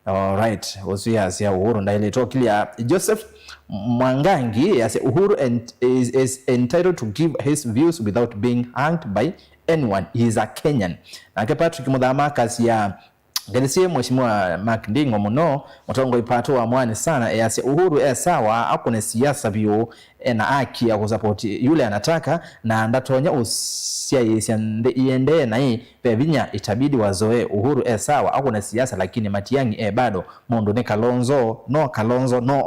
alright osu yasia Uhuru ndaile tokilia Joseph Mwangangi yase Uhuru is entitled to give his views without being hanged by anyone. He is a Kenyan. Nake Patrick Muthama kasia Galisie Mheshimiwa Mark Ndingo muno mutongo ipato wa mwani sana yase Uhuru sawa akone siasa bio na aki ya kusapoti yule anataka na ndatonya usia iende na hii pevinya itabidi wazoe Uhuru sawa akone siasa lakini Matiang'i bado mondo ne Kalonzo no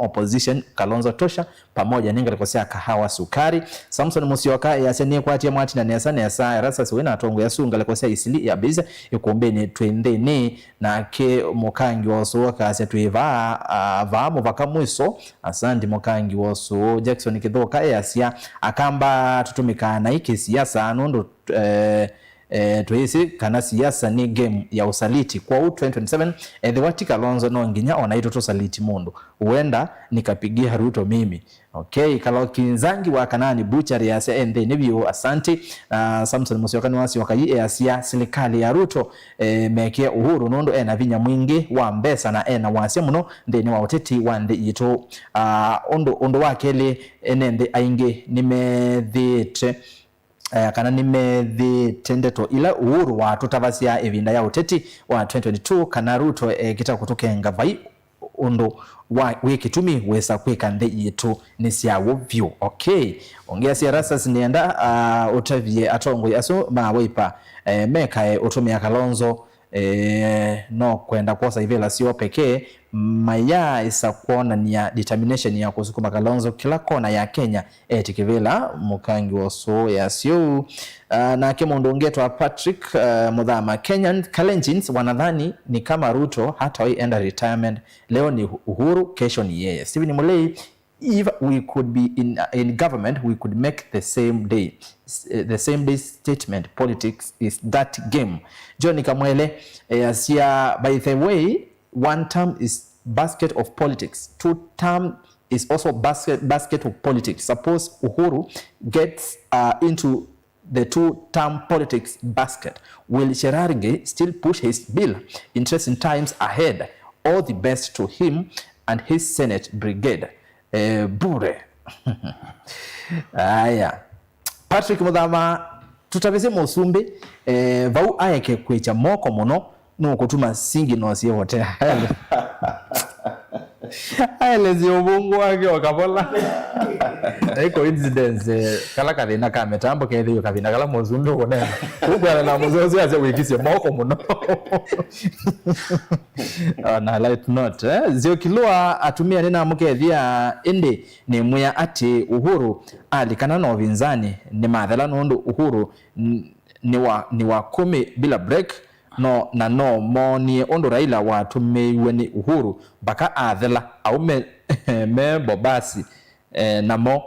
opposition Kalonzo tosha pamoja ninga likosea kahawa sukari. Samson Musyoka yase ni kwatia mwati na nesa rasa siwena atongo ya sunga likosea isili ya biza ikumbeni twende ni na ke Mukangi woso kase tuiva vamo vakamwiso. Asante Mukangi woso. Jackson Kithoka yasia akamba tutumika na iki siasa nondo tuhisi kana siasa ni game ya usaliti kwa 2027 the wati Kalonzo no nginya onaito to saliti mundu huenda nikapigia Ruto mimi. Okay, Kinzangi wa Kanani Butchery yase ende nibyo asante. Samson Musyoka wasi wakayi yasia serikali ya Ruto mekia Uhuru nondo na vinya mwingi wa mbesa na wase muno ndeni wa uteti wande yito ondo wakele enende ainge nimethite kana nimethitendeto ila Uhuru wa tutavasia evinda ya uteti wa 2022 kana Ruto kita kutokenga vai ondo wa wikitumi wesa kweka nde yitu nisiawo view. Okay, ongea siarasa sinienda utavie atongo yaso mawaipa meka utumia Kalonzo no kwenda kosa ivela sio pekee maya isa kuona ni ya determination ya kusukuma Kalonzo kila kona ya Kenya tikivela Mukangi woso ya sio na kemo ndongetwa Patrick Muthama. Kenyan Kalenjins wanadhani ni kama Ruto hata enda retirement leo ni Uhuru kesho ni yeye. Stephen Mulei, if we could be in government we could make the same day statement. Politics is that game. John Kamwele asia by the way one term is basket of politics, two term is also basket of politics. Suppose Uhuru gets into the two-term politics basket, will Cherargei still push his bill? Interesting times ahead. All the best to him and his Senate brigade. Bure. Aya. Patrick Muthama tutavise Musumbi vau ayeke kwecha moko muno no kutuma singi no sie wote. Aelezi ubungu wake wakabola. Coincidence kala kadina kametambo kethiyo kabina kala Musumbi konena. Ukwana na muzozo yaze wikise moko muno. Na light note zio kilua atumia nena mukethia indi ni muya ati Uhuru alikana no vinzani ni mathala nondo Uhuru ni wa kumi bila break no na no moni ondo Raila watumiwe ni Uhuru baka athela au me bobasi namo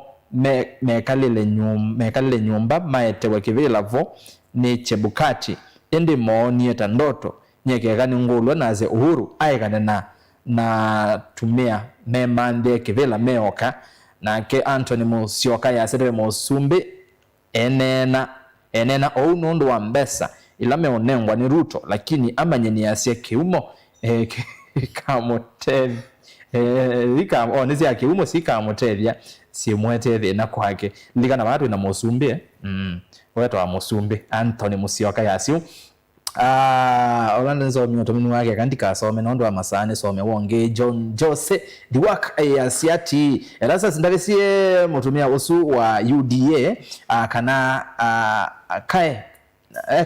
mekalile nyumba maetewe kivila vo ni Chebukati indi moni eta ndoto nyeke gani ngulwa naze Uhuru aikane na tumia mande kivila meoka na ke Anthony Musyoka ya sedwe Musumbi enena ou nondo wa mbesa ilame onengwa ni Ruto lakini amanyeni yasie kiumo kamotevi onezi ya kiumo si kamotevia si mweteve na kwake ndikana watu na Musumbi wetu wa Musumbi Anthony Musyoka yasiu Orlando nzo miotomini wake kandika some nondo wa masane some wonge John Jose the work asiati elasa sindavisie mutumia usu wa UDA kana kae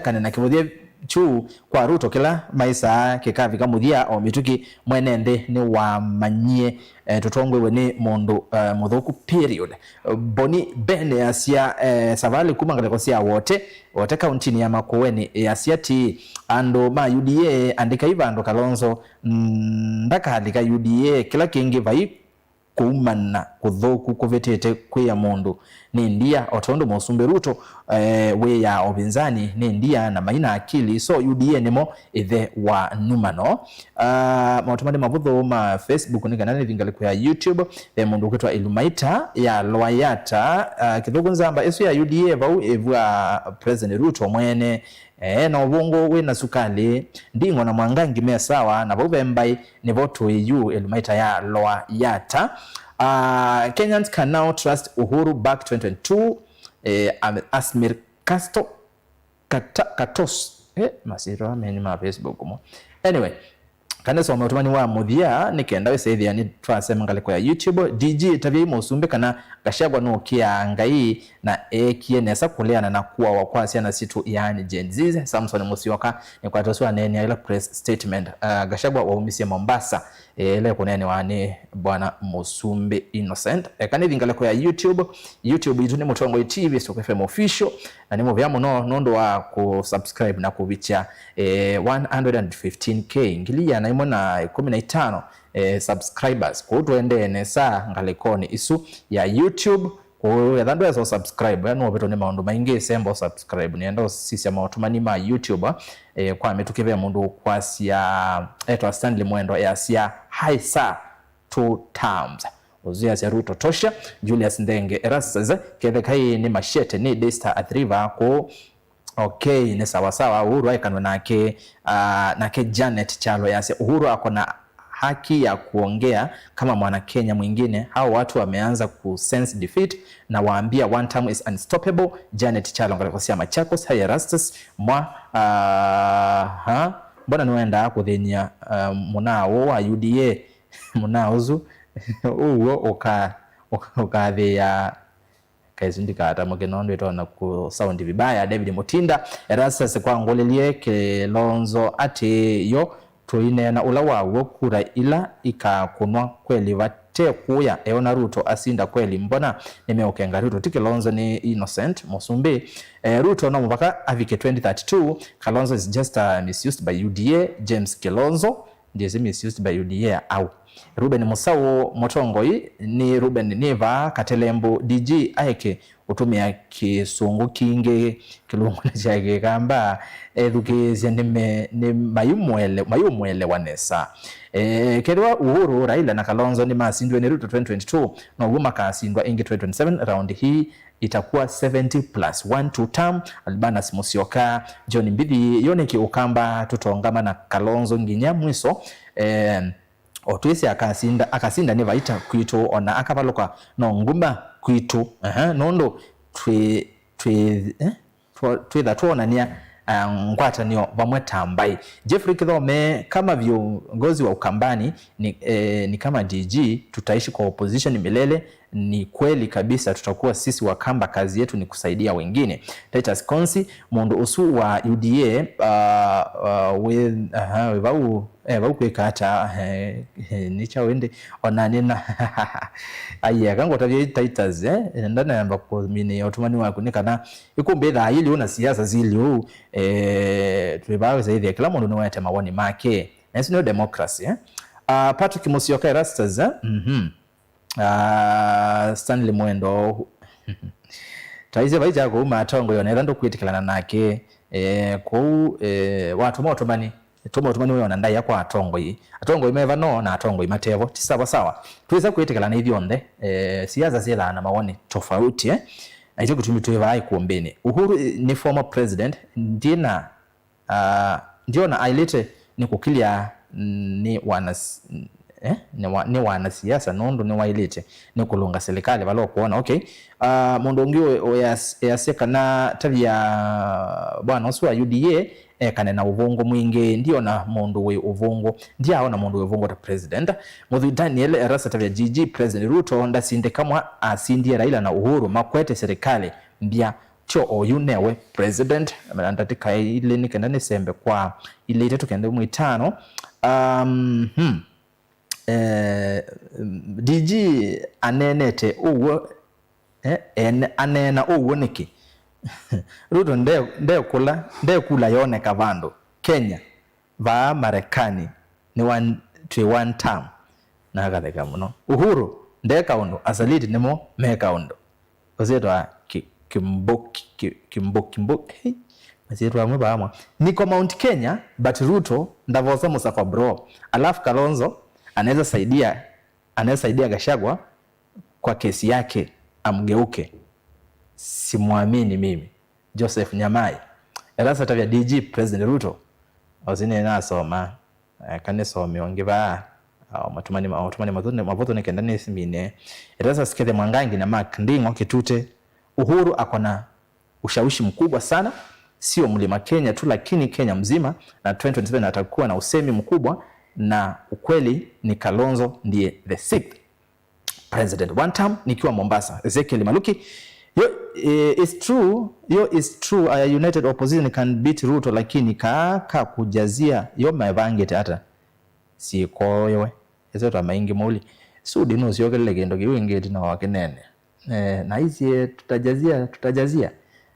kanena kimuthie chu kwa Ruto kila maisa kikavi kamuthia o mituki mwenende ni wa manyie tutongwe ni mondo muthuku period boni bene asia savali kumangale kosia wote kaunti ya Makueni asiati ando ma UDA andika ivando Kalonzo ndaka andika UDA kila kingi vai kuumana kuthuku kuvetete kwiya mundu ni ndia otondo Musumbi Ruto we ya obinzani ni ndia na maina akili so UDA nimo ithe wa numano mautumani mavutho ma Facebook ni kanani vingali kwa YouTube mundu kwitwa Ilumaita ya Loyata kithugu nzamba esu ya UDA vau evwa President Ruto mwene na ubungo we na sukali ndingo na mwangangi mea sawa na vuvembai ni voto yu Ilumaita ya Loyata. Kenyans can now trust Uhuru back 2022 Asmir Katos masiro meni ma Facebook mo anyway kana so mautumani wa muthia nikenda wesethia ni twasema ngaliko ya YouTube DG tavi Musumbi kana Gachagua no kia ngai na kienesa kuleana na kuwa wakwasi na situ yani Gen Z Samson Musyoka ni kwa toswa nene ile press statement Gachagua waumisi Mombasa ile kunene wani bwana Musumbi Innocent kana vingaleko ya YouTube itu ni Mutongo TV Stock FM official na ni movia muno nondo wa kusubscribe na kuvicha 115k ngilia na imona 15 subscribers kwa tuende nesa ngalikoni isu ya YouTube kwa thando ya subscribe ya no ne maundu maingi sembo subscribe ni ndo sisi ya mautumani ma YouTube kwa metukivea mundu kwa siya eto Stanley Mwendo ya siya haisa 2 times Uzia sia Ruto tosha Julius Ndenge Erastus kede kai ni mashete ni Desta Athriva ko okay ni sawa sawa Uhuru aikanwa nake Janet Chalo yase Uhuru akona haki ya kuongea kama mwana Kenya mwingine. Hao watu wameanza ku sense defeat na waambia one term is unstoppable. Janet Chalo ngalekosia Machakos haya Rastus mwa mbona nuenda kuthenya munao wa UDA munaozu uwo okathi ya kaizindika hata mugenondo itona ku sound vibaya. David Mutinda Erastus kwa ngolelie Kilonzo ati yo tuinena ula wawo kura ila ikakunwa kweli vate kuya eona Ruto asinda kweli mbona nimeokenga Ruto Kilonzo ni Innocent Musumbi Ruto no mpaka avike 2032 Kalonzo is just misused by UDA. James Kilonzo ndiye misused by UDA au Ruben Musau Motongoi ni Ruben Niva Katelembo DG aike utumia kisungu kinge kilungu chake kamba edukezia ni mayumwele wanesa kedwa Uhuru Raila na Kalonzo ni masindwe ni Ruto 2022 na Uguma kasindwa ingi 2027 round hii itakuwa 70+1 term. Albanas Musyoka John Mbidi yoneki ukamba tutongama na Kalonzo nginya mwiso otwese akasinda ni vaita kwitu ona akavaloka no ngumba kwitu nondo twe tuona nia ngwata niyo vamwe tambai. Jeffrey Kithome kama viongozi wa Ukambani ni kama DG tutaishi kwa opposition milele. Ni kweli kabisa tutakuwa sisi Wakamba kazi yetu ni kusaidia wengine. Titus Konsi mundu usu wa UDA with vau kwekata nicha wende onanina aya kango tavye Titus ndana yamba ko mine otumani wako nikana ikumbe tha ili una siasa zili tubawe zaidi kila mundu no yatema woni make nasi no democracy Patrick Musyoka Erastus Stanley Mwendo taize baija ko matongo yonera ndo kwitikana nake ko watu motomani wona ndai yakwa atongo imeva no na atongo imatevo tisaba sawa tuweza kwitikana hivyo onde siasa zila na maoni tofauti aje kutumitwe vai kuombeni. Uhuru ni former president ndiona ailete ni kukilia ni wanas ni wanasiasa nondo ni wailete ni kulunga serikali valo kuona okay mundu ngio yaseka na tabia bwana usu wa UDA kana na uvungu mwingi ndio na mundu we uvungu ndia aona mundu we uvungu ta president Muthu Daniel Erasa tabia GG President Ruto ndasinde kama asindie Raila na Uhuru makwete serikali mbia cho oyunewe president ndatika ile nikenda nesembe kwa ile itetu kende mwitano DG anenete uwo anena uwo niki Ruto nde kula yone kavando Kenya va Marekani ni one term na kadeka muno Uhuru ndeka undo asaliti nemo meka undo ozetwa kimboki mazetwa mwe baamwa niko Mount Kenya but Ruto ndavosa musa kwa bro alafu Kalonzo anaweza saidia Gachagua kwa kesi yake amgeuke simwamini mimi Joseph Nyamai elasa tavya DG President Ruto ozine nasoma kanisome ongiba matumani mavuto nekenda nesimine elasa sikethe Mwangangi na Mark Ndingo Kitute Uhuru akona ushawishi mkubwa sana sio mlima Kenya tu lakini Kenya mzima na 2027 atakuwa na usemi mkubwa na ukweli ni Kalonzo ndiye the 6th president one term nikiwa Mombasa Ezekiel Maluki it's true united opposition can beat Ruto lakini kaka kujazia yo mavangete hata si koyewe ezo maingi muli sudi no sio kile gendo kiwingeti na wakenene na hizi tutajazia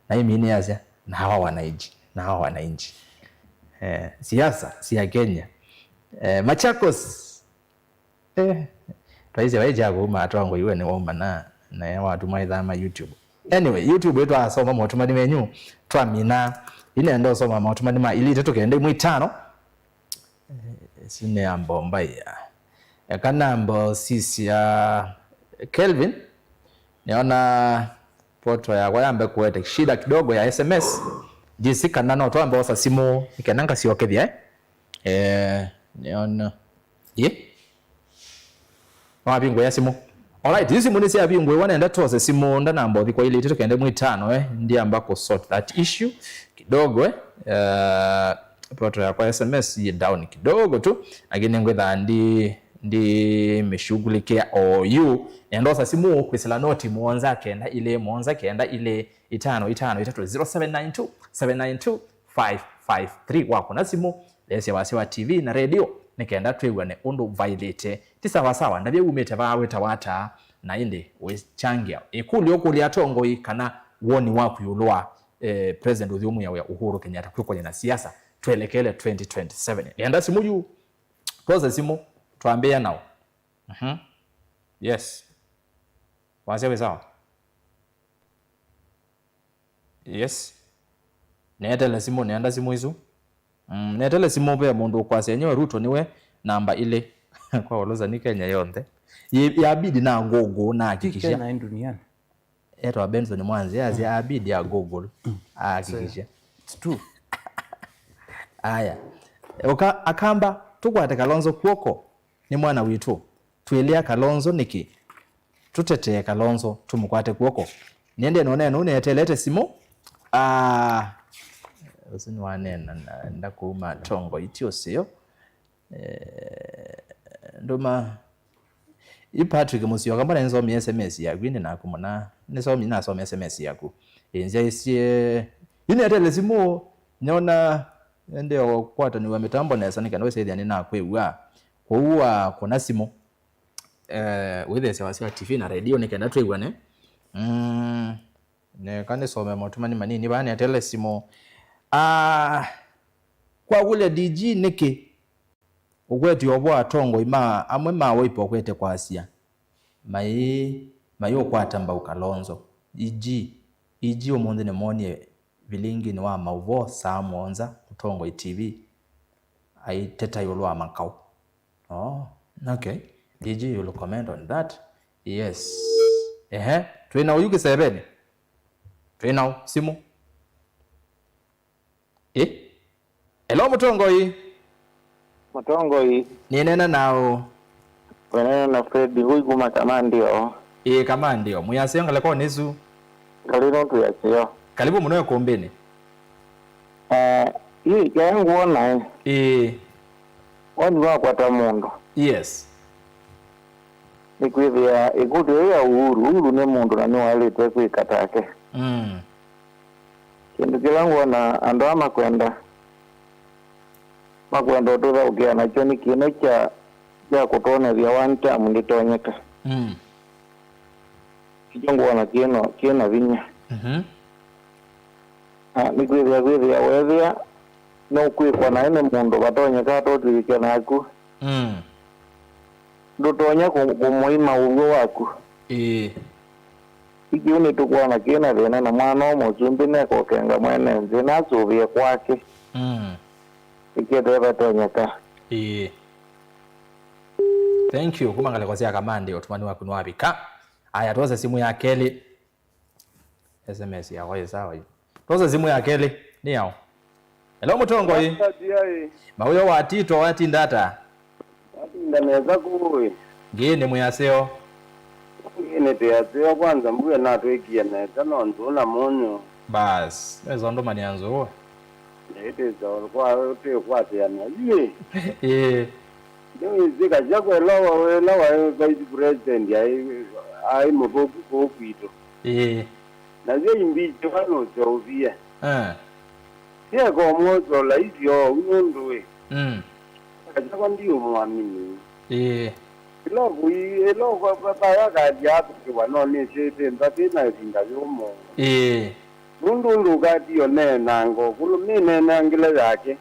na hii mini yaza na hawa wananchi siasa si ya Kenya Machakos twaise wajago matwango iwe ni woma na watu maidha YouTube anyway YouTube yetu asoma motumani menyu twamina ine ndo soma motumani ma ili tetokende mu 5 sine ambomba ya kanambo sisi ya Kelvin niona poto ya kwayambe kuwete shida kidogo ya SMS jinsi kanano twambe osa simu ikenanga siokethia niona wabingwe ya simu alright hizi munisi ya bingwe wanaenda tose simu ndana mbothi kwa ile tetokende mu 5 ndiye ambako sort that issue kidogo poto ya kwa SMS yi down kidogo tu lakini ngwetha ndi meshughulikia OU endosa simu kwisila noti muonza kenda ile 5 792 553 wako na simu lesi wasiwa TV na radio nikenda twegwa ne undu violate tisawasawa ndabye umete bawe tawata na inde wechangia ikuli okuli atongo ikana woni waku yulwa president udhumu ya Uhuru Kenyatta kwenye na siasa tuelekele 2027 enda simu yu toza simu tuambia nao yes wasewe sawa yes netele simu neanda simu hizo netele simu be mundu kwa senyewe Ruto niwe namba ile kwa oloza ni Kenya yonde yabidi na gogo na hakikisha Kenya duniani eto Benson Mwanzi yabidi ya Google hakikisha it's true aya akamba tukwate Kalonzo kuoko ni mwana witu tuelia Kalonzo niki tuteteye Kalonzo tumukwate kuoko niende noneno unetelete simu usini wanena ndakuma tongo itio sio ndoma Patrick Musyoka mbona nzomi SMS yaku ine nakumona nisomi nasomi SMS yaku enza isie inetele simu nyona ndio kwata ni wa mitambo na sanika no saidi na kwewa kwa kuna simu wethe sewa TV na radio nikenda twegwa ne ne kane some motumani manini bani atele simu kwa ule DG niki ugweti obwa atongo ima amwe mawe ipo kwete kwa Asia mayo kwatamba ukalonzo iji omonde ne monie vilingi ni wa mauvo saa mwonza utongo TV aiteta yolwa makao okay DG you will comment on that yes twina uyuki sebeni twina simu hello mutongo hii ninena nao wenena na Fred hui kuma kama ndio kama ndio muyasiyonga leko nizu kalino tuyasio karibu munoyo kombeni hii yangu ona wani wakwata mundu yes nikwithia ikuti ya Uhuru ni mundu na niwalite kwikatake kindu kilangu ona andu amakwenda ututha ukia nacho ni kino cha kutonethia one term nditonyeka kijongo ona kino vinya nikwithia wethia no kwikwa na ene mundu batonyeka atotwike naku ndutonya kumuima ugo waku ikiuni tukuona kina thina na mwana omuzumbi nekokenga mwene nthi nasuvie kwake ikitheva tonyeka Thank you kumangale kwa sia kamande otumani waku nwabika aya tuoze simu ya Kelly SMS ya kwa sawa tuoze simu ya Kelly ni yao hello Mutongoi mauyo watito wati ndata ndaneza kuwe ngine muyaseo ngine tuyaseo kwanza mbuye natwekia neza nonzula munyu bas ezo ndo mani yanzo ndeteza kwa tekwateyana ye Zika jako lawa vice president ai muboku kokwito. Na zio imbicho kano zovia. Sia kwa mwozo la hivyo unondwe. Kajako ndiyo mwamini. Iloko papaya kaji hapo kwa noni shete mbate na zinga yomo. Nundu kati yone nango kulu mine nangile yake.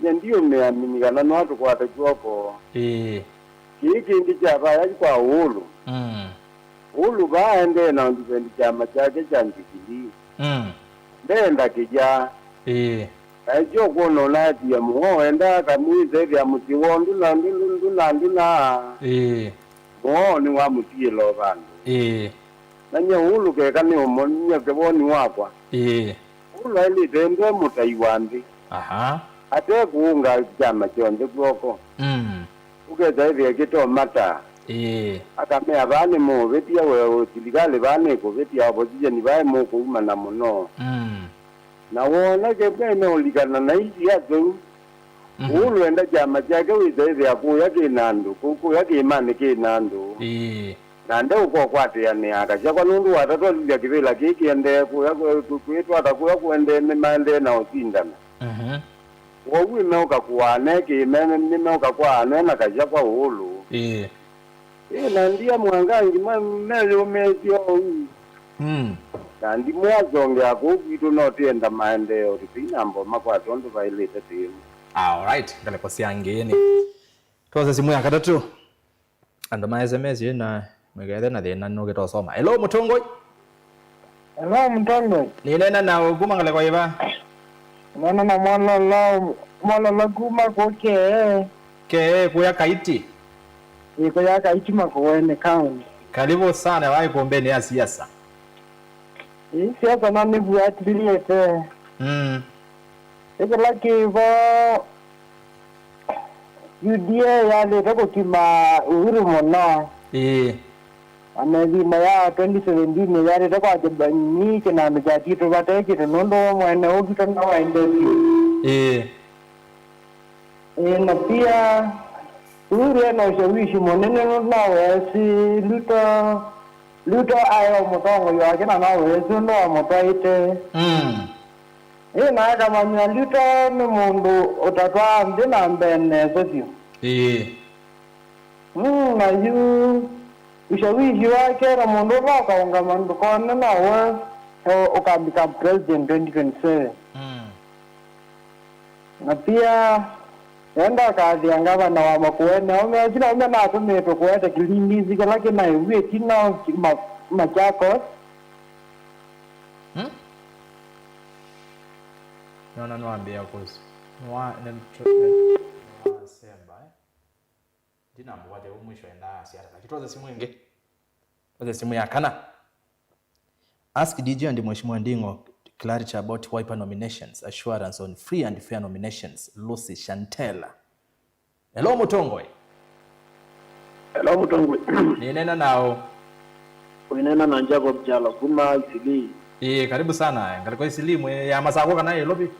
Ndiyo meaminikana na watu kwa tajuoko. Kiki ndi chapa yaji kwa ulu. Ulu baende na ndipendi chama chake cha njikili. Ndenda kija. Ajo kono nati ya muho enda kamuize vya mutiwo nduna. Muho ni wa mutielo bandu. Nanye ulu kekani umonya keboni wakwa. Ulu hili tende mutaiwandi. Ate kuunga chama chonde kwoko. Ukeza hivi kito mata. Akamea bane mo vetia we tiligale bane ko vetia opposition ni bae mo kuma na muno. Na wona ke bene oligana na hizi yazo. Ulu enda chama chake wiza hivi akuya kinandu kuku yake imane kinandu. Nande uko kwate yani akaja kwa nundu watato lya kivela kiki ende kuya kwetu atakuya kuende mande na osindana. Wowi meuka kuwane ki meuka kuwane na kaja kwa ulu. Na ndia mwangangi mele umezio. Kandi mwazonge akukitu notienda maendeo tipinambo makwa tondo vailete timu. Alright, ngale kwa siangeni. Tuwaze simu ya katatu. Ando ma SMS na mwegede na thina no gito soma. Hello Mutongoi. Hello Mutongoi. Ni nena na kuma ngale kwa iba. Nana na mwana la kuma koke. Ke kuya kaiti. Iko ya kaiti makoene kauni. Karibu sana wai kombeni ya siasa. Siasa nani buatiliete. Iko laki vo UDA yale toko kima Uhuru Mona. Amezima ya 2017 yale toko ajabani kina mjatito bateki nondo mwana ukito na waende. Na pia Uhuru na ushawishi monene nawe si Luto ayo Mutongo yake na nawe si ndo motaite. Na kama ni Luto ni mundu utatwa ndina mbene sosio. Na yu ushawishi wake na mundu wakaunga mandu kone nawe ukabika president 2027. Na pia enda kazi ngava na wamakuene umejina na tumeto kueta kilimizi kalaki na iwe tina machako. Naona niwaambia kuhusu Semba jina mbwate mwisho enda siasa lakini simu inge tuanze simu ya kana. Ask DJ and Mheshimiwa Ndingo clarity about Wiper nominations, assurance on free and fair nominations. Lucy Chantella. Hello Mutongoi. Hello Mutongoi. Ni nena nao. Uinena na Jacob Jalo kuma Isili. Karibu sana. Ngaliko Isili mwe ya masako kana ye lobi.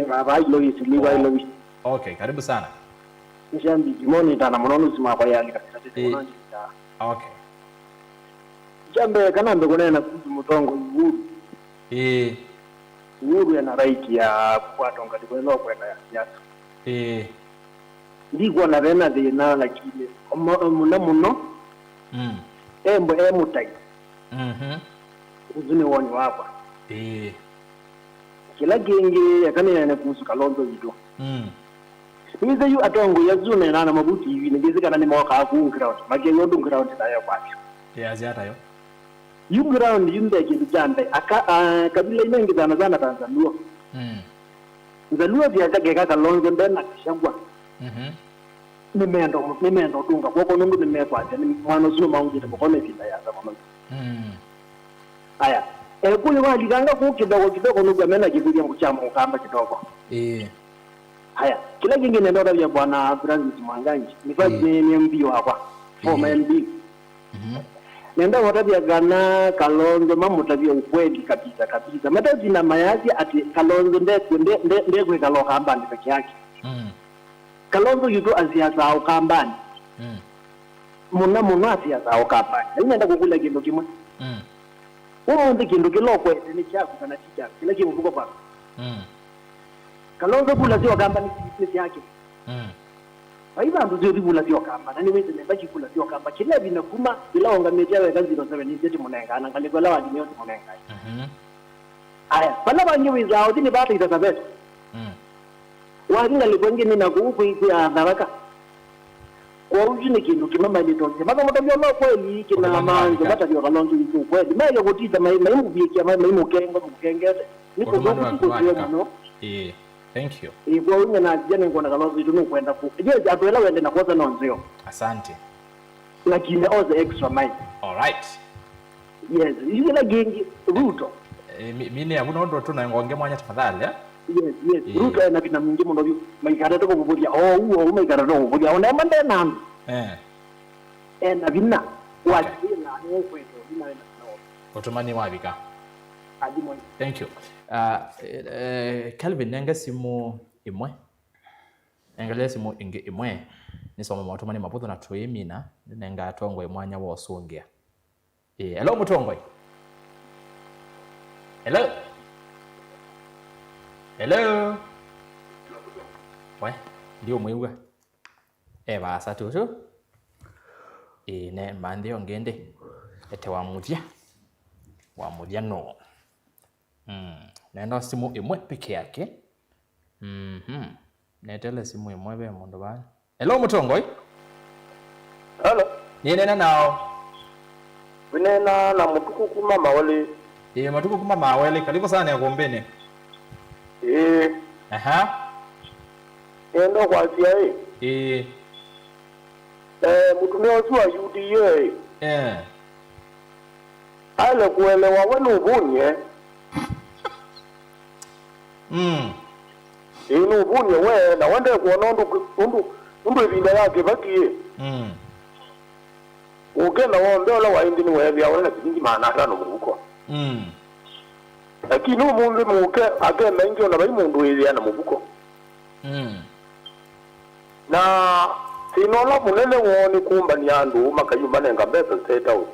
Baba ilo Isili wa ilo. Okay, karibu sana. Nishambi jimoni tana mnono sima kwa yali kabisa. Okay. Jambe kana mbegona na Mutongoi Uhuru. Uhuru yana raiki ya kwatonga dikono kwenda ya siasa. Ndiko na vena de na lakini muno embo emutai uzuni woni wapa kila genge yakane na kuhusu Kalonzo Zito Nize yu atongo ya zune na mabuti hivi ningezekana ni mwaka ku ground magengo ndu ground nayo kwacho ya ziata yo yu ground yunde kintu jande aka kabila inengi sana Tanzania Nzalua vya kaka Kalonzo ndana kishangwa nimendo tunga kwako nungu nimekwaje ni mwana zuma maungi tabokone vita ya zama aya kule wali ganga ku kidogo nungu amena kibuja nguchamu kamba kidogo haya kila kingine ndio vya bwana Francis Mwanganji ni mbio hapa former MB nenda watabia gana Kalonzo mamutabia ukweli kabisa matazi na mayazi ati Kalonzo ndekwe kwe kaloka ambani peke yake Kalonzo yuto asiasa au kambani muna asiasa au kambani nenda kukula kindu kimwe umuntu kindu kilokwe ni chako kana chicha kila kimu buko pa Kalonzo kula sio kambani peke yake Aiba ndo zuri bula sio kamba nani wewe nembaki kula sio kamba kila binakuma bila ongametia weka 07 ni seti munenga anangalia la wadi yote munenga aya pala bangi wizao dini bata itatabet wadi ngalibonge nina kuupu ya daraka kwa ujini kindu kimama litonze mama mtabio lo kweli kina manzo bata sio Kalonzo yuko kweli maya kutita maimu bikia maimu kengo mkengete niko ndio Thank you. Ipo unye na jana ngona Kalonzo itunu kwenda ku. Je, atoela wende na kosa nonzio. Asante. Lakini all the extra mile. All right. Yes, yule la gengi Ruto. Mimi hakuna ndo tu na ngonge mwanya tafadhali Yes. Ruto na bina mwingi mno byo. Maikara to kubudia. Huo umeikara to kubudia. Ona mande nambi. Na bina. Waje na ni kwetu bina na. Otomani wabika. Adimo. Thank you. Calvin nenga simu imwe engelea simu inge imwe nisoma matumani mapotho na twimina nenga tongwe mwanya wa osongea hello mutongwe hello we ndio mwiwa basa tutu ne mande ongende ete wamudia no nenda simu imwe peke yake netele simu imwe be mundu bana hello mutongoi hello nena nao winena na mutuku kuma mawele matuku kuma mawele karibu sana ya gombene endo kwa sia mutumia wa UDA ale kuelewa wenu ubunye inu ubunye we na wende kuona undu ibinda yake bakie ugenda wondola waindi ni webya wala bingi maana atano mubuko lakini umundu muke agenda injo na bayi mundu ile na mubuko na sinola munene woni kumba ni andu makayumba nenga besa state house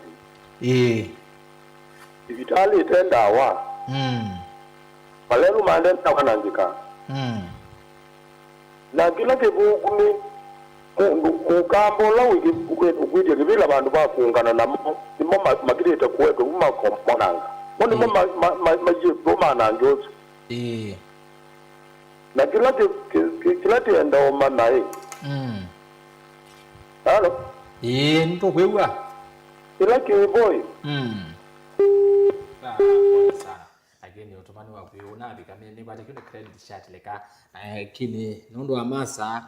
vitali tenda wa Malelu mande na kananjika na kila kibugumi kukambola ukwije kibila bandu bakungana na mo makirete kwetu kumakomponanga woni majibu mananjozo na kila tenda omanae halo ndo kwewa kila kiboy sana again otomani wa kuona bikamene ni bali kile credit chat leka kini nondo amasa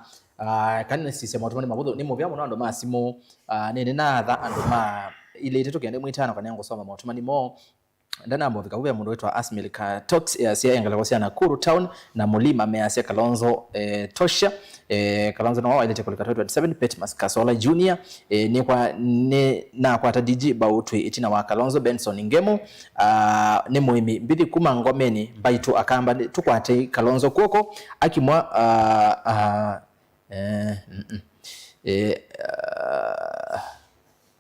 kanne sisema otomani mabudo ni movya muno ndo masimo nene natha andoma ile iteto kende mwitana kwa nyango soma otomani mo ndana ambo vikabya mundu wetu Asmil Katox ya engala kwa Nakuru town na Mulima measia Kalonzo Tosha Kalonzo no ile tekoleka 27 Petmas Kasola Junior ni kwa na kwa DJ Bautwe itina wa Kalonzo Benson Ngemo ne muhimi mbidi kuma ngomeni baitu akamba tukwate Kalonzo koko akimwa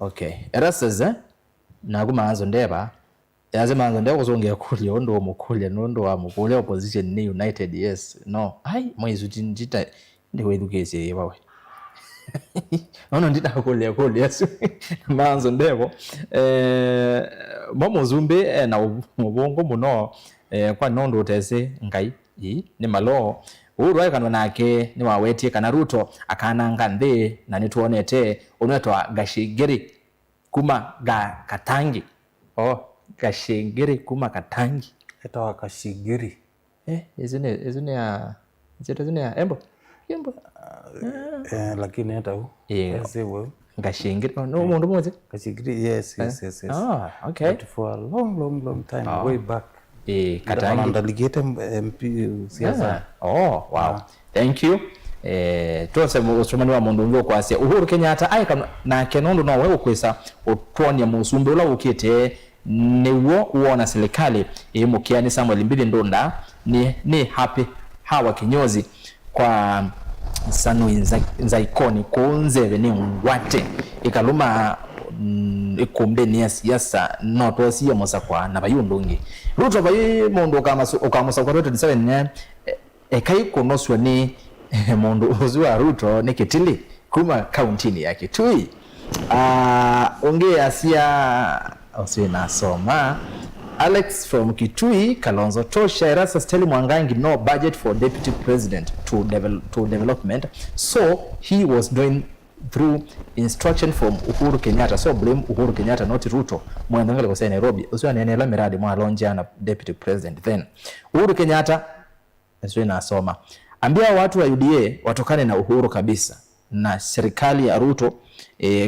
okay erasaza naguma anzo ndeba yazima anzo ndeko kuzongea kulya ndo mukulya ndo wa mukulya opposition ni United yes no ai mwezi utinjita ndiwe education yebawe nono ndita kulya so manzo ndeko momo zumbe na mubongo muno kwa nondo tese ngai ni malo Uhuru aikanwa nake ni wawetie kana Ruto akananga nthi na nituonete unwetwa Gashigiri kuma Katangi. Gashigiri kuma Katangi etawa Kashigiri izine ya Embo lakini eta esewe Gashigiri no mundu mmoja Kashigiri yes okay but for a long time way back Katangi delegate MP siasa wow thank you tuose usumani wa mundu ngo kwasia Uhuru Kenyatta aika na kenondo no wewe kwesa utwonia musumbe ula ukite niwo uona serikali imukiani Samuel Mbidi Ndunda ni happy hawa kinyozi kwa sanu nzaikoni kunzeve ni ngwate ikaluma ikumbe ni siasa no twasia musakwa na bayundungi Ruto bayi mundu ukamusa kwa 27 kai kunoswa ni mundu uzwa Ruto ni Kitili kuma countini ya Kitui ongea asia osina soma Alex from Kitui Kalonzo tosha Erastus tell Mwangangi no budget for deputy president to development so he was doing through instruction from Uhuru Kenyatta so blame Uhuru Kenyatta not Ruto mwendangale kwa Nairobi usio nene miradi mwa lonja na deputy president then Uhuru Kenyatta osina soma ambia watu wa UDA watokane na Uhuru kabisa na serikali ya Ruto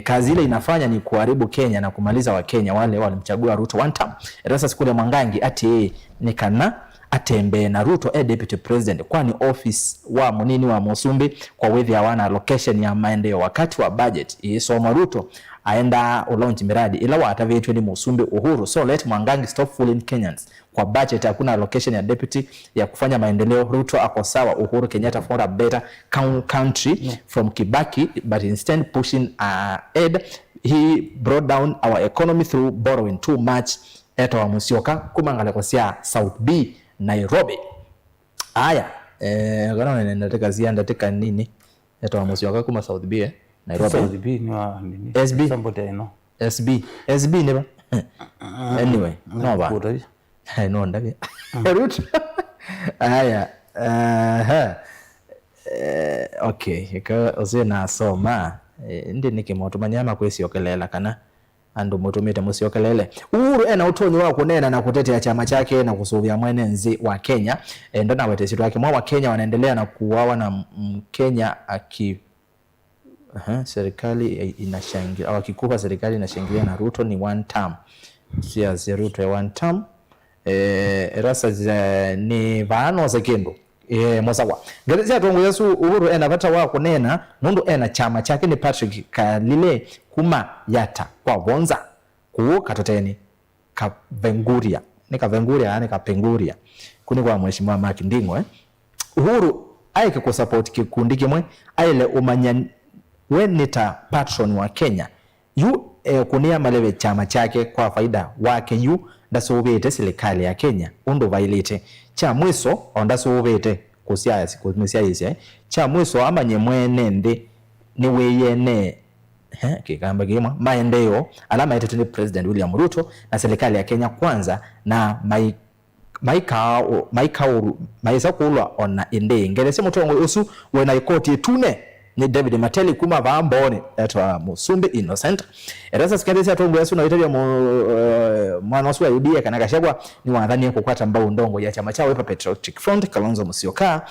kazi ile inafanya ni kuharibu Kenya na kumaliza wa Kenya wale walimchagua Ruto one time. Erastus kule Mwangangi ati nikana atembe na Ruto deputy president kwani office wa munini wa Musumbi kwa wethi hawana location ya maendeleo wakati wa budget isoma Ruto aenda launch miradi ila watavetwe ni Musumbi Uhuru so let Mwangangi stop fooling Kenyans kwa budget hakuna location ya deputy ya kufanya maendeleo Ruto ako sawa Uhuru Kenyatta for a better country from Kibaki but instead pushing ahead he brought down our economy through borrowing too much eto wa Musyoka kumangala kwa sia South B Nairobi haya gana nataka zianda nini eto wa Musyoka kuma South B Nairobi South B ni wa nini SB somebody I know SB ne ba anyway no ba no ndabi Ruto haya okay ika ozena soma ndi nikimoto manyama kwesiokelela kana andu mutumite musiokelele Uhuru ena utonyi wa kunena na kutetea chama chake na kusuvia mwenenzi wa Kenya ndo na wetesi wake mwa Kenya wanaendelea na kuuawa na Kenya serikali inashangilia au akikupa serikali inashangilia na Ruto ni one term sia Ruto ya one term Erastus ni vano sekendo mosawa ngazia tongo Yesu Uhuru ena vata wa kunena nundu ena chama chake ni Patrick Kalile kuma yata kwa bonza ku katoteni Kavenguria ni Kavenguria yani Kapenguria kuni kwa mheshimiwa Mark Ndingo Uhuru aike ku support kikundi kimwe aile umanya wenita patron wa Kenya yu kunia malewe chama chake kwa faida wake yu ndasobete serikali ya Kenya undo violate cha mwiso ondasobete kusiasa kumisiaisi cha mwiso amanye mwene ndi ni weyene kikamba gima maendeleo alama yetu ni President William Ruto na serikali ya Kenya kwanza na maisa kulwa ona inde ngerese mutongo usu wena ikoti tune ni David Mateli kuma vambone etwa Musumbi Innocent erasa sikendesi atongo Yesu na italia mwana wasu wa UDA kana Gachagua ni wadhani kukwata mbao ndongo ya chama chao Wiper Patriotic Front Kalonzo Musyoka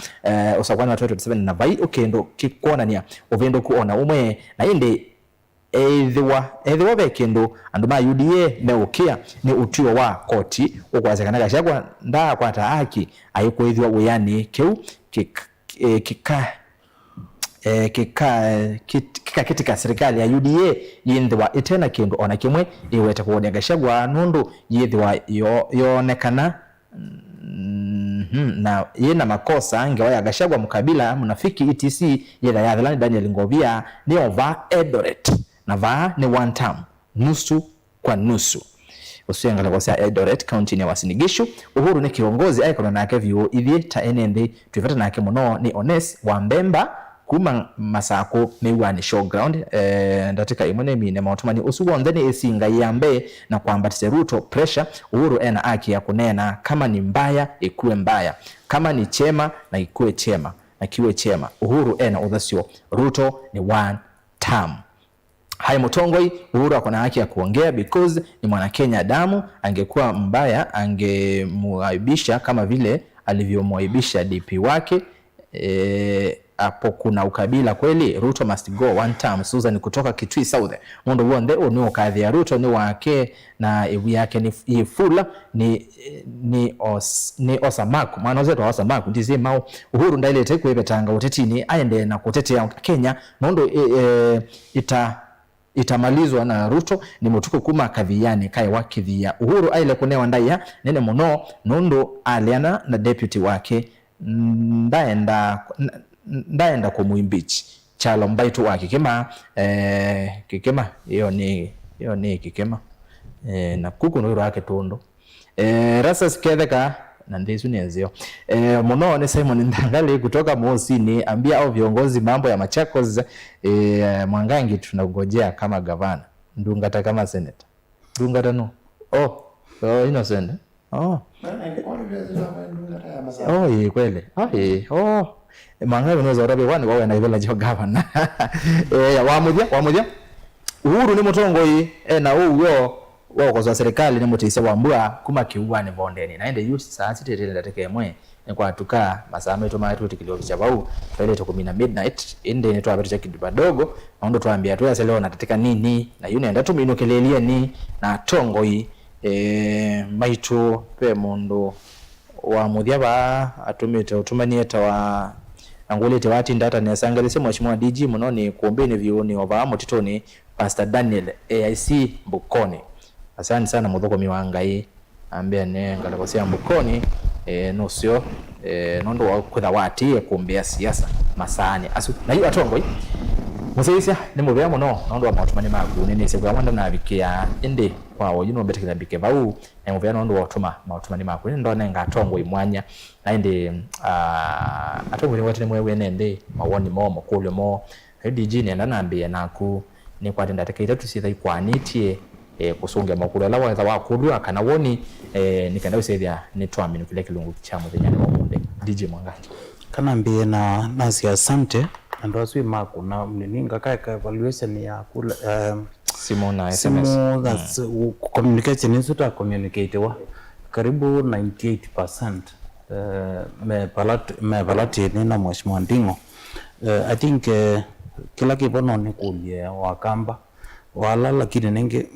usakwana wa 2027 na vai okendo kikuona nia ovendo kuona umwe na inde ethiwa vekendo anduma UDA meukia ni utio wa koti ukwazekana Gachagua nda kwata haki ayikuithiwa uyani kiu katika serikali ya UDA yindwa itena kindu ona kimwe iwete kuonia Gachagua nundu yithwa yonekana na yena makosa ngewa ya Gachagua mukabila munafiki etc yetha ya Thelani Daniel Ngobia ni ova Eldoret na va ni one term nusu kwa nusu usiangala kwa sia Eldoret county ni Uasin Gishu Uhuru ni kiongozi aikona nake vyo ithie ta enende twifata nake muno ni Ones wa Mbemba kuma Masako mewani showground ndatika imone mine mautumani usuwa ndeni esinga yambe na kuambatise Ruto pressure Uhuru ena aki ya kunena kama ni mbaya ikuwe mbaya kama ni chema na ikuwe chema na kiwe chema. Uhuru ena udhasio, Ruto ni one term. Hai Mutongoi, Uhuru akona haki ya kuongea because ni mwana Kenya damu. Angekuwa mbaya angemuaibisha kama vile alivyomwaibisha DP wake. Hapo kuna ukabila kweli. Ruto must go one term. Susan kutoka Kitui South. Mondo wonde onu kadhi ya Ruto ni wake na iwi yake ni fula ni osamaku. Maana zetu osamaku ndizi mau Uhuru ndaile tekwe betanga utetini aende na kutetea Kenya. Mondo itamalizwa na Ruto ni mutuko kuma kaviani kai wakithia. Uhuru aile kunewa ndaya nene muno nondo aliana na deputy wake ndaenda kumuimbichi chalo mbaitu wake kikema hiyo ni kikema na kuku no wake tondo rasa siketheka na ndizo nienzio muno ni Simon Ndangali kutoka Mosini ambia au viongozi mambo ya Machakos Mwangangi tunangojea kama gavana Ndungata kama senator Ndungata no innocent kweli Mwangangi unaweza rabi wani wawe na ibola jo gavana wamudia Uhuru ni Mutongoi na huyo wao kwa serikali ni mutise wambua kuma kiuani bondeni naende yusi saa sita ndateke mwe kwa tuka masame to maitu tikilio kichabau ile to 10 midnight inde ni to abetu cheki badogo naondo tuambia tu yase leo natateka nini na yune enda tu minokelelia ni na Tongoi maitu pe mundo wa mudhiaba atumite utumanieta wa angulete wati ndata ne sangalise mheshimiwa DG munoni kuombeni vioni ova motitoni Pastor Daniel AIC Mbukoni. Asante sana muthoko miwangai ambia ne ngalakosia Mbukoni nusio nondo wa kutha wati kuombea siasa masani asu na hiyo Tongoi museisia ni mubea muno nondo wa matumani magu nene se kwa wanda na bikia inde kwao yuno betekela bike bau na mubea nondo wa tuma matumani magu ndo nenga Tongoi mwanya na inde Atongoi wati mwewe nende mawoni mo makule mo DG ne ndanambia naku ni kwa tenda tekela tusitha ikwanitie kusunga makulu la wa wakulu akana woni nikaenda usethia ni twamini kile kilungu cha muthenyani wa munde DJ Mwangangi kana mbie na nasi asante ndo aswi maku na mninga kai evaluation ya kula Simona SMS communication insuta communicate wa karibu 98% me palati ni na mheshimiwa Ndingo I think kila kibono ni kulie wakamba wala lakini nenge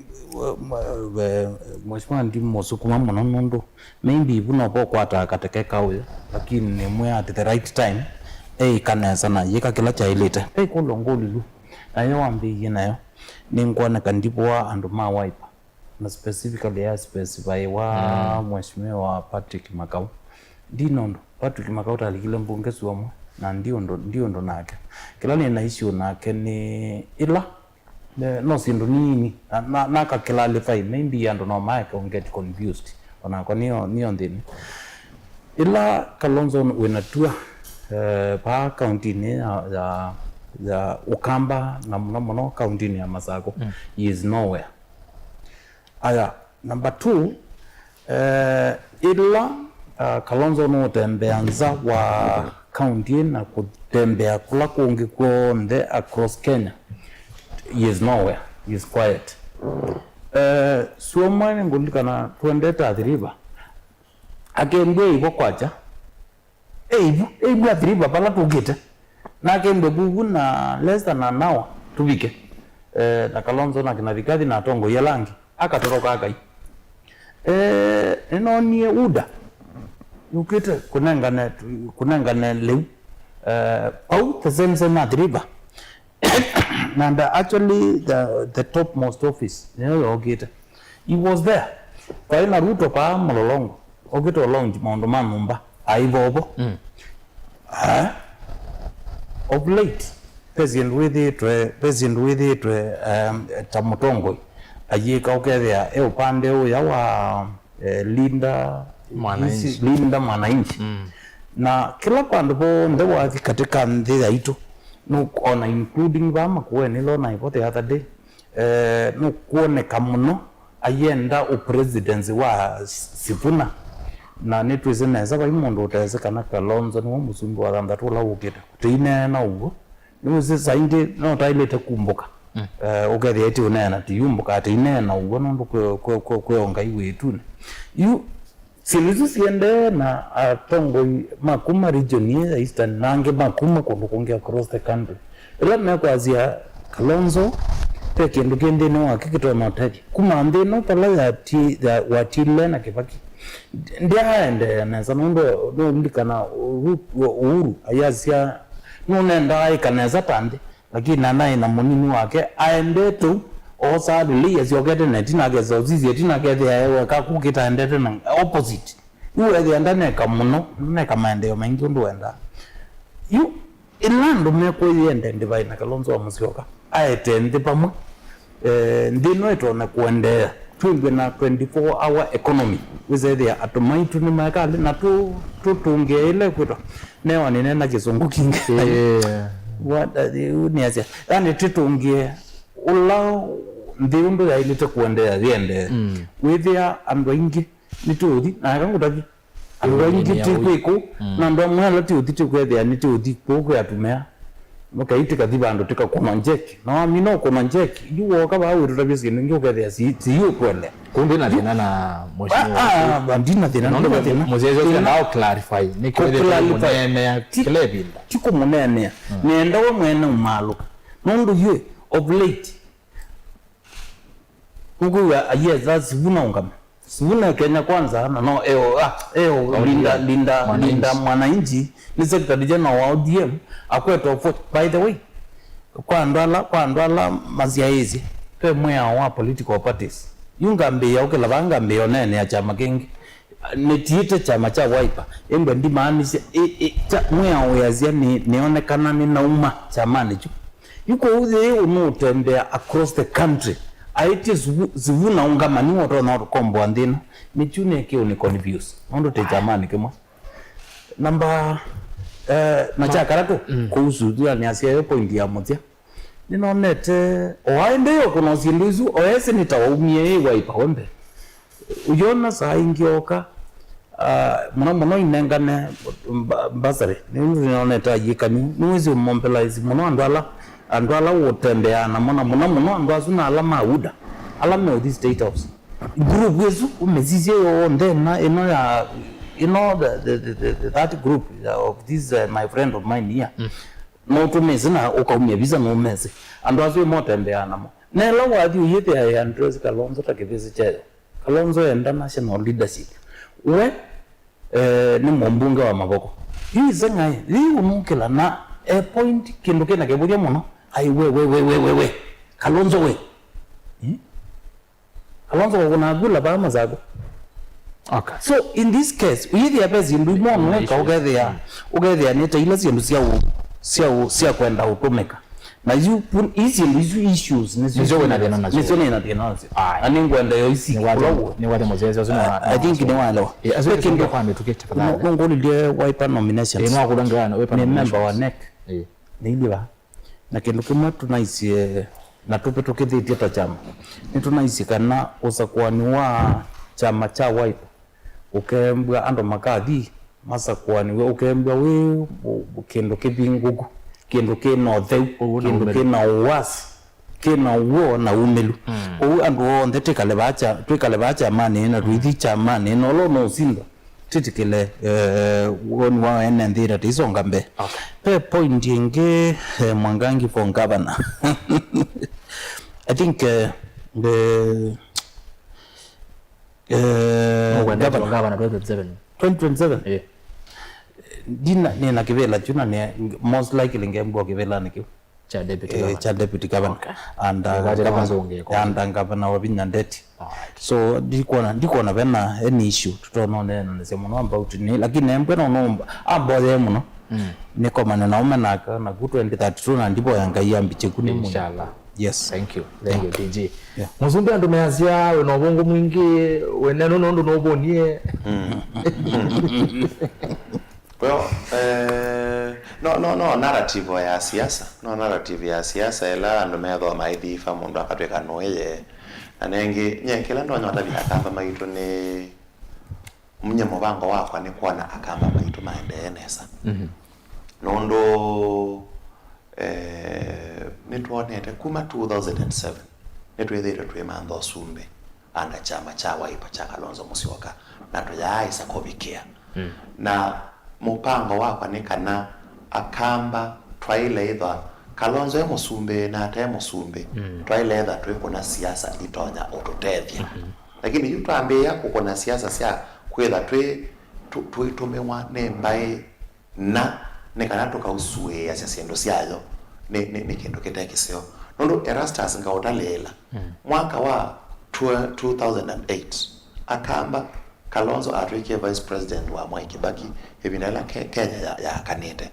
mheshimiwa Ndimo sukuma muno nondo maybe buno bokwata katekeka uyo lakini ni mwe at the right time kanesa na yeka kila cha ilete kulongoli lu nayo ambi nayo ningwana kandipwa andu ma wipe na specifically ya specify wa mheshimiwa Patrick Makau dinondo Patrick Makau talikile mbunge suomo na ndio ndo nake kila ni na issue nake ni ila no sindo nini na kakilify maybe ando no make on get confused ona kwa niyo ndini ila Kalonzo wenatua pa county ni ya Ukamba na mno county ni ya Masako is nowhere aya number 2 ila Kalonzo no tembeanza wa county na kutembea kula kungi kuonde across Kenya is nowhere, is quiet. Suomani ngulikana tuendeta athiriba. Akembe ibo kwacha. Eibu athiriba pala tugite. Na akembe bugu na less than an hour tubike. Na Kalonzo na kinadhikadhi na Tongo yalangi. Akatoroka akai. Enonie uda. Ukite kunengane leu. Au the athiriba. And actually the topmost office he was there kwa ina Ruto pa Mlolongo ogito along Mount Manumba aibobo of late president with it Tamutongoi ayeka okethia upande uya wa Linda Mwananchi na kila pande bo ndewa katika ndhi yaitu no kuona including bama kuene lo na ipote other day no kuone kamuno ayenda o presidency wa Sifuna na nitwize neza bai mundu uteze kana Kalonzo ni musumbi wa thantatu la ukite tine na ugo niweze saindi no tailete kumbuka ugethi eti unena ti yumbuka ati inena ugo no kweonga iwetune yu silizu siende na atongo makuma region ya Eastern nange makuma kundu across the country ila mekwazia Kalonzo peke ndukende no akikito no tadi kuma ndeno pala ya watile na Kibaki ndiaende na sanondo no ndikana uhuru ayazia no nenda ikaneza pande lakini nanaye na munini wake aende tu osa dili yasiogete netina gezo zizi tina gete yawe kakukita endete na opposite uwe genda neka muno neka maendeleo mengi ndwenda yu ilando meko yende ndibai na Kalonzo wa Musyoka aetende pamwe ndino etona kuendea twimbe na 24 hour economy wize there atomaitu ni makali na tutunge ile kwito newa ninena kizungu kingi what uniasia yani tutunge ula ndiundo ya ilite kuendea riende withia ando ingi nituthi na kangutaki ando ingi tikwiko na ndo mwana tuthi tukwethia nituthi koko yatumea makaiti thiba ando tika kuna njeki na amino kuna njeki yuo kaba au tutabisi ningi kwethia si yu kwende kumbe na tena na mheshimiwa bandina tena mzezo na clarify ni kwethia munene ya klebinda tiko munene nenda we mwene umaluka nundu yue of late Mungu ayeza sivuna ungama. Sivuna Kenya kwanza na no linda mwananchi ni secretary general wa ODM akweto for by the way kwa ndwala mazia hizi pe mwea wa political parties yungambe ya ukela bangambe onene ya chama kingi netiite chama cha Wiper embe ndi maanisi mwea oyazia nionekana ni nauma chamani chu yuko uze unutembea across the country aiti zivuna ungama ni woto na kombo andina michune kio ni confuse ndo te jamani kema namba na cha karako kuhusu dia ni asia yo point ya motia ninonete oaende yo kono sinduzu oese nitawaumie Wiper wembe uyona saa ingioka muno inengane basare ninoneta yikani niwezi mobilize muno andwala wotembea na muno andwazu na alama uda alama of this state house group wezu umezizie yo ndena that group of this my friend of mine here no to mezina ukaumia visa no mezi andwazu motembea namo nela wadi yete ya Andrews Kalonzo takivisi chele Kalonzo enda national leadership we ni mbunge wa Maboko hii zenga hii umukela na point kinduke na keburia muno ai we Kalonzo we Kalonzo kuna gula ba mazago okay so in this case we the apes in dumo no ka ugethia neta ila zindu cia kwenda utumeka na you put easy issues nizo na tena nazo ani ngwenda yo isi ni wale mzezo zina I think ni wale azo kwa metuke tafadhali ngoli ile Wiper nominations ni wakulanga ni member wa NEC ni iliwa na kindu kimwe tunaisie na tupe tukithitie ta chama ni tunaisi kana usakwani wa chama cha Wiper ukembwa ando makathi masakwani we ukembwa we kindu kibingugu kindu kina theu kindu kina uwasi kina uo na umelu o andu onde twikale bacha mani na ruithi chama ni no lo no sinda titikile woni wa enendira tisonga mbe pe point inge Mwangangi for governor I think the governor 2027 dina nina kivela chuna ni most likely ngembwa kivela nikyo cha deputy governor and governor wa Binyandeti so ndiko na bena any issue tutono neno nisema no about ni lakini mbona unomba abode muno niko maneno umenaka na ku 2032 na ndipo yangaia mbiche kuni inshallah yes thank you TG muzumbe ndo meazia we no bongo mwingi we neno ndo no bonie well no narrative ya siasa ela ndo metho maithi fa mundu akatweka noye anenge nyekela ndo nyota bihakamba maitu ni mnye mubango wakwa ni kuona akamba maitu maendenesa nondo nitwonete kuma 2007 nitwethire twi mantho sumbe anda chama cha Wiper cha Kalonzo Musyoka na tuyaisa kobikia na mupango wakwa ni kana akamba twailetha Kalonzo musumbe na ate musumbe twailetha twikuna siasa itonya ututethia lakini yutwambia kukona siasa cia kwetha twitumiwa ne mbai na nekana tukausuia cia ciendo ciayo ni kindu kitekisio nondo Erastus ngaudalela mwaka wa 2008 akamba Kalonzo atwike vice president wa Mwai Kibaki ebinala Kenya ya kanete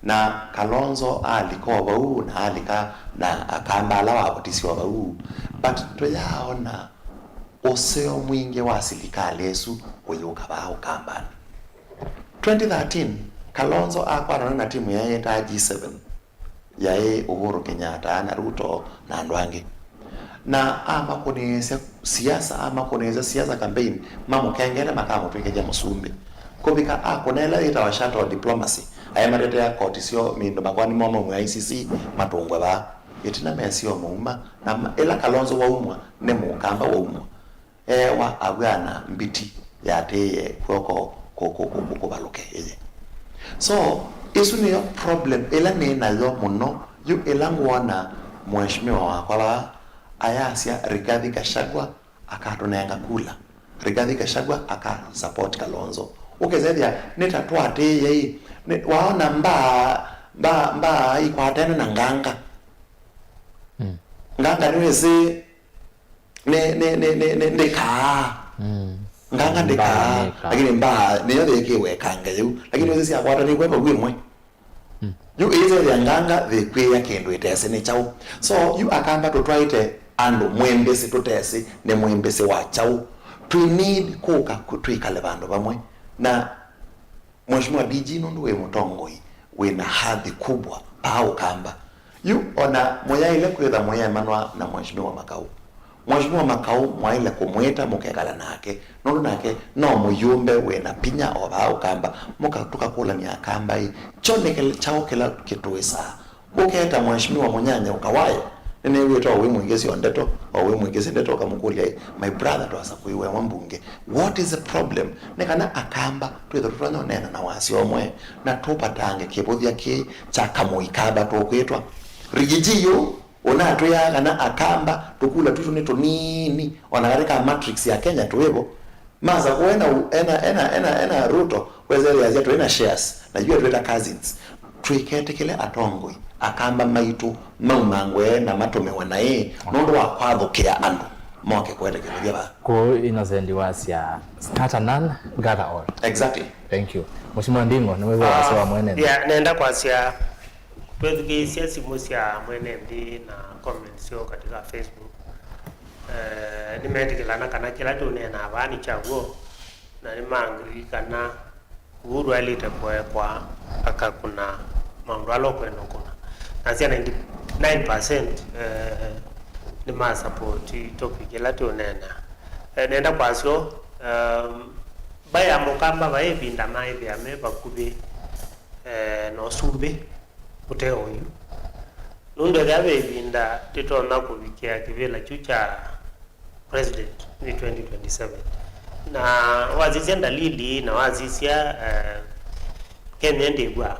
na Kalonzo alikuwa bau na alika na akamba ala wabutisi wa bau but tuyaona oseo mwingi wa serikali Yesu uyuka bao kambani 2013 Kalonzo akwana na timu ya G7 ya Uhuru Kenyatta na Ruto na Ndwangi na ama kuneza siasa campaign mamu kengele makamu twikeje musumbi kubika akonela ita washato diplomacy ayamarete ya kotisio mindo makwani momo mu ICC matungwe ba itina mesio muuma na ela Kalonzo wa umwa ne mukamba wa umwa wa abwana mbiti yateye koko baluke eye so isu ni problem ela ne nayo muno yu ela ngwana mheshimiwa wakwa ayasia Rigathi Gachagua akatonenga kula Rigathi Gachagua aka support Kalonzo ukezedia netatwate yei waona mba ikwatene na nganga nganga niweze ne ndeka nganga ndeka lakini mba niyo yekiwe kanga yu lakini wezi akwata ni kwepa gwimwe you either nganga the kwe ya kendo itese ni chao so you akamba to try to ando mwembese tutesi ne mwembese wa chao we need kuka kutwikale bandu bamwe na mheshimiwa DG nundu we mutongoi we na hadhi kubwa pao kamba yu ona moya ile kwetha moya manwa na mheshimiwa Makau mwaile kumweta mukekala nake nundu nake no muyumbe we na pinya obao kamba muka tukakula ni akamba hii chonekele chao kila kituisa uketa mheshimiwa munyanya ukawaye nene weto we mwingezi ondeto we mwingezi ndeto kamukulia my brother to asakuiwe wambunge what is the problem nekana akamba twetho tutwanyo nena na wasi omwe na tupatange kibuthia ki chaka muikaba to kwetwa rigijiyo ona tuya kana akamba tukula tutu neto nini onagarika matrix ya Kenya tuwebo maza kuena ena Ruto wezeli ya zetu ena shares na jua tueta cousins tuikete kile atongoi akamba maitu maumangwe na matumewe na nondo wa kwathukea andu moke kwete kile ba ko innocent wasia starter none gather all exactly thank you mheshimiwa Ndingo na wewe wasia mwene ya nenda kwasia kwethuki siasi musia mwene ndi na comments yo katika Facebook nimetikilana kana kila tunena abani chaguo na nimangri kana Uhuru alite kwa akakuna mambo alokwe nokuna nasia 99% ni ma support topic la tunena nenda kwasyo baya mukamba bae binda mai bya me bakubi no sumbe uteo yu nundo gabe binda titona kubikia kivela chucha president ni 2027 na wazizia dalili na wazizia Kenya ndigwa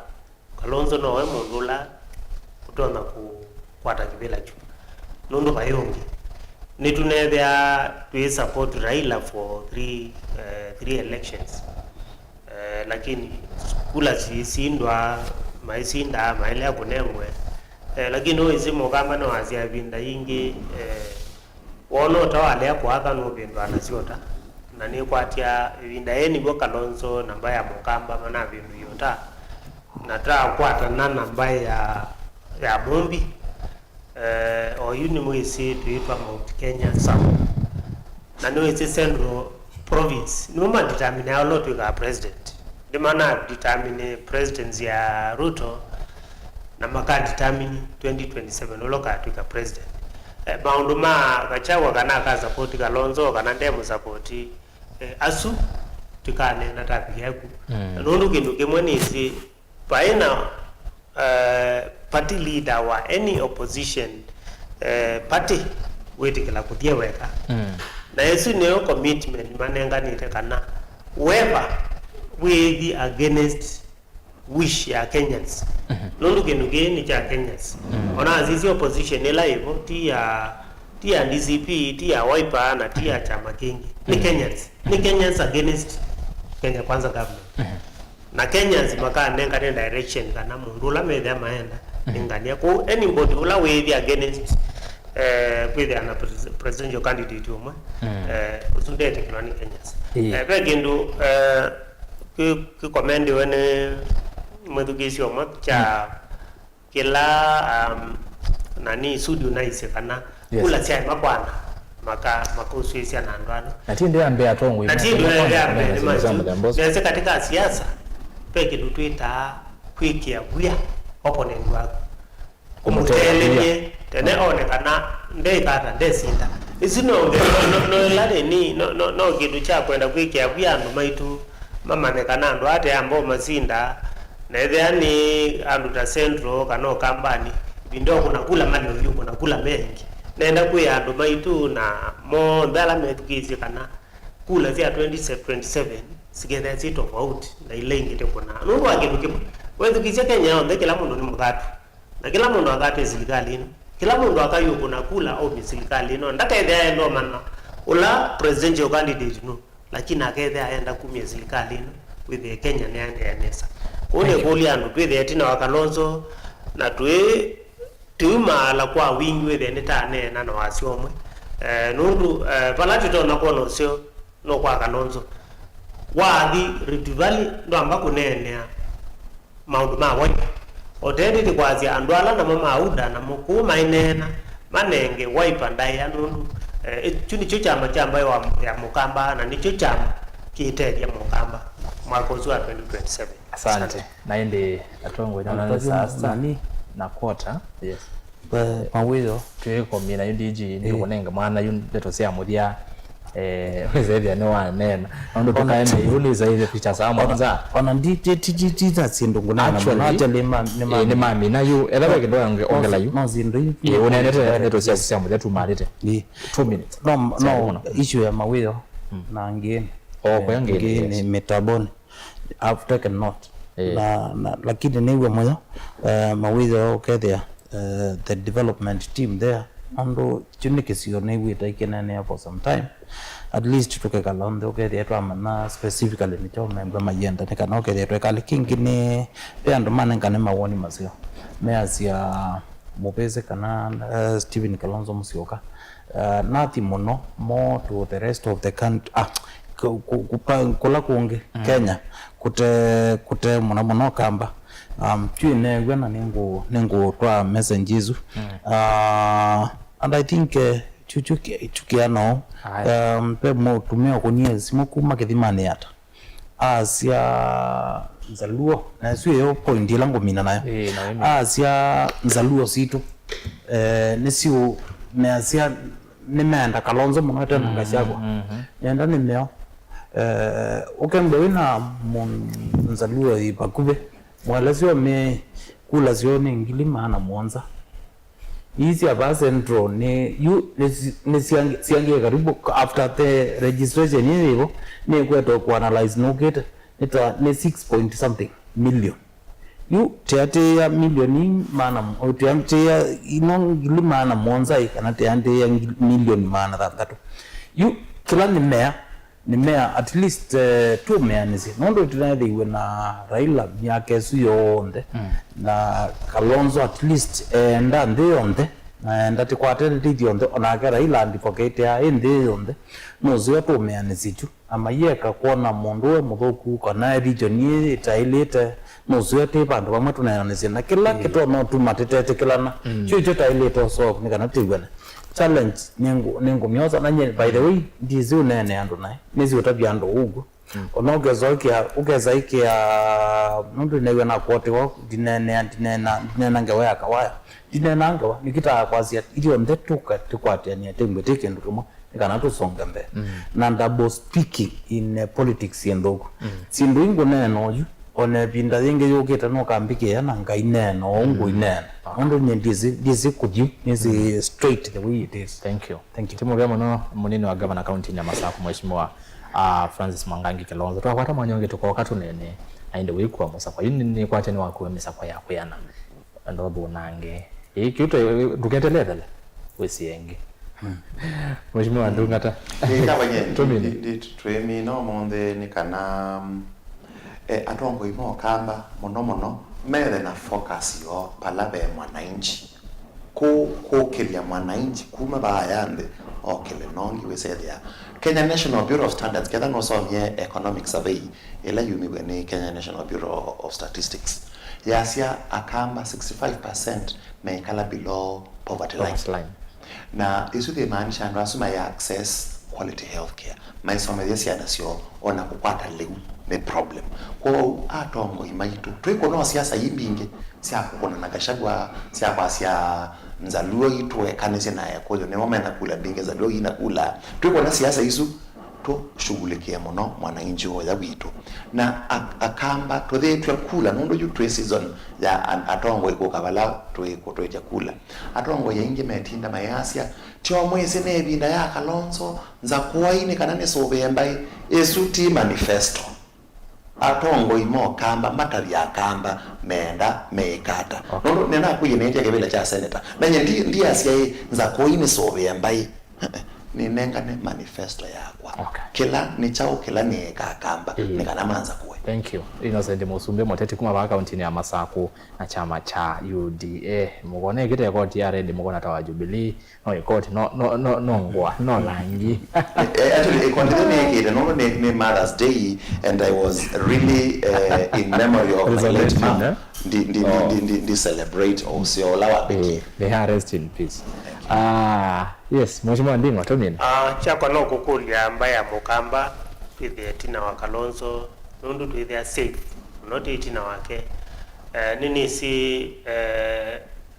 Kalonzo nowe mundula utona kukwata kivela chu nundo bayongi nitunebya to support Raila for three elections lakini kula sindwa maisinda maile kunemwe lakini wezimo kama no azia binda yingi wono tawale kwa aka no bindu anasiota na ni kwatia binda yeni bo Kalonzo namba ya mukamba mana bindu yota na tra kwata na namba ya Mumbi oyuni mwisi tuitwa Mount Kenya South na no isi Central Province numa determine a lot with our president dimana determine presidency ya Ruto na maka determine 2027 oloka tuika president maunduma Gachagua kana ka support Kalonzo kana ndemu support asu tukane na topic yaku nundu kindu kimwe nisi baina party leader wa any opposition party wetikila kuthia weka na yesu neo commitment manenganite kana whoever will be against wish ya Kenyans nundu kindu gini cha Kenyans ona azizi opposition ila hivyo tia DCP tia Wiper na tia chama kingi ni Kenyans against Kenya Kwanza government na Kenyans maka nenga direction kana mundu la metha maenda ingania ko anybody ula we against with an presidential candidate umwe usundete kilani Kenyans begindu ki commend wene mwedugizi omwe cha kila nani studio nice kana kula chai mabwana makusuisia na ndwano ndio ambaye atongwe ndio katika siasa peke tutwita kwikia buya opponent wako kumuteleje tene onekana ndekata ndesinda isino no lade ni no kitu cha kwenda kwikia buya ndo maitu mama nekana ndo ate ambo masinda na yani andu ta central kana kambani bindo kuna kula mali yuko kuna kula mengi nenda kuya andu maitu na mo ndala metukizi kana kula zia 27 sigenda zito out na ile ingite kuna nungu akibukibu wewe kizia Kenya onde kila mundu ni mugatu na kila mundu agate serikali ino kila mundu akayo kuna kula au ni serikali ino ndaka ide ndo manna ula presidential candidate no lakini akethe aenda kumia serikali ino with the Kenya nende yanesa kule kuli andu twithe tina wakalonzo na tuma la kwa wingi with the tane na wasiomwe nundu palati to nakono sio no kwa kalonzo wathi Rift Valley ndo ambako nenea maundu ma Wiper otende kwazia andwala na mama auda na mukuma inena manenge Wiper ndaya nundu chuni cho chama ya Mukamba na nicho chama kiitedia Mukamba mwaka wa 2027 asante naende atongwe na sasa na quarter yes mawilo twiko mina UDG ndi kunenga mwana yundeto sia mudia wezethia no wanena ndo tukaende yule zaidi picha za mwanza ona nditi za sindu nguna na acha ni mami na yu elawe kidogo ongela yu no zindu unenete neto sia mudia tumalite 2 minutes no issue ya mawilo na ngine kwa ngine metabone I've taken note na lakini niwe moyo mawilo ukethia the development team there ando chunikisio niwe takenene for some time at least tukekalonde ukethia twamana specifically nicho member mayenda nikana ukethia twekale kingine pe ando manengane mawoni masio measia mupeze kana Stephen Kalonzo Musyoka nathi muno more to the rest of the country kula kungi Kenya kute muno kamba twine gwena ningu twa messages and I think chukiano pe mo tumia kunia simu kuma kithimani yata asia Nzaluo na sio point langu mina nayo asia Nzaluo situ nisio na asia nimeenda Kalonzo muno tena ngashako nenda nimeo ukembe wina Nzaluo ipakube mwalazio me kula zioni ngilima na Mwanza hizi aba central ni siangie karibu after the registration hiyo ni kweto ku analyze no get nita ni 6 something million yu teate ya milioni maana otiamche ya ino ngilima na Mwanza ikana teante ya milioni maana thatatu yu kila ni mea at least two meanizi nondo tunathiwe na Raila miaka yonde na Kalonzo at least enda ndionde na ndati kwate ndionde onake Raila advocate ya ndionde nozo to meanizi tu amayeka kuona mundu muthuku kana region ye tailete nozo te bandu bamwe tunayanisi na kila kitu no tumatete kilana chicho tailete so nikana tigwana challenge ningu myoza na nye by the way ndizi unene andu nae nizi utabia ando ugu ukeza iki ya nundu newe na kote wa dinena ngewa ya kawaya dinena ngewa nikita kwazia ili onde tuka tukwatia ni atembe teke ndumo kana tusonge mbe na double speaking in politics yendoko sindu ingo neno yu one binda yenge yoketa no kambike yana ngai neno ongo ineno ondo ndizi kudyu nizi straight the way it is. Thank you timu bya muno munini wa governor county ya Masako mheshimiwa Francis Mwangangi Kilonzo twakwata mwanyonge tukoka tunene ainde wikwa Masako yini kwate ni wakuwe Masako yako yana ndo bonange kiuto duketeletele wesienge mheshimiwa ndungata ikabanye twemi no monde ni kana atongo imo kamba mono mere na focus yo palabe mwananchi ko kelia mwananchi kuma bayande okele nongi wesedia Kenya National Bureau of Standards kada no so ye economic survey ela yumi bene Kenya National Bureau of Statistics yasia akamba 65% mekala below poverty line na isu de maanisha ndo asuma ya access quality healthcare maisoma yesi anasio ona kukwata leu ne problem ko atongo imaitu twiko no siasa yimbinge sia kukona na Gachagua sia kwa sia Nzaluo itwe kanise na yako ne mama na kula binge za leo ina kula twiko na siasa hizo to shughulikia muno mwananchi hoya witu na akamba to the twakula nondo yu twe season ya atongo iko kabala twiko twe chakula atongo yenge metinda mayasia tyo mwese ne binda ya Kalonzo nza kuwaine kanane sobembai esuti manifesto atongo imo kamba matari ya kamba menda meikata nondo nena kuyinetia kebela cha senator nanye ndi asiye nza kuwaine sobembai ni nengane manifesto yakwa kila ni chao kila ni kakamba nikana manza kuwe. Thank you Innocent Musumbe moteti kuma ba account ya Masako na chama cha UDA mugone kite yakoti ya rendi mugona tawa Jubilee no yakoti no ngwa no langi actually it continued no me Mother's Day and I was really in memory of my late mom the celebrate also lawa biki they are rest in peace. Yes, mheshimiwa Ndingo tomini. Chakwa no kukulia ambaye amukamba twithe tina wa Kalonzo nundu twithe safe not tina wake nini si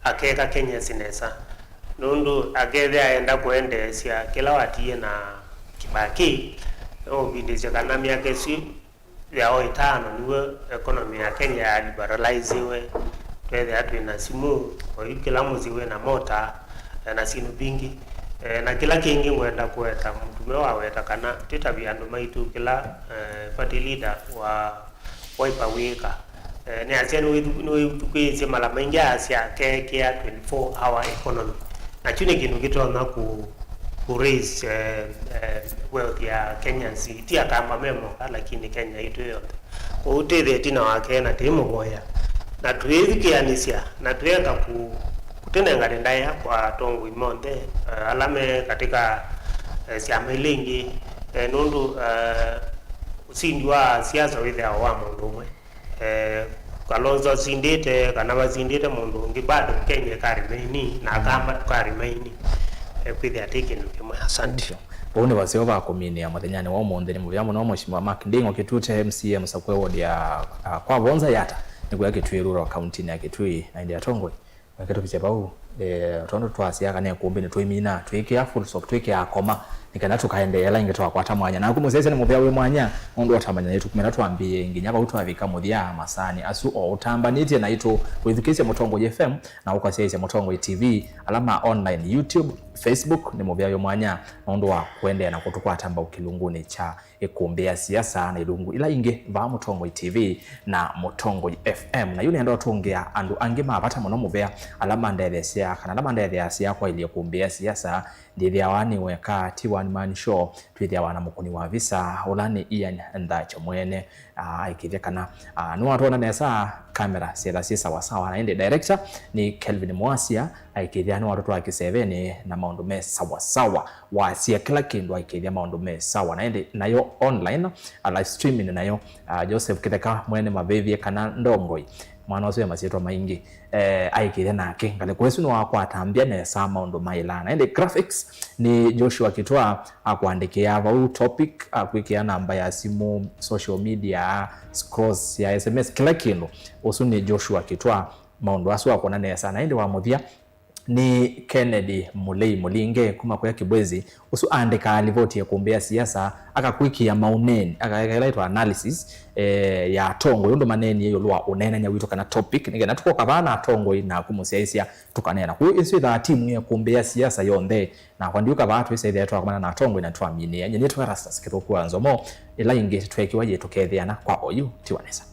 akeka Kenya sinesa nundu agethe aenda kuendesia kila watie na Kibaki obindije kana miaka si ya oitano niwe economy ya Kenya ya liberalize we twithe atwina simu kila muziwe na mota na sinu bingi na kila kingi mwenda kueta mtume wa weta kana titabia ndo maitu kila party leader wa Wiper wika ni asiani no tukweze mala menja asia ke ya 24 hour economy na chuni kinu kitona ku raise wealth ya Kenya city akamba memo lakini Kenya itu yote kwa utethe tina wake na timo moya na tuizikianisia na tuenda kutenda ngarenda ya kwa tongo imonde alame katika siama ilingi nundu usindi wa siasa withe wa mundu umwe Kalonzo sindite kana bazindite mundu ngi bado Kenya karimaini na kamba karimaini kwithe atike nukimwe. Asante Bone basio ba komini ya muthenyani wa umundi ni mubyamo no mheshimiwa Mark Ndingo kitute MCM sakwe ward ya kwa bonza yata niko yake twirura county ya Kitui na ndia Tongwe keto kichebau tondo twasiaka ne kumbe ne twimina twike ya full stop twike akoma nikana tukaendelea inge twakwata mwanya na kumuzese ne mubya we mwanya ondo otamanya yetu kumena twambie nginyaba utwavika muthia masani asu o utambanite na ito withikise Mutongo FM na ukasiese Mutongo TV alama online YouTube Facebook ni mubya we mwanya ondo wa kuendea na kutukwatamba ukilunguni cha ekumbea siasa na ilungu ila inge va Mutongo TV na Mutongo FM na yule ndo tungea andu angema apata muno mubya alama ndethesia kana alama ndethesia kwa ile kumbea siasa ndiye awani weka T1 man show twithia wana mukuni wa visa ulani Ian Ndacho mwene aikithekana no watona nesa camera sela sawa sawa na ende director ni Kelvin Mwasia aikithia no watoto wa K7 na maundu me sawa sawa wasia kila kindu aikithia maundu me sawa na ende nayo online live streaming nayo Joseph Kitheka mwene mabethie kana ndongoi mwana wase masitwa maingi aikithia nake ngale kwesu no wakwatambia nesa maundu mailana ende graphics ni Joshua Kitwa akuandikia au topic akuikia namba ya simu social media scrolls ya SMS kila kindu usu ni Joshua Kitwa maundu asu akona nesa na ende wa muthia ni Kennedy Mulei Mulinge kuma kwa Kibwezi usu andika alivoti ya kuombea siasa akakwikia mauneni akailaitwa analysis ya tongo yondo maneni yeyo lwa unena nyawito kana topic nigena tuko kabana tongo ina kumusiaisia tukanena ku isu da timu ya kuombea siasa yonde na kwa ndiuka batu ise ile twakana na tongo ina twamini yenye netu rasta sikito kuanzo mo ila inge twekiwa yetu kethiana kwa oyu tiwanesa